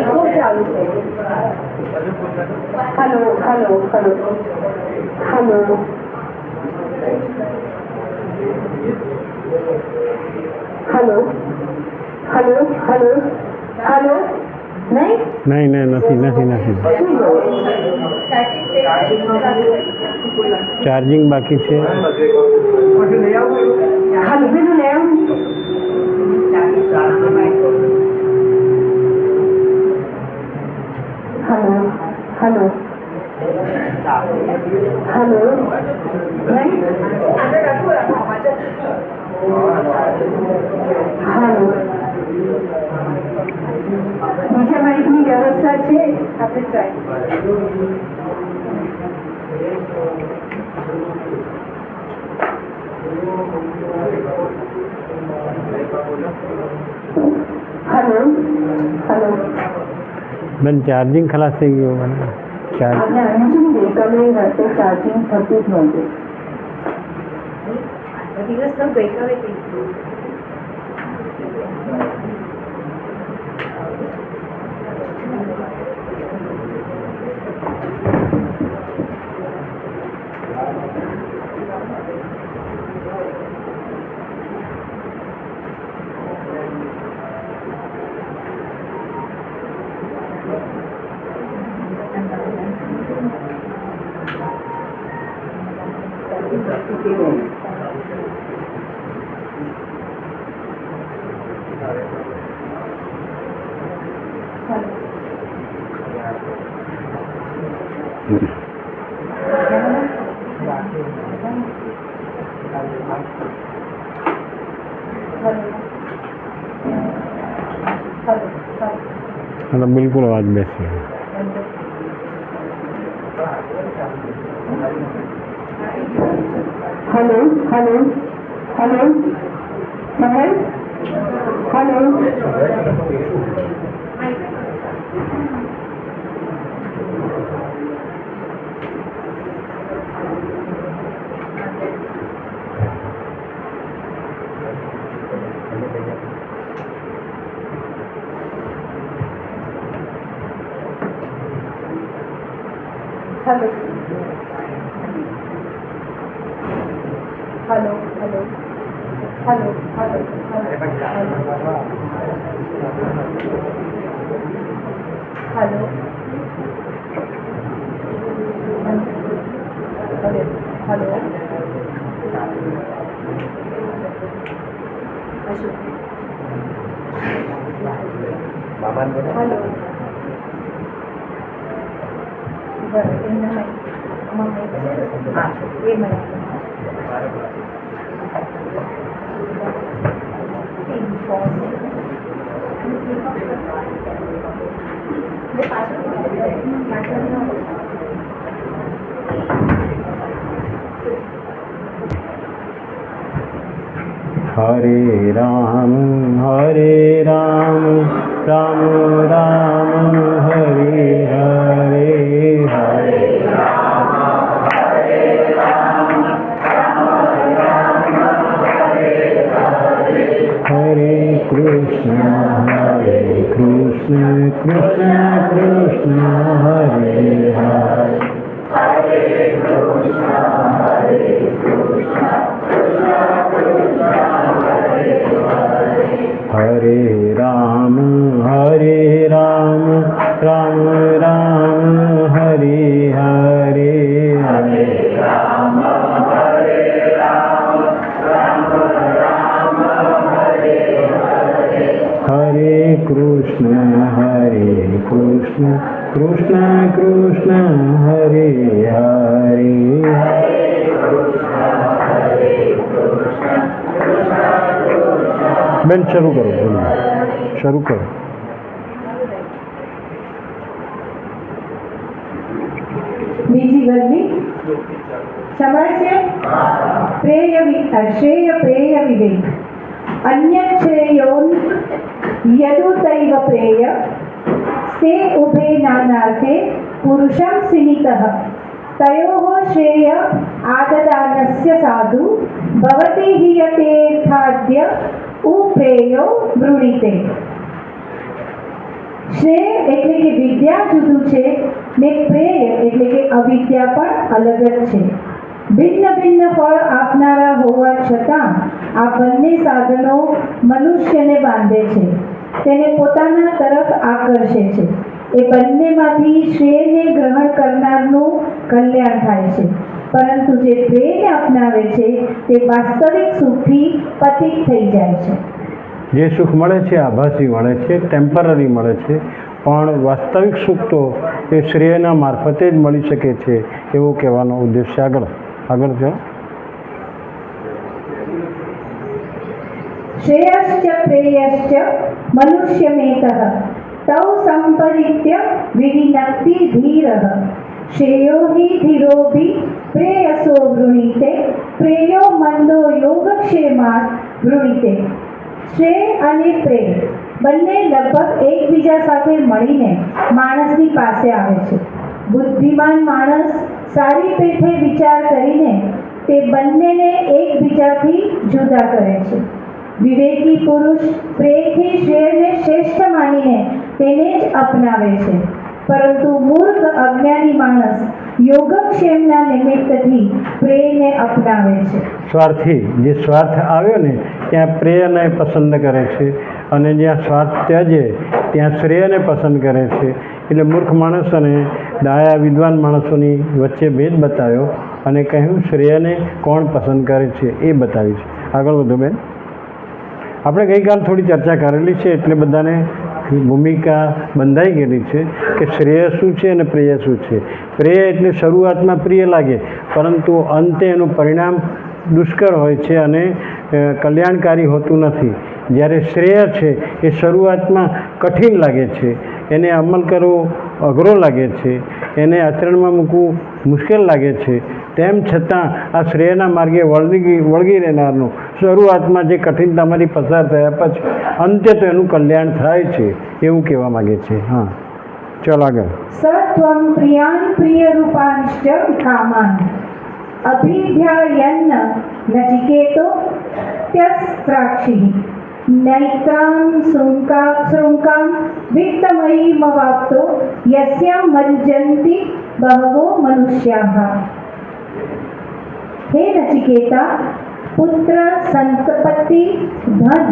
[SPEAKER 3] ઇકો ચાલુ છે hello hello hello hello hello hello hello hello નહીં
[SPEAKER 2] નહીં નહીં નથી નથી નથી ચાર્જિંગ બાકી છે
[SPEAKER 3] હાલો પેલું લે આવું હલો હલો હલો નહીં હાલો બીજા માઇકની વ્યવસ્થા છે આપણે ટ્રાય હલો હલો
[SPEAKER 2] બેન ચાર્જિંગ ખલાસ થઈ ગયું મને ચાર્જ
[SPEAKER 3] આપણે અહીંયા છે ને ગઈકાલે રાતે ચાર્જિંગ થતું જ નહોતું
[SPEAKER 5] દિવસ તો ગઈકાલે
[SPEAKER 2] तो बिल्कुल आवाज बेसी है
[SPEAKER 3] हेलो हेलो हेलो समझ hello hello hello hello hello hello hello hello
[SPEAKER 2] Hare Ram Ram Ram Hare Hare, Hare Hare Krishna Krishna Krishna Hare Hare, Hare Ram Ram Ram Hare Hare, Hare Hare Krishna Krishna Krishna Hare Hare, બેન શરૂ કરો, શરૂ કરો.
[SPEAKER 3] બીજી ગરમી સંભળાય છે? શ્રેય પ્રેય વિવેક અન્ય શ્રેયોન યદુતૈવ પ્રેય સ્તે ઉભે નાનાર્થે પુરુષં સિનિતઃ તયોઃ શ્રેય આદદાનસ્ય સાધુ ભવતિ હિ યતેર્થાદ્ય ઉપ્રેયો વૃણીતે. શ્રેય એટલે કે વિદ્યા જુદું છે ને પ્રેય એટલે કે અવિદ્યા પણ અલગ જ છે. ભિન્ન ભિન્ન ફળ આપનારા હોવા છતાં આ બંને સાધનો મનુષ્યને બાંધે છે, તેને પોતાના તરફ આકર્ષે છે. એ બંનેમાંથી શ્રેયને ગ્રહણ કરનારનું કલ્યાણ થાય છે, પરંતુ જે પ્રેયને અપનાવે છે તે વાસ્તવિક સુખથી પતિત થઈ જાય છે.
[SPEAKER 2] જે સુખ મળે છે આભાસી મળે છે, ટેમ્પરરી મળે છે, પણ વાસ્તવિક સુખ તો એ શ્રેયના મારફતે જ મળી શકે છે એવું કહેવાનો ઉદ્દેશ્ય. આગળ કહો.
[SPEAKER 3] શ્રેયશ્ચ પ્રેયશ્ચ મનુષ્યમેતઃ તૌ સંપરિત્ય વિવિનક્તિ ધીરઃ શ્રેયો હિ ધીરોભી પ્રેયસો વૃણીતે પ્રેયો મંદો યોગક્ષેમાત વૃણીતે. શ્રેય અને પ્રેય બંને લગભગ એકબીજા સાથે મળીને માણસની પાસે આવે છે. બુદ્ધિમાન માણસ સારી પેઠે વિચાર કરીને તે બંનેને એકબીજાથી જુદા કરે છે. વિવેકી પુરુષ પ્રેયથી શ્રેયને શ્રેષ્ઠ માનીને તેને જ અપનાવે છે, પરંતુ મૂર્ખ અજ્ઞાની માણસ યોગક્ષેમના નિમિત્તથી પ્રેયને અપનાવે છે.
[SPEAKER 2] સ્વાર્થી, જે સ્વાર્થ આવ્યો ને ત્યાં પ્રેયને પસંદ કરે છે, અને જ્યાં સ્વાર્થ ત્યજે ત્યાં શ્રેયને પસંદ કરે છે. એટલે મૂર્ખ માણસ અને ડાયા વિદ્વાન માણસોની વચ્ચે ભેદ બતાવ્યો અને કહ્યું શ્રેયને કોણ પસંદ કરે છે એ બતાવ્યું છે. આગળ વધો બેન. આપણે ગઈકાલ થોડી ચર્ચા કરેલી છે એટલે બધાને ભૂમિકા બંધાઈ ગયેલી છે કે શ્રેય શું છે અને પ્રેય શું છે. પ્રેય એટલે શરૂઆતમાં પ્રિય લાગે, પરંતુ અંતે એનું પરિણામ દુષ્કર હોય છે અને કલ્યાણકારી હોતું નથી. જ્યારે શ્રેય છે એ શરૂઆતમાં કઠિન લાગે છે, એને અમલ કરવો અઘરો લાગે છે, એને આચરણમાં મૂકવું મુશ્કેલ લાગે છે. તેમ છતાં આ શ્રેયના માર્ગે વળગી રહેનારનું શરૂઆતમાં જે કઠિનતામાંથી પસાર થયા પછી અંતે તો એનું કલ્યાણ થાય છે એવું કહેવા માગે છે. હા, ચાલો આગળ.
[SPEAKER 3] સત્વં પ્રિયાન પ્રિય રૂપાંશ્ચ કામાન અભિધ્યાયન્ન નચિકેતો ત્યસ્ત્રાક્ષિ નૈત્રાં શૃંકાં વિત્તમયીમવાપ્તો યસ્યાં મજ્જન્તિ બહવો મનુષ્યાઃ. હે નચિકેતા, પુત્ર, સંપત્તિ, ધન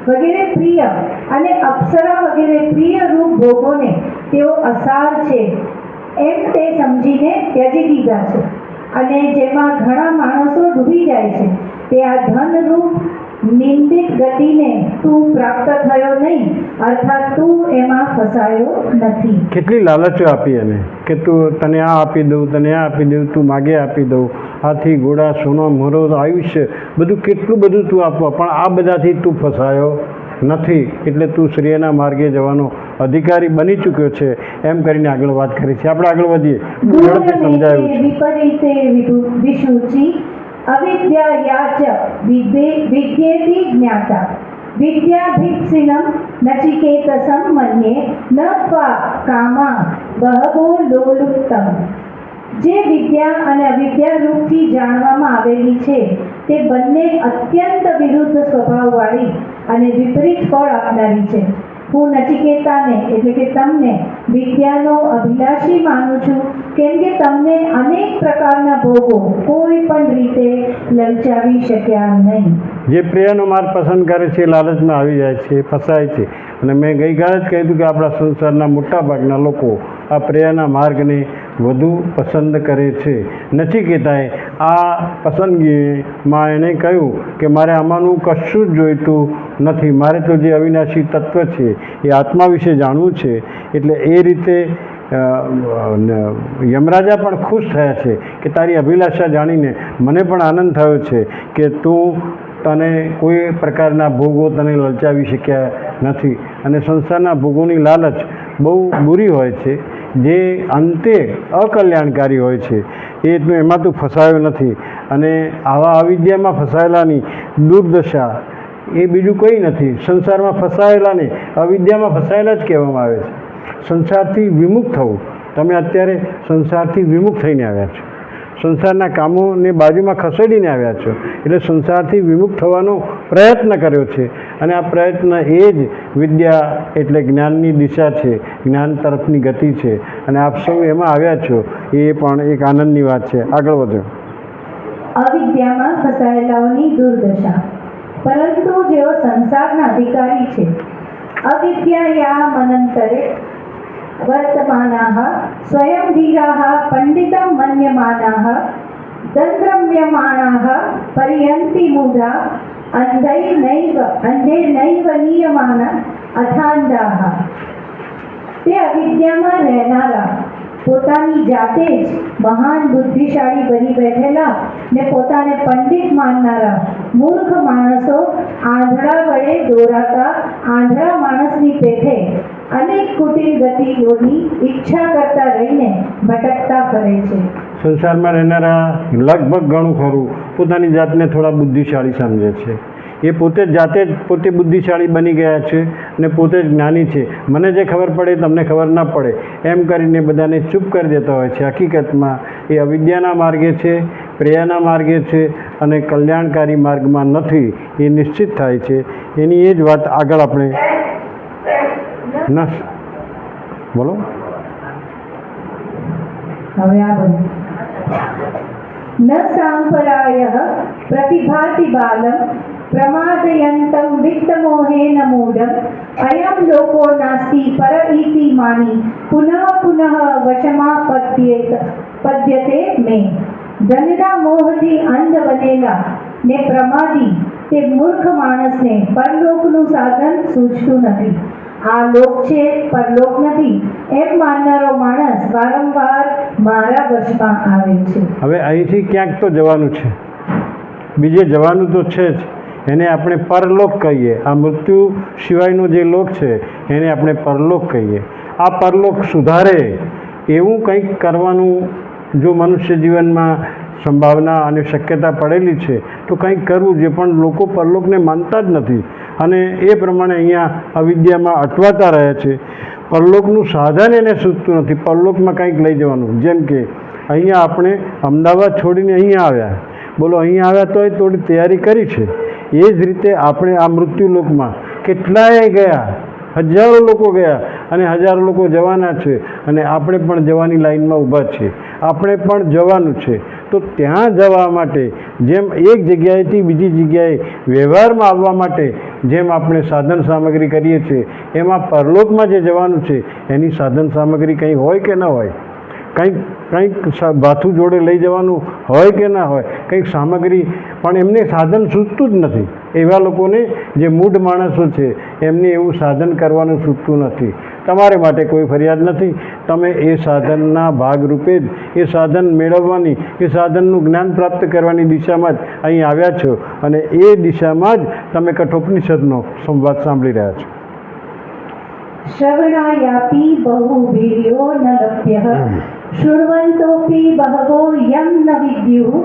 [SPEAKER 3] વગેરે પ્રિય અને અપ્સરા વગેરે પ્રિય રૂપ ભોગોને તેઓ અસાર છે એમ તે સમજીને ત્યજી દીધા છે, અને જેમાં ઘણા માણસો ડૂબી જાય છે તે આ ધનરૂપ નિંદિત ગતિને તું પ્રાપ્ત થયો નહીં, અર્થાત તું એમાં ફસાયો નથી.
[SPEAKER 2] કેટલી લાલચો આપી એને કે તું તને આ આપી દઉં, તને આ આપી દઉં, તું માગે આપી દઉં, હાથી ઘોડા સોનો મોરો આયુષ્ય બધું કેટલું બધું તું આપવા, પણ આ બધાથી તું ફસાયો નથી, એટલે તું શ્રેયના માર્ગે જવાનો અધિકારી બની ચૂક્યો છે એમ કરીને આગળ વાત કરી છે. આપણે આગળ વધીએ. ઝડપથી સમજાયું છે.
[SPEAKER 3] વિપરીતે વિશુચિ અવિદ્યાયાચ વિદ્યેતિ જ્ઞાતા વિદ્યાભીપ્સિનમ નચિકેતસં મન્યે ન ત્વા કામા બહવો લોલુપ્તમ. જે વિદ્યા અને અવિદ્યા રૂપથી જાણવામાં આવેલી છે તે બંને અત્યંત વિરુદ્ધ સ્વભાવવાળી અને વિપરીત ફળ આપનારી છે. હું નચિકેતાને એટલે કે તમને વિદ્યાનો અભિલાષી માનું છું, કેમ કે તમને અનેક પ્રકારના ભોગો કોઈ પણ રીતે લલચાવી શક્યા નહીં.
[SPEAKER 2] જે પ્રિયનો માર્ગ પસંદ કરે છે લાલચમાં આવી જાય છે, ફસાય છે. અને મેં ગઈકાલે જ કહ્યું કે આપણા સંસારના મોટા ભાગના લોકો આ પ્રિયના માર્ગને વધુ પસંદ કરે છે. નચિકેતાએ આ પસંદગીમાં એણે કહ્યું કે મારે આમાંનું કશું જ જોઈતું નથી, મારે તો જે અવિનાશી તત્વ છે એ આત્મા વિશે જાણવું છે. એટલે એ રીતે યમરાજા પણ ખુશ થયા છે કે તારી અભિલાષા જાણીને મને પણ આનંદ થયો છે કે તને કોઈ પ્રકારના ભોગો તને લલચાવી શક્યા નથી. અને સંસારના ભોગોની લાલચ બહુ બુરી હોય છે, જે અંતે અકલ્યાણકારી હોય છે. એમાં તું ફસાયો નથી. અને આવા અવિદ્યામાં ફસાયેલાની દુર્દશા એ બીજું કંઈ નથી. સંસારમાં ફસાયેલાને અવિદ્યામાં ફસાયેલા જ કહેવામાં આવે છે. સંસારથી વિમુખ થવું. તમે અત્યારે સંસારથી વિમુખ થઈને આવ્યા છો, સંસારના કામોને બાજુમાં ખસેડીને આવ્યા છો, એટલે સંસારથી વિમુખ થવાનો પ્રયત્ન કર્યો છે. અને આ પ્રયત્ન એ જ વિદ્યા એટલે જ્ઞાનની દિશા છે, જ્ઞાન તરફની ગતિ છે. અને આપ સૌ એમાં આવ્યા છો એ પણ એક આનંદની વાત છે. આગળ વધો.
[SPEAKER 3] અવિદ્યામાં ફસાયેલાઓની દુર્દશા. પરંતુ જેઓ સંસારના અધિકારી છે, અવિદ્યાયા મનંતરે વર્તમાનાઃ સ્વયં ધીરાઃ પંડિતં મન્યમાનાઃ દંદ્રમ્યમાણાઃ પર્યંતિ મૂઢા અંધૈર્નૈવ નિયમાન અથાંધાઃ. તે અવિદ્યામાં રહેનારા, પોતાની જાતે જ મહાન બુદ્ધિશાળી બની બેઠેલા ને પોતાને પંડિત માનનારા મૂર્ખ માણસો આંધળા વડે દોરાતા આંધળા માણસની પેઠે અનેક કુટિલ ગતિઓની ઈચ્છા કરતા રહીને ભટકતા ફરે છે.
[SPEAKER 2] સંસારમાં રહેનારા લગભગ ઘણું ખરું પોતાની જાતને થોડા બુદ્ધિશાળી સમજે છે. એ પોતે જાતે જ પોતે બુદ્ધિશાળી બની ગયા છે અને પોતે જ જ્ઞાની છે. મને જે ખબર પડે તમને ખબર ના પડે એમ કરીને બધાને ચૂપ કરી દેતા હોય છે. હકીકતમાં એ અવિદ્યાના માર્ગે છે, પ્રેયાના માર્ગે છે અને કલ્યાણકારી માર્ગમાં નથી, એ નિશ્ચિત થાય છે. એની એ જ વાત આગળ આપણે બોલો.
[SPEAKER 3] હવે આ બધું ન સાંપરાયઃ પ્રતિભાતિ બાલમ પ્રમાદયંતમ વિત્તમોહેન મૂઢમ અયમ લોકો નાસ્તિ પર ઇતિ માની પુનઃ પુનઃ વશમાપદ્યતે મે. ધનના મોહથી અંધ બનેલા ને પ્રમાદી તે મૂર્ખ માણસને પરલોકનું સાધન સૂઝતું નથી. આ લોક છે, પરલોક નથી એમ માનનારો માણસ વારંવાર મારા વશમાં આવે છે.
[SPEAKER 2] હવે અહીંથી ક્યાંક તો જવાનું છે, બીજે જવાનું તો છે જ. એને આપણે પરલોક કહીએ. આ મૃત્યુ સિવાયનો જે લોક છે એને આપણે પરલોક કહીએ. આ પરલોક સુધારે એવું કંઈક કરવાનું જો મનુષ્ય જીવનમાં સંભાવના અને શક્યતા પડેલી છે તો કંઈક કરવું, જે પણ લોકો પરલોકને માનતા જ નથી અને એ પ્રમાણે અહીંયા અવિદ્યામાં અટવાતા રહે છે. પરલોકનું સાધન એને સૂચતું નથી, પરલોકમાં કંઈક લઈ જવાનું. જેમ કે અહીંયા આપણે અમદાવાદ છોડીને અહીંયા આવ્યા, બોલો અહીંયા આવ્યા તો થોડી તૈયારી કરી છે. એ જ રીતે આપણે આ મૃત્યુલોકમાં કેટલાય ગયા, હજારો લોકો ગયા અને હજારો લોકો જવાના છે અને આપણે પણ જવાની લાઈનમાં ઊભા છીએ. આપણે પણ જવાનું છે. તો ત્યાં જવા માટે જેમ એક જગ્યાએથી બીજી જગ્યાએ વ્યવહારમાં આવવા માટે જેમ આપણે સાધન સામગ્રી કરીએ છીએ, એમાં પરલોકમાં જે જવાનું છે એની સાધન સામગ્રી કંઈ હોય કે ન હોય? કંઈક ભાથું જોડે લઈ જવાનું હોય કે ના હોય, કંઈક સામગ્રી, પણ એમને સાધન સૂચતું જ નથી. એવા લોકોને જે મૂઢ માણસો છે એમને એવું સાધન કરવાનું સૂચતું નથી. તમારે માટે કોઈ ફરિયાદ નથી. તમે એ સાધનના ભાગરૂપે જ એ સાધન મેળવવાની, એ સાધનનું જ્ઞાન પ્રાપ્ત કરવાની દિશામાં જ અહીં આવ્યા છો અને એ દિશામાં જ તમે કઠોપનિષદનો સંવાદ સાંભળી રહ્યા છો.
[SPEAKER 3] શ્રવણાયાપી બહુવીર્યો ન લભ્યઃ શૃણ્વन्तોપી બહવો યં ન વિદ્યુઃ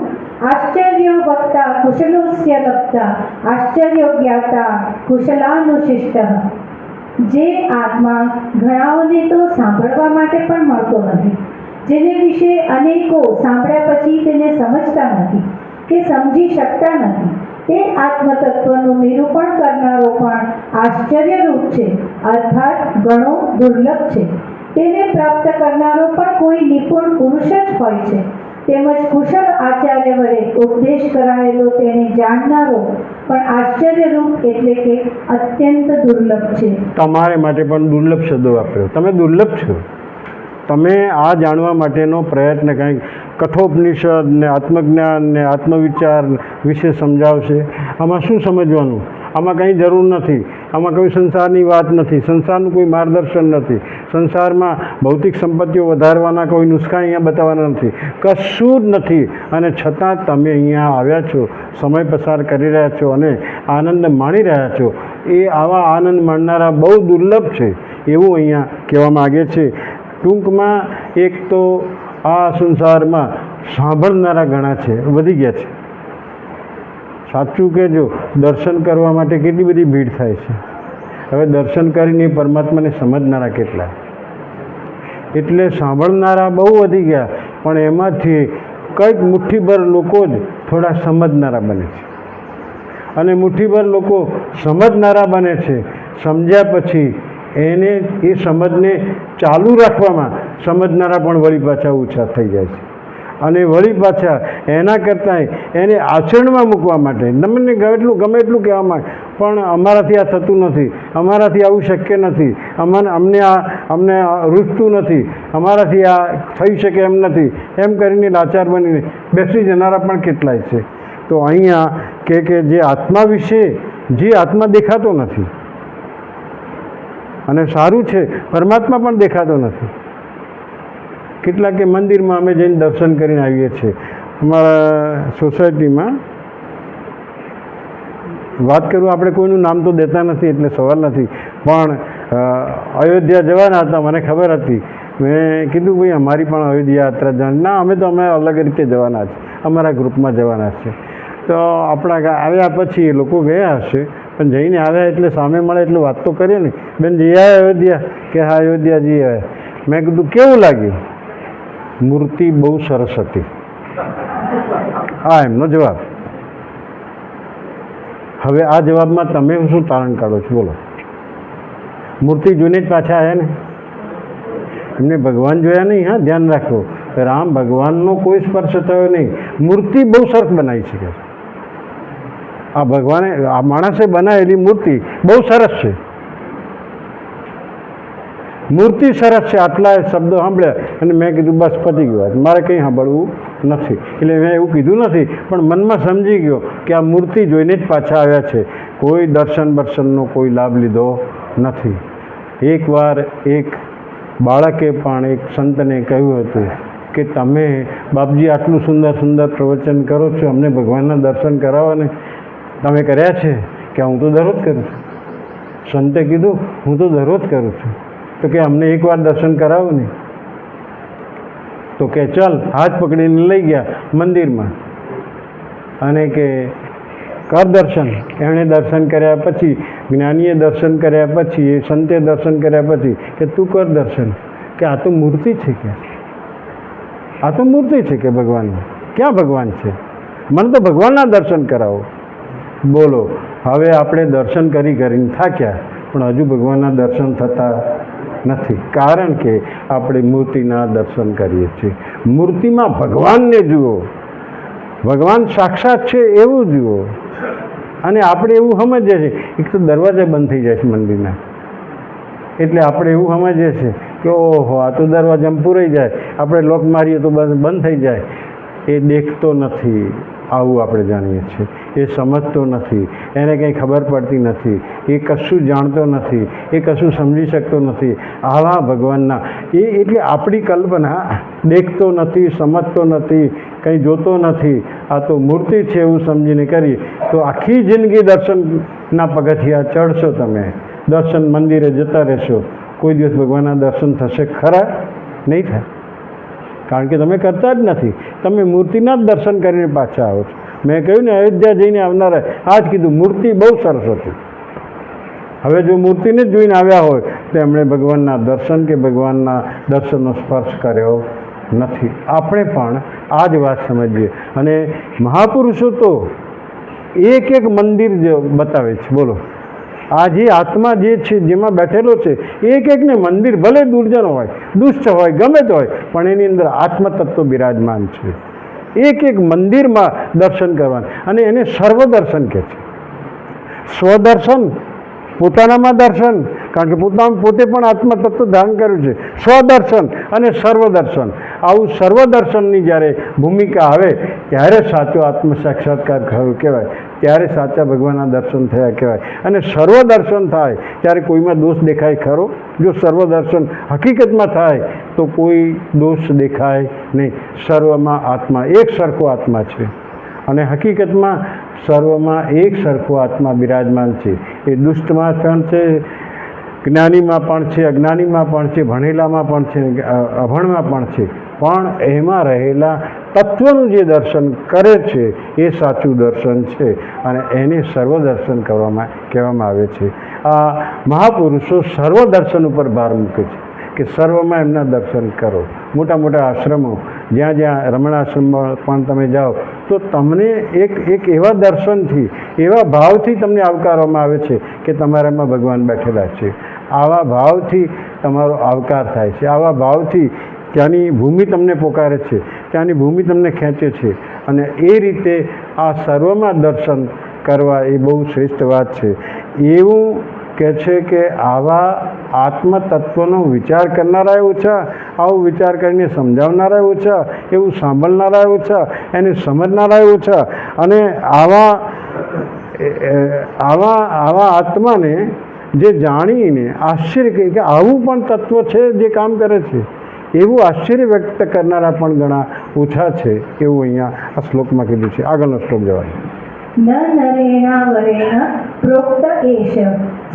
[SPEAKER 3] આશ્ચર્યો વક્તા કુશલોસ્ય લબ્ધા આશ્ચર્યો જ્ઞાતા કુશલાનુશિષ્ટઃ. જે આત્મા ઘણાઓને તો સાંભળવા માટે પણ મળતો નથી, જેને વિશે અનેકો સાંભળ્યા પછી તેને સમજતા નથી કે સમજી શકતા નથી, તે આત્મતત્વનું નિરૂપણ કરનારો પણ આશ્ચર્યરૂપ છે, અર્થાત ઘણો દુર્લભ છે. તેને પ્રાપ્ત કરનારો પણ કોઈ નિપુણ પુરુષ જ હોય છે. તેમજ કુશળ આચાર્ય વડે ઉપદેશ કરાયેલો તેને જાણનારો પણ આશ્ચર્યરૂપ એટલે કે અત્યંત દુર્લભ છે.
[SPEAKER 2] તમારે માટે પણ દુર્લભ શબ્દો વાપર્યો. તમે દુર્લભ છો. તમે આ જાણવા માટેનો પ્રયત્ન કંઈક કઠોપનિષદ ને આત્મજ્ઞાન ને આત્મવિચાર વિશે સમજાવશે. આમાં શું સમજવાનું? આમાં કંઈ જરૂર નથી. આમાં કોઈ સંસારની વાત નથી, સંસારનું કોઈ માર્ગદર્શન નથી, સંસારમાં ભૌતિક સંપત્તિઓ વધારવાના કોઈ નુસ્ખા અહીંયા બતાવવાના નથી, કશું જ નથી. અને છતાં તમે અહીંયા આવ્યા છો, સમય પસાર કરી રહ્યા છો અને આનંદ માણી રહ્યા છો. એ આવા આનંદ માણનારા બહુ દુર્લભ છે એવું અહીંયા કહેવા માગે છે. ટૂંકમાં એક તો આ સંસારમાં સાંભળનારા ઘણા છે, વધી ગયા છે. સાચું કહેજો, દર્શન કરવા માટે કેટલી બધી ભીડ થાય છે. હવે દર્શન કરીને પરમાત્માને સમજનારા કેટલા? એટલે સાંભળનારા બહુ વધી ગયા, પણ એમાંથી કંઈક મુઠ્ઠીભર લોકો જ થોડા સમજનારા બને છે. અને મુઠ્ઠીભર લોકો સમજનારા બને છે. સમજ્યા પછી એને એ સમજને ચાલુ રાખવામાં સમજનારા પણ વળી પાછા ઓછા થઈ જાય છે. અને વળી પાછા એના કરતાં એને આચરણમાં મૂકવા માટે તમને ગમે એટલું કહેવામાં, પણ અમારાથી આ થતું નથી, અમારાથી આવું શક્ય નથી, અમને રૂચતું નથી, અમારાથી આ થઈ શકે એમ નથી, એમ કરીને લાચાર બનીને બેસી જનારા પણ કેટલાય છે. તો અહીંયા કે જે આત્મા વિશે, જે આત્મા દેખાતો નથી, અને સારું છે પરમાત્મા પણ દેખાતો નથી. કેટલાક મંદિરમાં અમે જઈને દર્શન કરીને આવીએ છીએ. અમારા સોસાયટીમાં વાત કરું, આપણે કોઈનું નામ તો દેતા નથી એટલે સવાલ નથી, પણ અયોધ્યા જવાના હતા, મને ખબર હતી. મેં કીધું ભાઈ અમારી પણ અયોધ્યા યાત્રા જવાની. ના, અમે અલગ રીતે જવાના છે, અમારા ગ્રુપમાં જવાના છે. તો આપણા આવ્યા પછી એ લોકો ગયા હશે, પણ જઈને આવ્યા એટલે સામે મળે એટલે વાત તો કરીએ ને. બેન જઈ આવ્યા અયોધ્યા? કે હા અયોધ્યા જઈ આવ્યા. મેં કીધું કેવું લાગ્યું? મૂર્તિ બહુ સરસ હતી. હા એમનો જવાબ. હવે આ જવાબમાં તમે શું તારણ કાઢો છો બોલો? મૂર્તિ જોઈને જ પાછા આવ્યા ને? એમને ભગવાન જોયા નહીં. હા, ધ્યાન રાખો, રામ ભગવાનનો કોઈ સ્પર્શ થયો નહીં. મૂર્તિ બહુ સરસ બનાવી છે. આ ભગવાને, આ માણસે બનાવેલી મૂર્તિ બહુ સરસ છે. મૂર્તિ સરસ છે. આટલા શબ્દો સાંભળ્યા અને મેં કીધું બસ પતી ગયું, મારે કંઈ સાંભળવું નથી. એટલે મેં એવું કીધું નથી, પણ મનમાં સમજી ગયો કે આ મૂર્તિ જોઈને જ પાછા આવ્યા છે. કોઈ દર્શનનો કોઈ લાભ લીધો નથી. એકવાર એક બાળકે પણ એક સંતને કહ્યું હતું કે તમે બાપજી આટલું સુંદર પ્રવચન કરો છો, અમને ભગવાનના દર્શન કરાવો ને. તમે કર્યા છે? કે હું તો દરરોજ કરું છું. સંતે કીધું હું તો દરરોજ કરું છું. તો કે અમને એકવાર દર્શન કરાવો ને. તો કે ચાલ, હાથ પકડીને લઈ ગયા મંદિરમાં અને કે કર દર્શન. એણે દર્શન કર્યા પછી, જ્ઞાનીએ દર્શન કર્યા પછી, એ સંતે દર્શન કર્યા પછી કે તું કર દર્શન. કે આ તો મૂર્તિ છે, કે આ તો મૂર્તિ છે કે ભગવાનની. ક્યાં ભગવાન છે? મને તો ભગવાનના દર્શન કરાવો. બોલો, હવે આપણે દર્શન કરીને થાક્યા, પણ હજુ ભગવાનના દર્શન થતા નથી. કારણ કે આપણે મૂર્તિના દર્શન કરીએ છીએ. મૂર્તિમાં ભગવાનને જુઓ, ભગવાન સાક્ષાત છે એવું જુઓ. અને આપણે એવું સમજીએ છીએ, એક તો દરવાજા બંધ થઈ જાય છે મંદિરના, એટલે આપણે એવું સમજીએ છીએ કે ઓહો આ તો દરવાજામાં પૂરાઈ જાય, આપણે લોક મારીએ તો બંધ થઈ જાય. એ દેખતો નથી, આવું આપણે જાણીએ છીએ. એ સમજતો નથી, એને કંઈ ખબર પડતી નથી, એ કશું જાણતો નથી, એ કશું સમજી શકતો નથી. આવા ભગવાનના એટલે આપણી કલ્પના દેખતો નથી, સમજતો નથી, કંઈ જોતો નથી, આ તો મૂર્તિ છે એવું સમજીને કરી તો આખી જિંદગી દર્શનના પગથિયા ચડશો, તમે દર્શન મંદિરે જતા રહેશો, કોઈ દિવસ ભગવાનના દર્શન થશે ખરા? નહીં થાય, કારણ કે તમે કરતા જ નથી. તમે મૂર્તિના જ દર્શન કરીને પાછા આવો છો. મેં કહ્યું ને, અયોધ્યા જઈને આવનારા આ જ કીધું, મૂર્તિ બહુ સરસ હતી. હવે જો મૂર્તિને જ જોઈને આવ્યા હોય તો એમણે ભગવાનના દર્શન કે ભગવાનના દર્શનનો સ્પર્શ કર્યો નથી. આપણે પણ આ જ વાત સમજીએ. અને મહાપુરુષો તો એક એક મંદિર બતાવે છે. બોલો, આ જે આત્મા જે છે, જેમાં બેઠેલો છે, એક એકને મંદિર ભલે દુર્જન હોય, દુષ્ટ હોય, ગમે તે હોય, પણ એની અંદર આત્મતત્વ બિરાજમાન છે. એક એક મંદિરમાં દર્શન કરવાનું, અને એને સર્વદર્શન કહે છે. સ્વદર્શન, પોતાનામાં દર્શન, કારણ કે પોતે પણ આત્મતત્વ ધારણ કર્યું છે. સ્વદર્શન અને સર્વદર્શન, આવું સર્વદર્શનની જ્યારે ભૂમિકા આવે ત્યારે સાચો આત્મ સાક્ષાત્કાર કહેવાય, ત્યારે સાચા ભગવાનના દર્શન થયા કહેવાય. અને સર્વદર્શન થાય ત્યારે કોઈમાં દોષ દેખાય ખરો? જો સર્વદર્શન હકીકતમાં થાય તો કોઈ દોષ દેખાય નહીં. સર્વમાં આત્મા એક સરખો આત્મા છે, અને હકીકતમાં સર્વમાં એક સરખો આત્મા બિરાજમાન છે. એ દુષ્ટમાં પણ છે, જ્ઞાનીમાં પણ છે, અજ્ઞાનીમાં પણ છે, ભણેલામાં પણ છે, અભણમાં પણ છે. પણ એમાં રહેલા તત્વનું જે દર્શન કરે છે એ સાચું દર્શન છે, અને એને સર્વદર્શન કહેવામાં આવે છે. આ મહાપુરુષો સર્વદર્શન ઉપર ભાર મૂકે છે કે સર્વમાં એમના દર્શન કરો. મોટા મોટા આશ્રમો, જ્યાં જ્યાં રમણાશ્રમમાં પણ તમે જાઓ તો તમને એક એવા દર્શનથી, એવા ભાવથી તમને આવકારવામાં આવે છે કે તમારામાં ભગવાન બેઠેલા છે. આવા ભાવથી તમારો આવકાર થાય છે. આવા ભાવથી ત્યાંની ભૂમિ તમને પોકારે છે, ત્યાંની ભૂમિ તમને ખેંચે છે. અને એ રીતે આ સર્વમાં દર્શન કરવા એ બહુ શ્રેષ્ઠ વાત છે. એવું કહે છે કે આવા આત્મતત્વનો વિચાર કરનારા ઓછા, આવો વિચાર કરીને સમજાવનારા ઓછા, એવું સાંભળનારા ઓછા, એને સમજનારા ઓછા. અને આવા આત્માને જે જાણીને આશ્ચર્ય કહે કે આવું પણ તત્વ છે જે કામ કરે છે, એવું આશ્ચર્ય વ્યક્ત કરનારા પણ ઘણા ઓછા છે, એવું અહીંયા આ શ્લોકમાં કીધું છે. આગળનો શ્લોક જવાય.
[SPEAKER 3] ન નરેણા વરેણ પ્રોક્ત એષ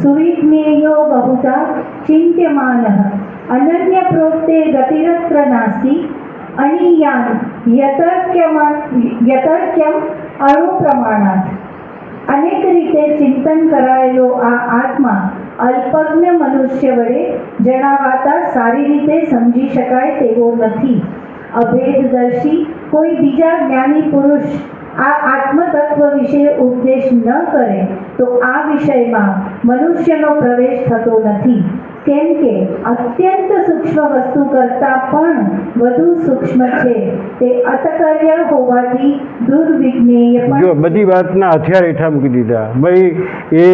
[SPEAKER 3] સુવિજ્ઞેયો બહુધા ચિંત્યમાનઃ અનન્ય પ્રોક્તે ગતિરત્ર નાસ્તિ અણીયાન યતર્ક્યમ અણુપ્રમાણાત. અનેક રીતે ચિંતન કરાયેલો આ આત્મા અલ્પજ્ઞ મનુષ્ય વડે જણાવાતા સારી રીતે સમજી શકાય તેવો નથી. અભેદદર્શી કોઈ બીજા જ્ઞાની પુરુષ આ આત્મતત્વ વિશે ઉપદેશ ન કરે તો આ વિષયમાં મનુષ્યનો પ્રવેશ થતો નથી. કેમ કે અત્યંત સૂક્ષ્મ વસ્તુ કરતાં પણ વધુ સૂક્ષ્મ છે તે અતકર્ય હોવાથી દુર્વિજ્ઞેય પણ.
[SPEAKER 2] જો બધી વાતના હથિયાર હેઠા મૂકી દીધા. ભાઈ એ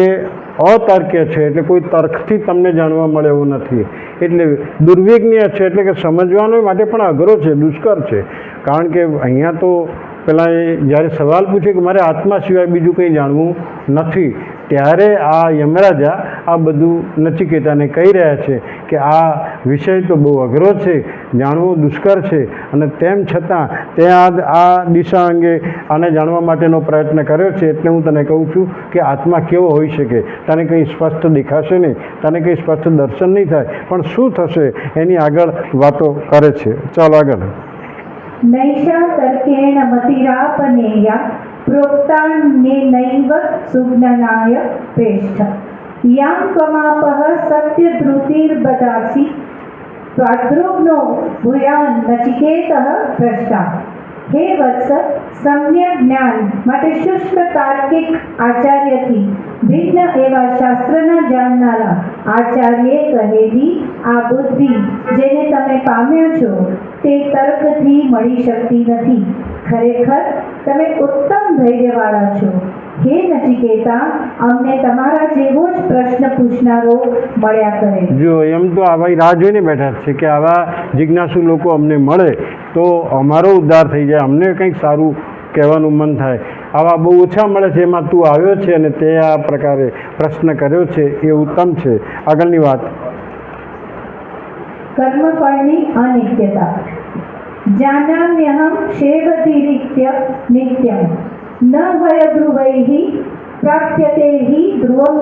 [SPEAKER 2] અતર્ક્ય છે, એટલે કોઈ તર્કથી તમને જાણવા મળે એવું નથી. એટલે દુર્વિજ્ઞેય છે, એટલે કે સમજવાનો માટે પણ અઘરો છે, દુષ્કર છે. કારણ કે અહીંયા તો પેલા જ્યારે સવાલ પૂછ્યો કે મારે આત્મા સિવાય બીજું કંઈ જાણવું નથી, ત્યારે આ યમરાજા આ બધું નચિકેતાને કહી રહ્યા છે કે આ વિષય તો બહુ અઘરો છે, જાણવો દુષ્કર છે, અને તેમ છતાં તે આ દિશા અંગે આને જાણવા માટેનો પ્રયત્ન કર્યો છે. એટલે હું તને કહું છું કે આત્મા કેવો હોઈ શકે, તને કંઈ સ્પષ્ટ દેખાશે નહીં, તને કંઈ સ્પષ્ટ દર્શન નહીં થાય, પણ શું થશે એની આગળ વાતો કરે છે. ચાલો આગળ.
[SPEAKER 3] નૈષા તર્કેણ મતિરાપનેયા પ્રોક્તાન્યેનૈવ સુજ્ઞાનાય પ્રેષ્ઠ યાં ત્વમાપઃ સત્યધૃતિર્બધાસि ત્વાદ્રુગ્નો ભૂયાન નચિકેતઃ ભ્રષ્ટા. હે વત્સ, સમ્યક જ્ઞાન માટે શુષ્ક તાર્કિક આચાર્યથી ભિન્ન એવા શાસ્ત્રના જાણનારા આચાર્યે કહેલી આ બુદ્ધિ જેને તમે પામ્યા છો તે તર્કથી મળી શકતી નથી. ખરેખર તમે ઉત્તમ ધૈર્યવાળા છો. હે નચિકેતા, અમને તમારા જેવો જ પ્રશ્ન પૂછનારો મળ્યા કરે.
[SPEAKER 2] જો એમ તો આ ભાઈ રાહ જોઈને બેઠા છે કે આવા જિજ્ઞાસુ લોકો અમને મળે તો અમારો ઉદ્ધાર થઈ જાય, અમને કંઈક સારું કહેવાનું મન થાય. આવા બહુ ઓછા મળે છે, એમાં તું આવ્યો છે અને તે આ પ્રકારે પ્રશ્ન કર્યો છે એ ઉત્તમ છે. આગળની વાત.
[SPEAKER 3] કર્મફળની અનિત્યતા. જાનામ્યહં શેવતિરિત્ય નિત્યં ન ભયધ્રુવૈઃ પ્રાપ્યતે હિ ધ્રુવં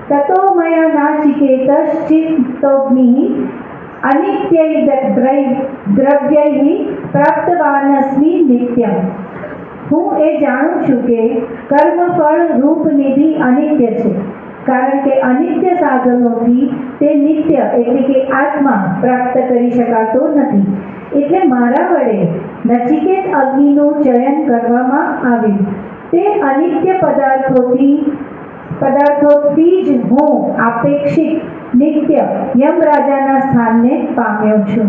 [SPEAKER 3] તતો મયા નાચિકેતશ્ચિત્તોગ્નિઃ અનિત્યૈ દ્રવ્યૈઃ પ્રાપ્તવાનસ્મિ નિત્યં. હું એ જાણું છું કે કર્મફળ રૂપનિધિ અનિત્ય છે, કારણ કે અનિત્ય સાધનોથી તે નિત્ય એટલે કે આત્મા પ્રાપ્ત કરી શકાતો નથી. એટલે મારા વડે નચિકેત અગ્નિનું ચયન કરવામાં આવ્યું. તે અનિત્ય પદાર્થોથી જ હું આપેક્ષિત નિત્ય યમરાજાના સ્થાનને પામ્યો છું.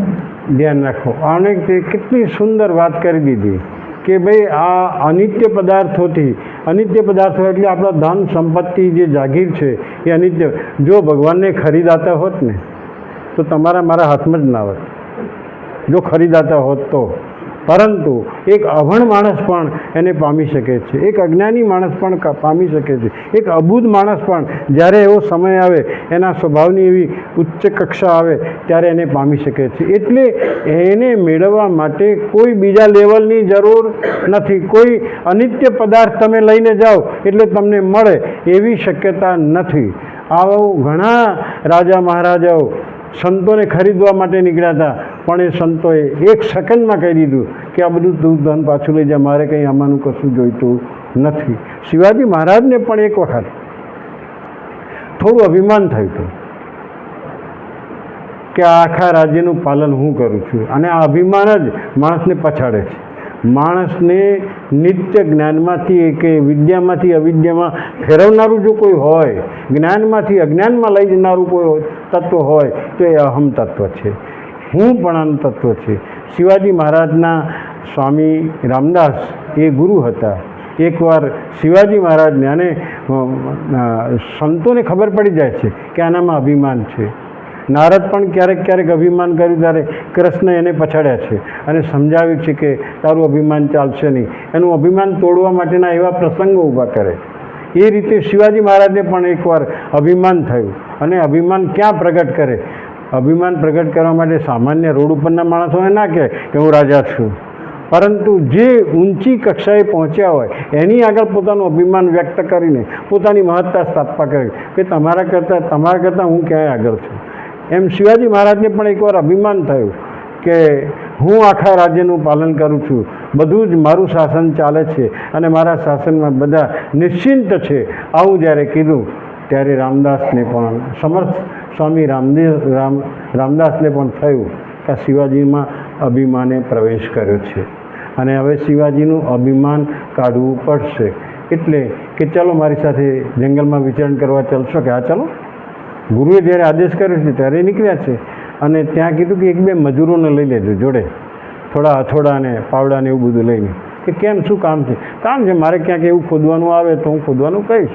[SPEAKER 2] ધ્યાન રાખો, આને તે કેટલી સુંદર વાત કરી દીધી કે ભાઈ આ અનિત્ય પદાર્થોથી, અનિત્ય પદાર્થો એટલે આપણા ધન સંપત્તિ જે જાગીર છે એ અનિત્ય. જો ભગવાનને ખરીદાતા હોત ને તો તમારા મારા હાથમાં જ ના હોત, જો ખરીદાતા હોત તો. પરંતુ એક અભણ માણસ પણ એને પામી શકે છે, એક અજ્ઞાની માણસ પણ પામી શકે છે, એક અબુધ માણસ પણ જ્યારે એવો સમય આવે, એના સ્વભાવની એવી ઉચ્ચ કક્ષા આવે ત્યારે એને પામી શકે છે. એટલે એને મેળવવા માટે કોઈ બીજા લેવલની જરૂર નથી. કોઈ અનિત્ય પદાર્થ તમે લઈને જાઓ એટલે તમને મળે એવી શક્યતા નથી. આવો ઘણા રાજા મહારાજાઓ સંતોને ખરીદવા માટે નીકળ્યા હતા, પણ એ સંતોએ એક સેકન્ડમાં કહી દીધું કે આ બધું તું ધન પાછું લઈ જા, મારે કંઈ આમાંનું કશું જોઈતું નથી. શિવાજી મહારાજને પણ એક વખત થોડું અભિમાન થયું હતું કે આ આખા રાજ્યનું પાલન હું કરું છું, અને આ અભિમાન જ માણસને પછાડે છે. માણસને નિત્ય જ્ઞાનમાંથી કે વિદ્યામાંથી અવિદ્યામાં ફેરવનારું જો કોઈ હોય, જ્ઞાનમાંથી અજ્ઞાનમાં લઈ જનારું કોઈ તત્વ હોય તો એ અહમ તત્વ છે, હું પણાનું તત્વ છે. શિવાજી મહારાજના સ્વામી રામદાસ એ ગુરુ હતા. એકવાર શિવાજી મહારાજને અને સંતોને ખબર પડી જાય છે કે આનામાં અભિમાન છે. નારદ પણ ક્યારેક ક્યારેક અભિમાન કર્યું ત્યારે કૃષ્ણ એને પછાડ્યા છે અને સમજાવ્યું છે કે તારું અભિમાન ચાલશે નહીં. એનું અભિમાન તોડવા માટેના એવા પ્રસંગો ઊભા કરે. એ રીતે શિવાજી મહારાજને પણ એકવાર અભિમાન થયું. અને અભિમાન ક્યાં પ્રગટ કરે? અભિમાન પ્રગટ કરવા માટે સામાન્ય રોડ ઉપરના માણસોને ના કહે કે હું રાજા છું, પરંતુ જે ઊંચી કક્ષાએ પહોંચ્યા હોય એની આગળ પોતાનું અભિમાન વ્યક્ત કરીને પોતાની મહત્તા સ્થાપવા કરે કે તમારા કરતાં હું ક્યાંય આગળ છું. એમ શિવાજી મહારાજને પણ એકવાર અભિમાન થયું કે હું આખા રાજ્યનું પાલન કરું છું, બધું જ મારું શાસન ચાલે છે અને મારા શાસનમાં બધા નિશ્ચિંત છે. આવું જ્યારે કીધું ત્યારે રામદાસને પણ સમર્થ સ્વામી રામદાસને પણ થયું કે શિવાજીમાં અભિમાને પ્રવેશ કર્યો છે અને હવે શિવાજીનું અભિમાન કાઢવું પડશે. એટલે કે ચાલો મારી સાથે જંગલમાં વિચરણ કરવા ચાલશો? કે હા ચાલો. ગુરુએ જ્યારે આદેશ કર્યો છે ત્યારે નીકળ્યા છે અને ત્યાં કીધું કે એક બે મજૂરોને લઈ લેજો જોડે, થોડા હથોડા ને પાવડા ને એવું બધું લઈને. કે કેમ, શું કામ છે? કામ છે, મારે ક્યાંક એવું ખોદવાનું આવે તો હું ખોદવાનું કહીશ.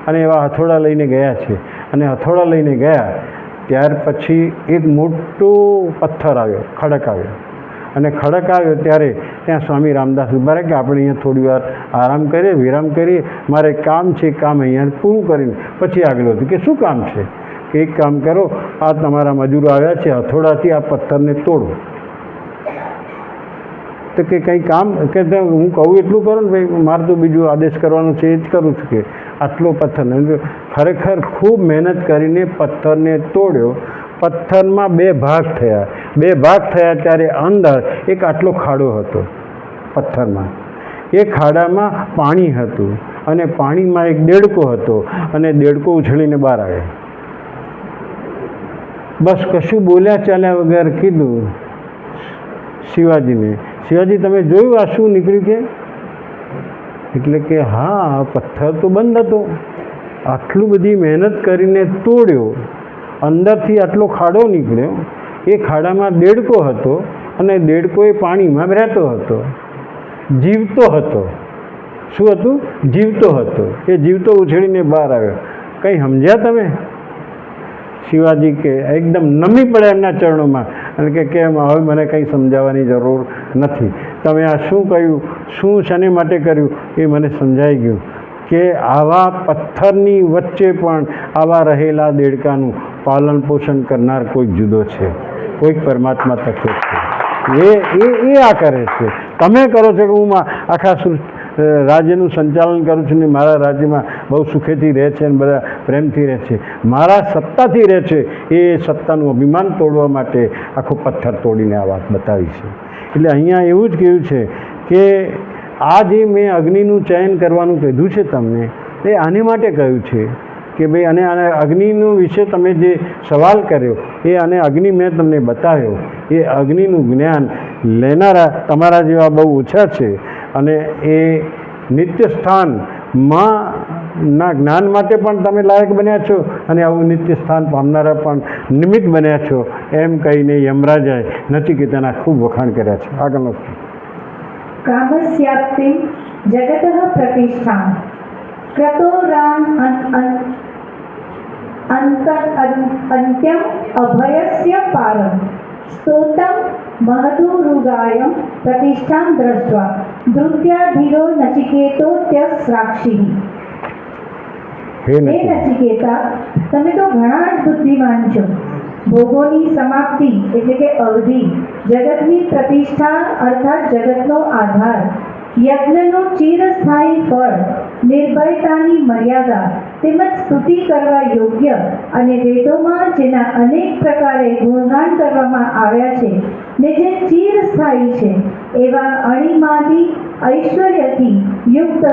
[SPEAKER 2] અને એવા હથોડા લઈને ગયા છે. અને હથોડા લઈને ગયા ત્યાર પછી એક મોટો પથ્થર આવ્યો, ખડક આવ્યો. અને ખડક આવ્યો ત્યારે ત્યાં સ્વામી રામદાસ ઊભા રહે કે આપણે અહીંયા થોડી વાર આરામ કરીએ, વિરામ કરીએ, મારે કામ છે, કામ અહીંયા પૂરું કરીને પછી આગળ હતું. કે શું કામ છે? કે એક કામ કરો, આ તમારા મજૂરો આવ્યા છે, હથોડાથી આ પથ્થરને તોડો. તો કે કંઈ કામ કે હું કહું એટલું કરો ને ભાઈ, મારે તો બીજું આદેશ કરવાનું છે એ જ કરું છું. કે આટલો પથ્થર ખરેખર ખૂબ મહેનત કરીને પથ્થરને તોડ્યો. પથ્થરમાં બે ભાગ થયા. ત્યારે અંદર એક આટલો ખાડો હતો પથ્થરમાં. એ ખાડામાં પાણી હતું અને પાણીમાં એક દેડકો હતો અને દેડકો ઉછળીને બહાર આવ્યો. બસ કશું બોલ્યા ચાલ્યા વગર કીધું શિવાજીને, શિવાજી તમે જોયું આ શું નીકળ્યું કે? એટલે કે હા, પથ્થર તો બંધ હતો, આટલું બધી મહેનત કરીને તોડ્યો, અંદરથી આટલો ખાડો નીકળ્યો, એ ખાડામાં દેડકો હતો અને દેડકો એ પાણીમાં રહેતો હતો, જીવતો હતો. શું હતું? જીવતો હતો. એ જીવતો ઉછળીને બહાર આવ્યો. કંઈ સમજ્યા તમે? શિવાજી કે એકદમ નમી પડે એમના ચરણોમાં અને કે કેમ હવે મને કંઈ સમજાવવાની જરૂર નથી. તમે આ શું કહ્યું, શું શેને માટે કર્યું એ મને સમજાઈ ગયું કે આવા પથ્થરની વચ્ચે પણ આવા રહેલા દેડકાનું પાલન પોષણ કરનાર કોઈક જુદો છે, કોઈક પરમાત્મા તત્વ છે. એ આ કરે છે. તમે કરો છો કે હું આખા રાજ્યનું સંચાલન કરું છું ને મારા રાજ્યમાં બહુ સુખેથી રહે છે અને બધા પ્રેમથી રહે છે. મારા સત્તાથી રહે છે. એ સત્તાનું અભિમાન તોડવા માટે આખો પથ્થર તોડીને આ વાત બતાવી છે. એટલે અહીંયા એવું જ કહ્યું છે કે આ જે મેં અગ્નિનું ચયન કરવાનું કીધું છે તમને, એ આને માટે કહ્યું છે કે ભાઈ અને અગ્નિનું વિશે તમે જે સવાલ કર્યો એ અને અગ્નિ મેં તમને બતાવ્યો. એ અગ્નિનું જ્ઞાન લેનારા તમારા જેવા બહુ ઓછા છે અને એ નિત્ય સ્થાનમાં ના જ્ઞાન માટે પણ તમે લાયક બન્યા છો અને આવું નિત્ય સ્થાન પામનારા પણ નિમિત્ત બન્યા છો એમ કહીને યમરાજાએ નચિકેતાના ખૂબ વખાણ કર્યા છે. આગળનો
[SPEAKER 3] કામસ્યાપ્તિમ જગતઃ પ્રતિષ્ઠાં ક્રતોરાન અંત્યમ અભયસ્ય પારમ સ્તોતમ મહદુરુગાયમ પ્રતિષ્ઠાં દ્રષ્ટ્વા ધૃત્યાધીરો નચિકેતોત્યસ્રાક્ષિ. હે નચિકેતા, તમે તો ઘણા જ બુદ્ધિમાન છો. ભોગોની સમાપ્તિ એટલે કે અવધિ, જગતની પ્રતિષ્ઠા અર્થાત જગતનો આધાર, યજ્ઞનું ચિરસ્થાયી ફળ, નિર્ભયતાની મર્યાદા તેમજ સ્તુતિ કરવા યોગ્ય અને વેદોમાં જેના અનેક પ્રકારે ગુણગાન કરવામાં આવ્યા છે ને જે ચિરસ્થાયી છે એવા અણિમાદી ઐશ્વર્યથી યુક્ત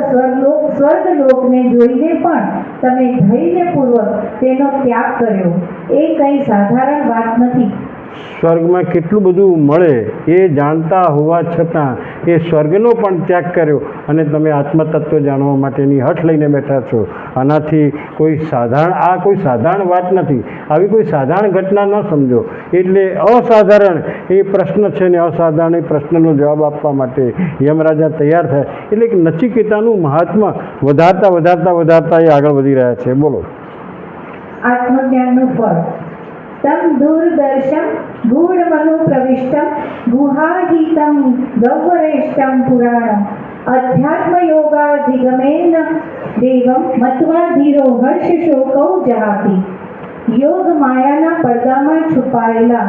[SPEAKER 3] સ્વર્ગલોકને જોઈને પણ તમે ધૈર્યપૂર્વક તેનો ત્યાગ કર્યો એ કંઈ સાધારણ વાત નથી.
[SPEAKER 2] સ્વર્ગમાં કેટલું બધું મળે એ જાણતા હોવા છતાં એ સ્વર્ગનો પણ ત્યાગ કર્યો અને તમે આત્મતત્વ જાણવા માટેની હઠ લઈને બેઠા છો. આનાથી કોઈ સાધારણ વાત નથી. આવી કોઈ સાધારણ ઘટના ન સમજો. એટલે અસાધારણ એ પ્રશ્ન છે ને અસાધારણ એ પ્રશ્નનો જવાબ આપવા માટે યમરાજા તૈયાર થાય. એટલે કે નચિકેતાનું મહાત્મા વધારતા એ આગળ વધી રહ્યા છે. બોલો.
[SPEAKER 3] આત્મજ્ઞાનનું ફળ. તમ દૂરદર્શમ ગૂઢમનુ પ્રવિષ્ટમ ગુહાગીતમ ગૌવરેષ્ટમ પુરાણમ અધ્યાત્મયોગાધિગમેન દેવમ મત્વા ધીરો હર્ષશોકૌ જહાતિ. યોગ માયાના પડદામાં છુપાયેલા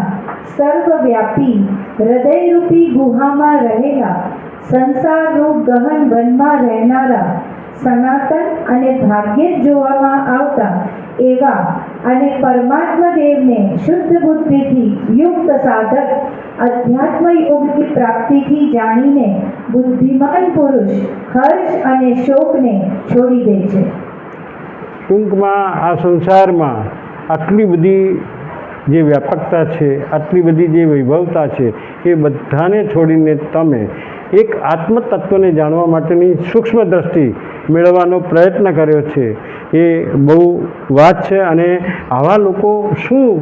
[SPEAKER 3] સર્વવ્યાપી હૃદયરૂપી ગુહામાં રહેલા સંસારરૂપ ગહન વનમાં રહેનારા સનાતન અને ભાગ્યે જ જોવામાં આવતા એવા અને પરમાત્મા દેવને શુદ્ધ બુદ્ધિથી યુક્ત સાધક અધ્યાત્મ યોગની પ્રાપ્તિથી જાણીને બુદ્ધિમાન પુરુષ હર્ષ અને શોકને છોડી દે છે.
[SPEAKER 2] ટૂંકમાં આ સંસારમાં આટલી બધી જે વ્યાપકતા છે, આટલી બધી જે વૈભવતા છે, એ બધાને છોડીને તમે એક આત્મતત્વને જાણવા માટેની સૂક્ષ્મ દ્રષ્ટિ મેળવવાનો પ્રયત્ન કર્યો છે. એ બહુ વાત છે. અને આવા લોકો શું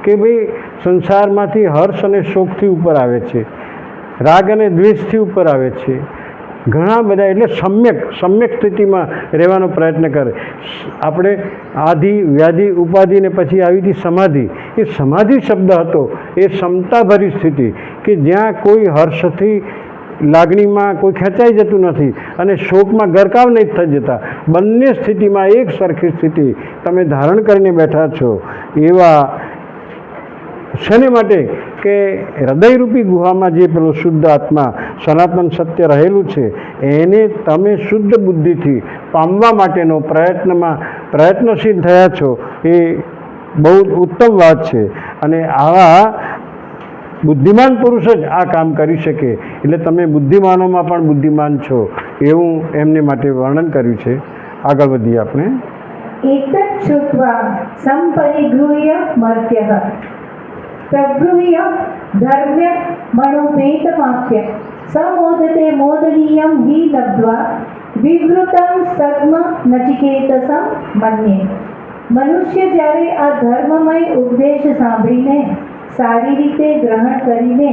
[SPEAKER 2] કે ભાઈ સંસારમાંથી હર્ષ અને શોકથી ઉપર આવે છે, રાગ અને દ્વેષથી ઉપર આવે છે, ઘણા બધા. એટલે સમ્યક સ્થિતિમાં રહેવાનો પ્રયત્ન કરે. આપણે આદિ વ્યાધિ ઉપાધિ ને પછી આવી હતી સમાધિ. એ સમાધિ શબ્દ હતો એ ક્ષમતાભરી સ્થિતિ કે જ્યાં કોઈ હર્ષથી લાગણીમાં કોઈ ખેંચાઈ જતું નથી અને શોકમાં ગરકાવ નહીં થઈ જતા. બંને સ્થિતિમાં એક સરખી સ્થિતિ તમે ધારણ કરીને બેઠા છો. એવા શેને માટે કે હૃદયરૂપી ગુહામાં જે પેલો શુદ્ધ આત્મા સનાતન સત્ય રહેલું છે એને તમે શુદ્ધ બુદ્ધિથી પામવા માટેનો પ્રયત્નશીલ થયા છો. એ બહુ ઉત્તમ વાત છે. અને આવા બુદ્ધિમાન પુરુષ જ આ કામ કરી શકે. એટલે તમે બુદ્ધિમાનોમાં પણ બુદ્ધિમાન છો એવું એમને માટે વર્ણન કર્યું છે. આગળ વધીએ આપણે.
[SPEAKER 3] એતત શ્રુત્વા સંપરિગૃહ્ય મર્ત્યઃ પ્રગૃહ્ય ધર્મ્ય મણોપેતમાખ્ય સમોદતે મોદનીયમ હિ લબ્ધ્વા વિવૃતમ સત્મ નચિકેતસમ મન્યે. મનુષ્ય જ્યારે આ ધર્મમય ઉપદેશ સાંભળીને સારી રીતે ગ્રહણ કરીને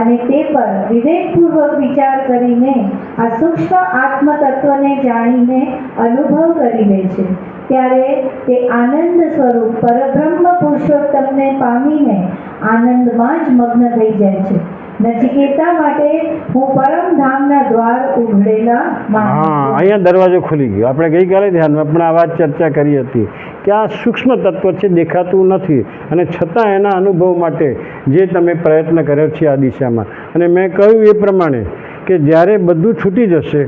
[SPEAKER 3] અને તે પર વિવેકપૂર્વક વિચાર કરીને આ સૂક્ષ્મ આત્મતત્વને જાણીને અનુભવ કરી લે છે, ત્યારે તે આનંદ સ્વરૂપ પરબ્રહ્મ પુરુષોત્તમને પામીને આનંદમાં જ મગ્ન થઈ જાય છે. નચિકેતા માટે હું પરમધામના દ્વાર ઉઘડેલા માનું
[SPEAKER 2] હા,
[SPEAKER 3] છું.
[SPEAKER 2] અહીંયા દરવાજો ખુલી ગયો. આપણે ગઈકાલે ધ્યાનમાં પણ આ વાત ચર્ચા કરી હતી કે આ સૂક્ષ્મ તત્વ છે, દેખાતું નથી, અને છતાં એના અનુભવ માટે જે તમે પ્રયત્ન કર્યો છે આ દિશામાં, અને મેં કહ્યું એ પ્રમાણે કે જ્યારે બધું છૂટી જશે,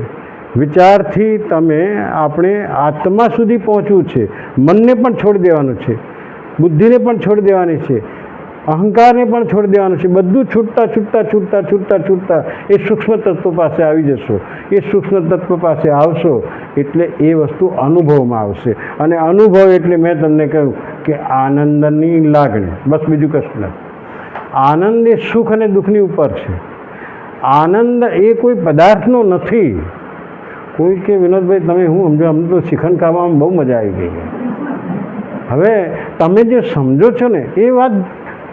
[SPEAKER 2] વિચારથી તમે આપણે આત્મા સુધી પહોંચવું છે, મનને પણ છોડી દેવાનું છે, બુદ્ધિને પણ છોડી દેવાની છે, અહંકારને પણ છોડી દેવાનું છે. બધું છૂટતા છૂટતા છૂટતા છૂટતા છૂટતા એ સૂક્ષ્મ તત્વ પાસે આવી જશો. એ સૂક્ષ્મ તત્વ પાસે આવશો એટલે એ વસ્તુ અનુભવમાં આવશે, અને અનુભવ એટલે મેં તમને કહ્યું કે આનંદની લાગણી, બસ બીજું કશું નથી. આનંદ એ સુખ અને દુઃખની ઉપર છે. આનંદ એ કોઈ પદાર્થનો નથી. કોઈ કે વિનોદભાઈ તમે હું સમજો, અમને તો શ્રીખંડ ખાવામાં બહુ મજા આવી ગઈ. હવે તમે જે સમજો છો ને એ વાત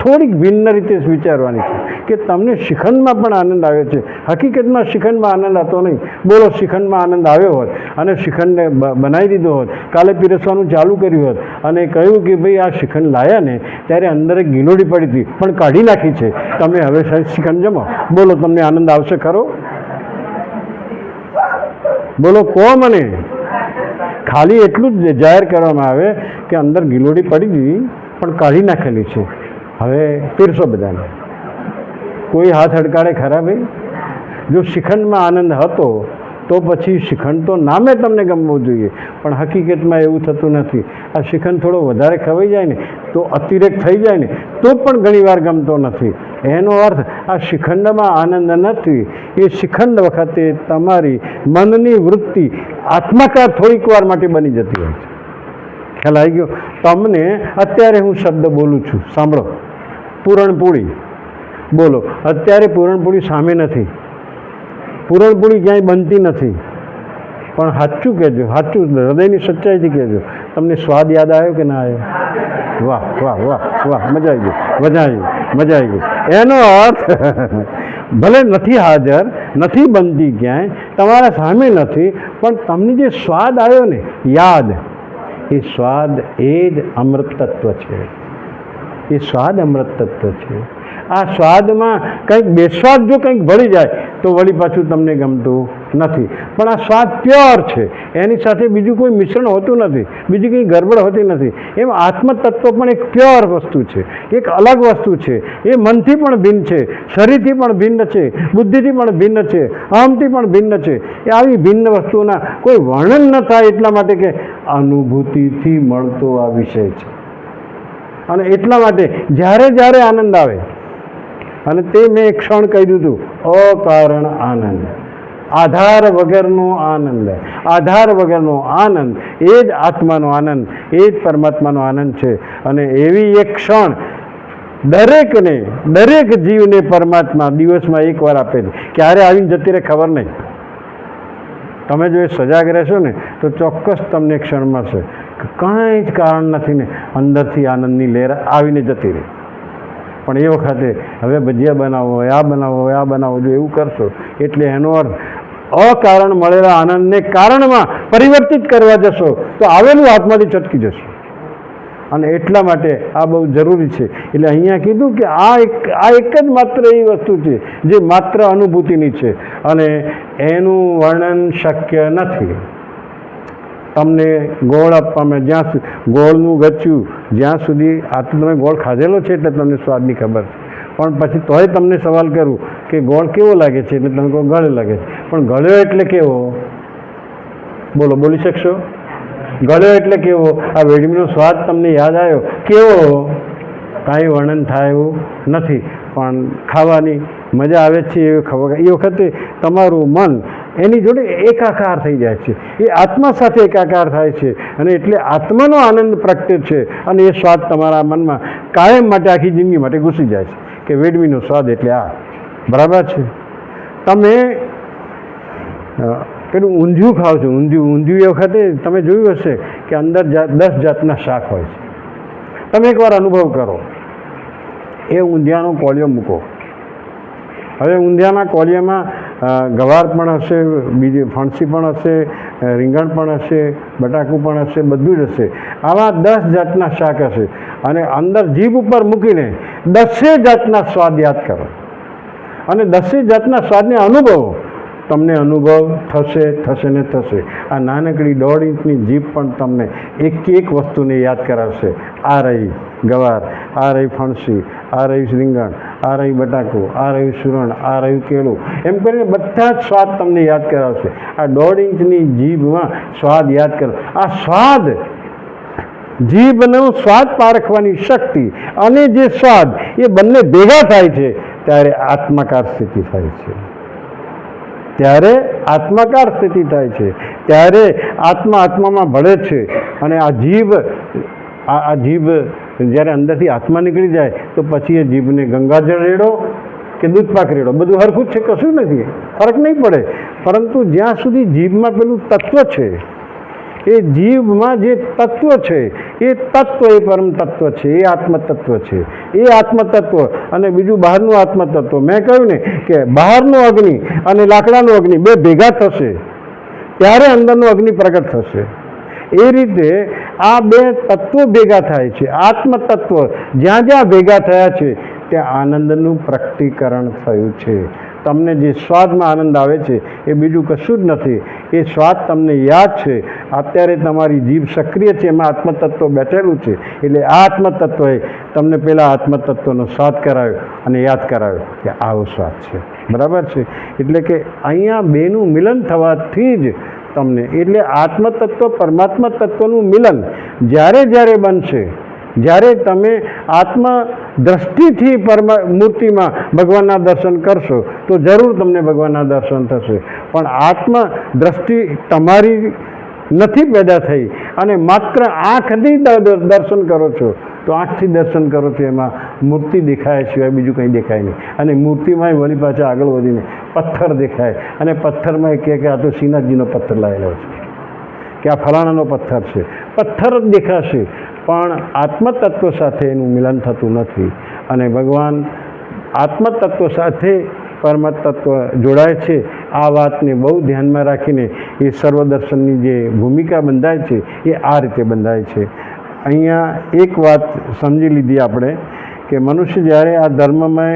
[SPEAKER 2] થોડીક ભિન્ન રીતે વિચારવાની છે કે તમને શ્રીખંડમાં પણ આનંદ આવ્યો છે. હકીકતમાં શ્રીખંડમાં આનંદ હતો નહીં. બોલો, શ્રીખંડમાં આનંદ આવ્યો હોત અને શ્રીખંડને બનાવી દીધો હોત, કાલે પીરસવાનું ચાલુ કર્યું હોત અને કહ્યું કે ભાઈ આ શ્રીખંડ લાયા ને ત્યારે અંદર એક ગિલોડી પડી હતી પણ કાઢી નાખી છે, તમે હવે સાહેબ શ્રીખંડ જમો. બોલો, તમને આનંદ આવશે ખરો? બોલો, કહો મને. ખાલી એટલું જ જાહેર કરવામાં આવે કે અંદર ગિલોડી પડી ગઈ પણ કાઢી નાખેલી છે, હવે પીરસો બધાને. કોઈ હાથ હડકાડે ખરા ભાઈ? જો શ્રીખંડમાં આનંદ હતો તો પછી શ્રીખંડ તો નામે તમને ગમવું જોઈએ, પણ હકીકતમાં એવું થતું નથી. આ શ્રીખંડ થોડો વધારે ખવાઈ જાય ને તો અતિરેક થઈ જાય ને તો પણ ઘણીવાર ગમતો નથી. એનો અર્થ આ શ્રીખંડમાં આનંદ નથી. એ શ્રીખંડ વખતે તમારી મનની વૃત્તિ આત્માકાર થોડીક વાર માટે બની જતી હોય છે. ખ્યાલ આવી ગયો તમને? અત્યારે હું શબ્દ બોલું છું, સાંભળો. પૂરણપોળી બોલો. અત્યારે પૂરણપોળી સામે નથી, પૂરણપોળી ક્યાંય બનતી નથી, પણ સાચું કહેજો, સાચું હૃદયની સચ્ચાઈથી કહેજો, તમને સ્વાદ યાદ આવ્યો કે ના આવ્યો? વાહ વાહ વાહ વાહ, મજા આવી ગઈ, મજા આવી ગઈ, મજા આવી ગઈ. એનો અર્થ ભલે નથી હાજર, નથી બનતી ક્યાંય, તમારા સામે નથી, પણ તમને જે સ્વાદ આવ્યો ને યાદ, એ સ્વાદ એ જ અમૃત તત્વ છે. એ સ્વાદ અમૃત તત્વ છે. આ સ્વાદમાં કંઈક બેસ્વાદ જો કંઈક ભળી જાય તો વળી પાછું તમને ગમતું નથી, પણ આ સ્વાદ પ્યોર છે, એની સાથે બીજું કોઈ મિશ્રણ હોતું નથી, બીજી કંઈ ગરબડ હોતી નથી. એમ આત્મતત્વ પણ એક પ્યોર વસ્તુ છે, એક અલગ વસ્તુ છે. એ મનથી પણ ભિન્ન છે, શરીરથી પણ ભિન્ન છે, બુદ્ધિથી પણ ભિન્ન છે, અહમથી પણ ભિન્ન છે. એ આવી ભિન્ન વસ્તુઓના કોઈ વર્ણન ન થાય એટલા માટે કે અનુભૂતિથી મળતો આ વિષય છે. અને એટલા માટે જ્યારે જ્યારે આનંદ આવે, અને તે મેં એક ક્ષણ કહી દીધું, અકારણ આનંદ, આધાર વગરનો આનંદ. આધાર વગરનો આનંદ એ જ આત્માનો આનંદ, એ જ પરમાત્માનો આનંદ છે. અને એવી એક ક્ષણ દરેકને, દરેક જીવને પરમાત્મા દિવસમાં એકવાર આપે છે. ક્યારે આવીને જતી રહે ખબર નહીં. તમે જો એ સજાગ રહેશો ને તો ચોક્કસ તમને ક્ષણ મળશે કે કાંઈ જ કારણ નથી ને અંદરથી આનંદની લહેર આવીને જતી રહે. પણ એ વખતે હવે ભજીયા બનાવો હોય, આ બનાવો હોય, આ બનાવો, જો એવું કરશો એટલે એનો અર્થ અકારણ મળેલા આનંદને કારણમાં પરિવર્તિત કરવા જશો તો આવેલું હાથમાંથી છટકી જશે. અને એટલા માટે આ બહુ જરૂરી છે. એટલે અહીંયા કીધું કે આ એક જ માત્ર એવી વસ્તુ છે જે માત્ર અનુભૂતિની છે, અને એનું વર્ણન શક્ય નથી. તમને ગોળ આપવામાં, જ્યાં સુધી ગોળનું ગચ્યું, જ્યાં સુધી આ તો તમે ગોળ ખાધેલો છે એટલે તમને સ્વાદની ખબર છે, પણ પછી તોય તમને સવાલ કરું કે ગોળ કેવો લાગે છે એટલે તમે કહો ગળ્યો લાગે છે, પણ ગળ્યો એટલે કેવો? બોલો, બોલી શકશો? ગળ્યો એટલે કેવો? આ વેડમીનો સ્વાદ તમને યાદ આવ્યો કેવો? કાંઈ વર્ણન થાય એવું નથી, પણ ખાવાની મજા આવે છે એ ખબર. એ વખતે તમારું મન એની જોડે એકાકાર થઈ જાય છે, એ આત્મા સાથે એકાકાર થાય છે, અને એટલે આત્માનો આનંદ પ્રગટે છે, અને એ સ્વાદ તમારા મનમાં કાયમ માટે, આખી જિંદગી માટે ઘૂસી જાય છે કે વેડમીનો સ્વાદ એટલે આ. બરાબર છે? તમે પેલું ઊંધિયું ખાઓ છો, ઊંધિયું એ વખતે તમે જોયું હશે કે અંદર 10 જાતના શાક હોય છે. તમે એકવાર અનુભવ કરો એ ઊંધિયાનો કોળિયો મૂકો. હવે ઊંધિયાના કોળિયામાં ગવાર પણ હશે, બીજી ફણસી પણ હશે, રીંગણ પણ હશે, બટાકું પણ હશે, બધું જ હશે. આવા 10 જાતના શાક હશે અને અંદર જીભ ઉપર મૂકીને 10 જાતના સ્વાદ યાદ કરો અને 10 જાતના સ્વાદને અનુભવો. તમને અનુભવ થશે ને થશે. આ નાનકડી 1.5 ઇંચની જીભ પણ તમને એક વસ્તુને યાદ કરાવશે. આ રહી ગવાર, આ રહી ફણસી, આ રહી રીંગણ, આ રહી બટાકું, આ રહ્યું સુરણ, આ રહ્યું કેળું, એમ કરીને બધા જ સ્વાદ તમને યાદ કરાવશે. આ 1.5 ઇંચની જીભમાં સ્વાદ યાદ કરો. આ સ્વાદ, જીભનો સ્વાદ પારખવાની શક્તિ અને જે સ્વાદ, એ બંને ભેગા થાય છે ત્યારે આત્માકાર સ્થિતિ થાય છે. ત્યારે આત્મામાં ભળે છે. અને આ જીભ જ્યારે અંદરથી આત્મા નીકળી જાય તો પછી એ જીભને ગંગાજળ રેડો કે દૂધપાક રેડો, બધું હરખું જ છે, કશું નથી, ફરક નહીં પડે. પરંતુ જ્યાં સુધી જીભમાં પેલું તત્વ છે, એ જીભમાં જે તત્વ છે, એ તત્વ એ પરમ તત્વ છે, એ આત્મતત્વ છે. એ આત્મતત્વ અને બીજું બહારનું આત્મતત્વ. મેં કહ્યું ને કે બહારનું અગ્નિ અને લાકડાનું અગ્નિ બે ભેગા થશે ત્યારે અંદરનું અગ્નિ પ્રગટ થશે. એ રીતે આ બે તત્વો ભેગા થાય છે. આત્મતત્વ જ્યાં જ્યાં ભેગા થયા છે ત્યાં આનંદનું પ્રકટીકરણ થયું છે. તમને જે સ્વાદમાં આનંદ આવે છે એ બીજું કશું જ નથી. એ સ્વાદ તમને યાદ છે. અત્યારે તમારી જીભ સક્રિય છે, એમાં આત્મતત્વ બેઠેલું છે. એટલે આ આત્મતત્વએ તમને પેલા આત્મતત્વનો સ્વાદ કરાવ્યો અને યાદ કરાવ્યો કે આવો સ્વાદ છે. બરાબર છે? એટલે કે અહીંયા બેનું મિલન થવાથી જ તમને, એટલે આત્મતત્વ પરમાત્મા તત્વનું મિલન જ્યારે બનશે, જ્યારે તમે આત્મ દ્રષ્ટિથી મૂર્તિમાં ભગવાનના દર્શન કરશો તો જરૂર તમને ભગવાનના દર્શન થશે. પણ આત્મ દ્રષ્ટિ તમારી નથી પેદા થઈ અને માત્ર આંખથી દર્શન કરો છો તો આંખથી દર્શન કરો છો એમાં મૂર્તિ દેખાય સિવાય બીજું કંઈ દેખાય નહીં. અને મૂર્તિમાં વળી પાછા આગળ વધીને પથ્થર દેખાય અને પથ્થરમાં કહે કે આ તો શ્રીનાથજીનો પથ્થર લાવેલો છે, કે આ ફલાણાનો પથ્થર છે. પથ્થર જ દેખાશે પણ આત્મતત્વ સાથે એનું મિલન થતું નથી. અને ભગવાન આત્મતત્વ સાથે પરમતત્વ જોડાય છે. આ વાતને બહુ ધ્યાનમાં રાખીને એ સર્વદર્શનની જે ભૂમિકા બંધાય છે એ આ રીતે બંધાય છે. અહીંયા એક વાત સમજી લીધી આપણે કે મનુષ્ય જ્યારે આ ધર્મમય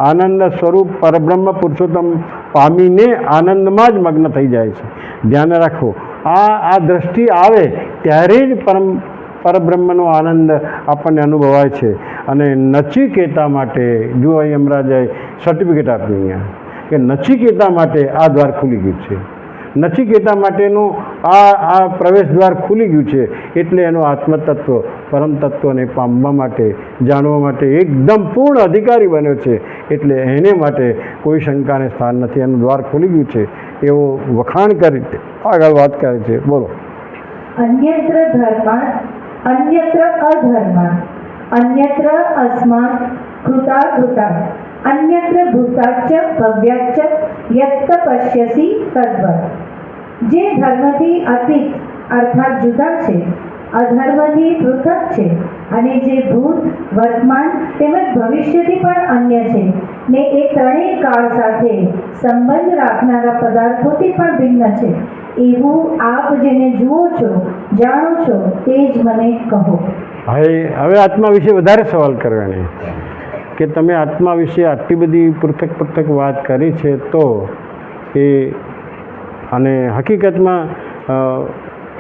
[SPEAKER 2] આનંદ સ્વરૂપ પરબ્રહ્મ પુરુષોત્તમ પામીને આનંદમાં જ મગ્ન થઈ જાય છે. ધ્યાન રાખો, આ દ્રષ્ટિ આવે ત્યારે જ પરબ્રહ્મનો આનંદ આપણને અનુભવાય છે. અને નચિકેતા માટે જો યમરાજાએ સર્ટિફિકેટ આપ્યું અહીંયા કે નચિકેતા માટે આ દ્વાર ખુલી ગયું છે. નચિકેતા માટેનું આ પ્રવેશ દ્વાર ખુલી ગયું છે. એટલે એનો આત્મતત્વ પરમ તત્વને પામવા માટે, જાણવા માટે એકદમ પૂર્ણ અધિકારી બન્યો છે. એટલે એને માટે કોઈ શંકાને સ્થાન નથી. એનું દ્વાર ખુલી ગયું છે એવો વખાણ કરી આગળ વાત કરે છે. બોલો.
[SPEAKER 3] અન્યત્ર ધર્માન અન્યત્ર અધર્માન અન્યત્ર અસ્માન કૃતા અન્યત્ર ભૂતાચ્ચ ભવ્યાચ્ચ યત્ત પશ્યસી તદ્વત. જે ધર્મથી અતીત અર્થાત જુદા છે, અધર્મથી પૃથક છે અને જે ભૂત, વર્તમાન તેમજ ભવિષ્યથી પણ અન્ય છે ને એ ત્રણેય કાળ સાથે સંબંધ રાખનારા પદાર્થોથી પણ ભિન્ન છે, એવું આપ જેને જુઓ છો, જાણો છો તે જ મને કહો.
[SPEAKER 2] હવે આત્મા વિશે વધારે સવાલ કરવાની કે તમે આત્મા વિશે આટલી બધી પૃથક વાત કરી છે તો એ અને હકીકતમાં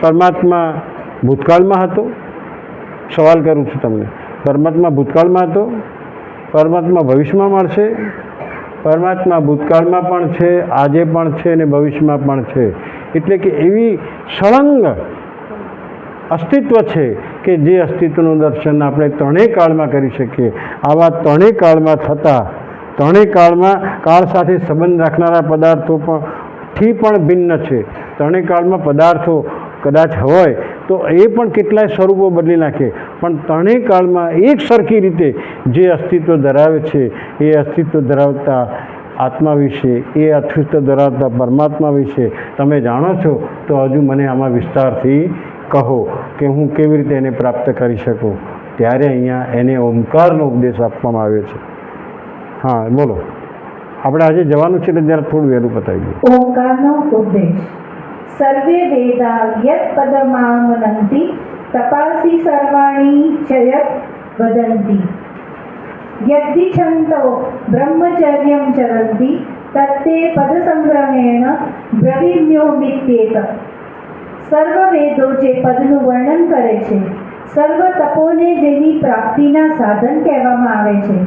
[SPEAKER 2] પરમાત્મા ભૂતકાળમાં હતો. સવાલ કરું છું તમને, પરમાત્મા ભૂતકાળમાં હતો, પરમાત્મા ભવિષ્યમાં મળશે. પરમાત્મા ભૂતકાળમાં પણ છે, આજે પણ છે અને ભવિષ્યમાં પણ છે. એટલે કે એવી સળંગ અસ્તિત્વ છે કે જે અસ્તિત્વનું દર્શન આપણે ત્રણેય કાળમાં કરી શકીએ. આવા ત્રણેય કાળમાં થતાં ત્રણેય કાળ સાથે સંબંધ રાખનારા પદાર્થો પણ ભિન્ન છે. ત્રણેય કાળમાં પદાર્થો કદાચ હોય તો એ પણ કેટલાય સ્વરૂપો બદલી નાખે, પણ ત્રણેય કાળમાં એક સરખી રીતે જે અસ્તિત્વ ધરાવે છે એ અસ્તિત્વ ધરાવતા આત્મા વિશે, એ અસ્તિત્વ ધરાવતા પરમાત્મા વિશે તમે જાણો છો તો હજુ મને આમાં વિસ્તારથી કહો કે હું કેવી રીતે એને પ્રાપ્ત કરી શકું. ત્યારે અહીંયા એને ઓમકારનો ઉપદેશ આપવામાં આવ્યો છે. હા બોલો, આપણે આજે જવાનું છે એટલે જરા થોડું વહેલું પતાવી દઈએ.
[SPEAKER 3] ઓંકારનો ઉપદેશ. સર્વે વેદા યત પદમામનંતિ તપાસી સર્વાણી ચ યત વદંતિ યદ્દિછન્તો બ્રહ્મચર્યં ચરન્તિ તત્તે પદસંગ્રહેણ બ્રવીમ્યોમિત્યેત. સર્વ વેદો જે પદનું વર્ણન કરે છે, સર્વ તપોને જેની પ્રાપ્તિના સાધન કહેવામાં આવે છે,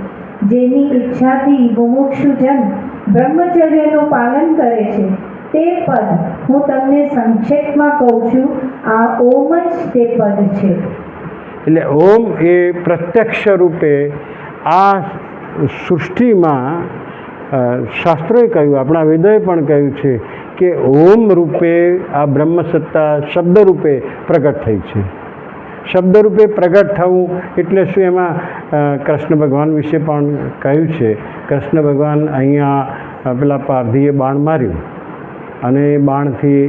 [SPEAKER 3] જેની ઈચ્છાથી મુમુક્ષુજન બ્રહ્મચર્યનું પાલન કરે છે, તે પદ હું તમને સંક્ષેપમાં કહું છું. આ ઓમ જ તે પદ છે.
[SPEAKER 2] એટલે ઓમ એ પ્રત્યક્ષ રૂપે આ સૃષ્ટિમાં શાસ્ત્રોએ કહ્યું, આપણા વેદોએ પણ કહ્યું છે કે ઓમ રૂપે આ બ્રહ્મસત્તા શબ્દ રૂપે પ્રગટ થઈ છે. શબ્દ રૂપે પ્રગટ થવું એટલે શું? એમાં કૃષ્ણ ભગવાન વિશે પણ કહ્યું છે. કૃષ્ણ ભગવાન અહીંયા પેલા પારધીએ બાણ માર્યું અને એ બાણથી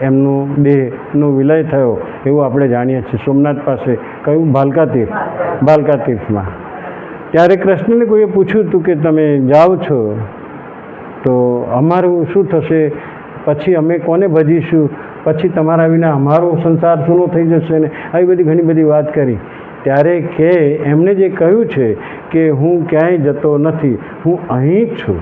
[SPEAKER 2] એમનો દેહનો વિલય થયો એવું આપણે જાણીએ છીએ. સોમનાથ પાસે કયું? ભાલકા તીર્થમાં. ત્યારે કૃષ્ણને કોઈએ પૂછ્યું હતું કે તમે જાઓ છો તો અમારું શું થશે, પછી અમે કોને ભજીશું, પછી તમારા વિના અમારો સંસાર સૂનો થઈ જશે ને આવી બધી ઘણી બધી વાત કરી. ત્યારે કે એમણે જે કહ્યું છે કે હું ક્યાંય જતો નથી, હું અહીં જ છું,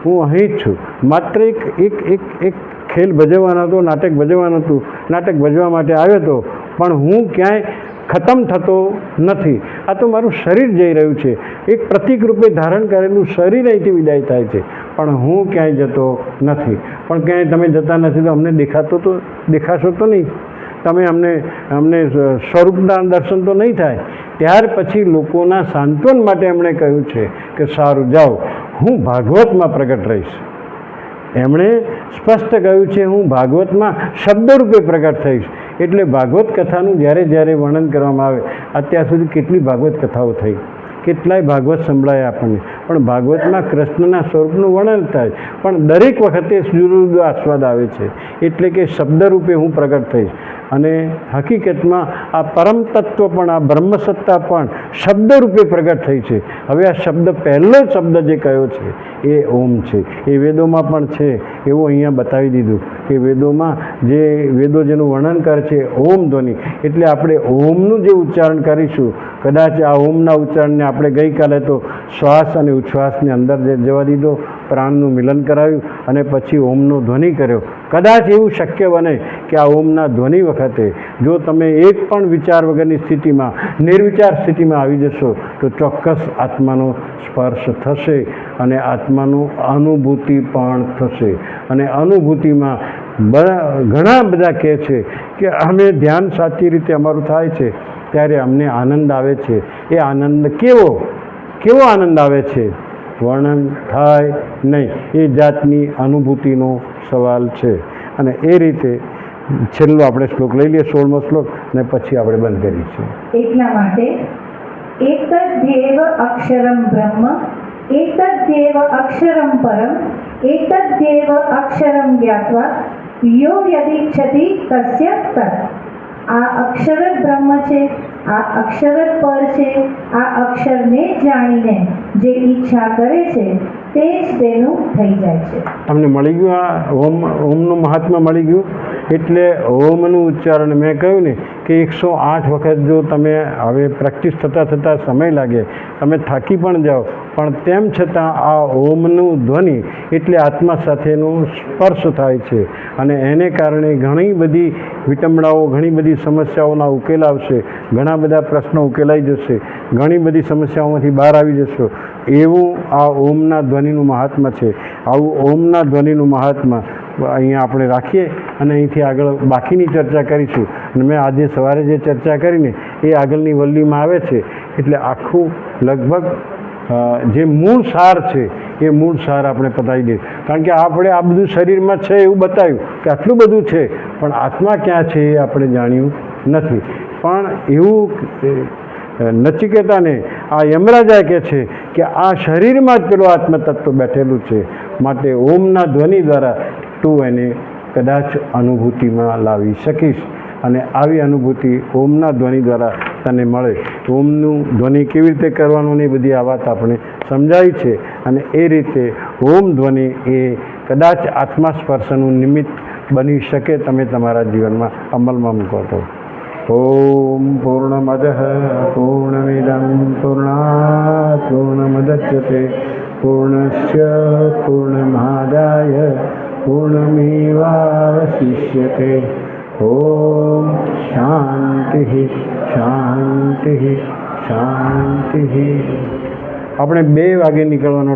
[SPEAKER 2] હું અહીં જ છું. માત્ર એક ખેલ ભજવવાનો હતો, નાટક ભજવવાનું હતું, નાટક ભજવા માટે આવ્યો હતો, પણ હું ક્યાંય ખતમ થતો નથી. આ તો મારું શરીર જઈ રહ્યું છે, એક પ્રતિક રૂપે ધારણ કરેલું શરીર અહીંથી વિદાય થાય છે, પણ હું ક્યાંય જતો નથી. પણ ક્યાંય તમે જતા નથી તો અમને દેખાશો તો નહીં, તમે અમને સ્વરૂપના દર્શન તો નહીં થાય. ત્યાર પછી લોકોના સાંત્વન માટે એમણે કહ્યું છે કે સારું જાઓ, હું ભાગવતમાં પ્રગટ રહીશ. એમણે સ્પષ્ટ કહ્યું છે હું ભાગવતમાં શબ્દરૂપે પ્રગટ થઈશ. એટલે ભાગવત કથાનું જ્યારે વર્ણન કરવામાં આવે, અત્યાર સુધી કેટલી ભાગવત કથાઓ થઈ, કેટલાય ભાગવત સંભળાય આપણને, પણ ભાગવતમાં કૃષ્ણના સ્વરૂપનું વર્ણન થાય, પણ દરેક વખતે જુદો જુદો આસ્વાદ આવે છે. એટલે કે શબ્દરૂપે હું પ્રગટ થઈશ. અને હકીકતમાં આ પરમ તત્વ પણ, આ બ્રહ્મસત્તા પણ શબ્દરૂપે પ્રગટ થઈ છે. હવે આ શબ્દ, પહેલો શબ્દ જે કયો છે એ ઓમ છે. એ વેદોમાં પણ છે એવું અહીંયા બતાવી દીધું કે વેદોમાં વેદો જેનું વર્ણન કરે છે ઓમ ધ્વનિ. એટલે આપણે ઓમનું જે ઉચ્ચારણ કરીશું, કદાચ આ ઓમના ઉચ્ચારણને આપણે ગઈકાલે તો શ્વાસ અને ઉચ્છ્વાસની અંદર જવા દીધો, પ્રાણનું મિલન કરાવ્યું અને પછી ઓમનો ધ્વનિ કર્યો. કદાચ એવું શક્ય બને કે આ ઓમના ધ્વનિ વખતે જો તમે એક પણ વિચાર વગરની સ્થિતિમાં, નિર્વિચાર સ્થિતિમાં આવી જશો તો ચોક્કસ આત્માનો સ્પર્શ થશે અને આત્માનું અનુભૂતિ પણ થશે. અને અનુભૂતિમાં ઘણા બધા કહે છે કે અમે ધ્યાન સાચી રીતે અમારું થાય છે ત્યારે અમને આનંદ આવે છે. એ આનંદ કેવો આનંદ આવે છે વર્ણન થાય નહીં, એ જાતની અનુભૂતિનો સવાલ છે. અને એ રીતે છેલ્લો આપણે શ્લોક લઈ લઈએ, 16મો શ્લોક, અને પછી આપણે બંધ કરીશું.
[SPEAKER 3] એટલા માટે એતદ્દેવ અક્ષરમ બ્રહ્મ, એતદ્દેવ અક્ષરમ પરમ, એતદ્દેવ અક્ષરમ જ્ઞાત્વા યો યદિચ્છતિ તસ્ય તત. આ અક્ષર જ બ્રહ્મ છે, આ અક્ષર જ પર છે. આ અક્ષરને જ જાણીને જે ઈચ્છા કરે છે તે જ તેનું થઈ જાય છે.
[SPEAKER 2] તમને મળી ગયું? આ ઓમનું મહાત્મા મળી ગયું. એટલે ઓમનું ઉચ્ચારણ મેં કહ્યું ને કે 108 વખત જો તમે હવે પ્રેક્ટિસ થતાં સમય લાગે, તમે થાકી પણ જાઓ, પણ તેમ છતાં આ ઓમનું ધ્વનિ એટલે આત્મા સાથેનો સ્પર્શ થાય છે. અને એને કારણે ઘણી બધી વિટંબણાઓ, ઘણી બધી સમસ્યાઓના ઉકેલ આવશે, ઘણા બધા પ્રશ્નો ઉકેલાઈ જશે, ઘણી બધી સમસ્યાઓમાંથી બહાર આવી જશો. એવું આ ઓમના ધ્વનિનું મહાત્મા છે. આવું ઓમના ધ્વનિનું મહાત્મા અહીંયા આપણે રાખીએ અને અહીંથી આગળ બાકીની ચર્ચા કરીશું. અને મેં આજે સવારે જે ચર્ચા કરીને એ આગળની વલ્લીમાં આવે છે. એટલે આખું લગભગ જે મૂળ સાર છે એ મૂળ સાર આપણે પતાવી દઈએ. કારણ કે આપણે આ બધું શરીરમાં છે એવું બતાવ્યું કે આટલું બધું છે, પણ આત્મા ક્યાં છે એ આપણે જાણ્યું નથી. પણ એવું નચિકેતાને આ યમરાજા કહે છે કે આ શરીરમાં જ પેલું આત્મતત્વ બેઠેલું છે. માટે ઓમના ધ્વનિ દ્વારા તું એને કદાચ અનુભૂતિમાં લાવી શકીશ. અને આવી અનુભૂતિ ઓમના ધ્વનિ દ્વારા તને મળે. ઓમનું ધ્વનિ કેવી રીતે કરવાનું ને એ બધી આ વાત આપણે સમજાવી છે. અને એ રીતે ઓમ ધ્વનિ એ કદાચ આત્માસ્પર્શનું નિમિત્ત બની શકે, તમે તમારા જીવનમાં અમલમાં મૂકો તો. ઓમ પૂર્ણમદ પૂર્ણમિદં પૂર્ણાત પૂર્ણમદચ્યતે પૂર્ણસ્ય પૂર્ણમાદાય પૂર્ણમેવાવશિષ્યતે. ઓમ શાંતિ શાંતિ શાંતિ. આપણે 2 વાગે નીકળવાનો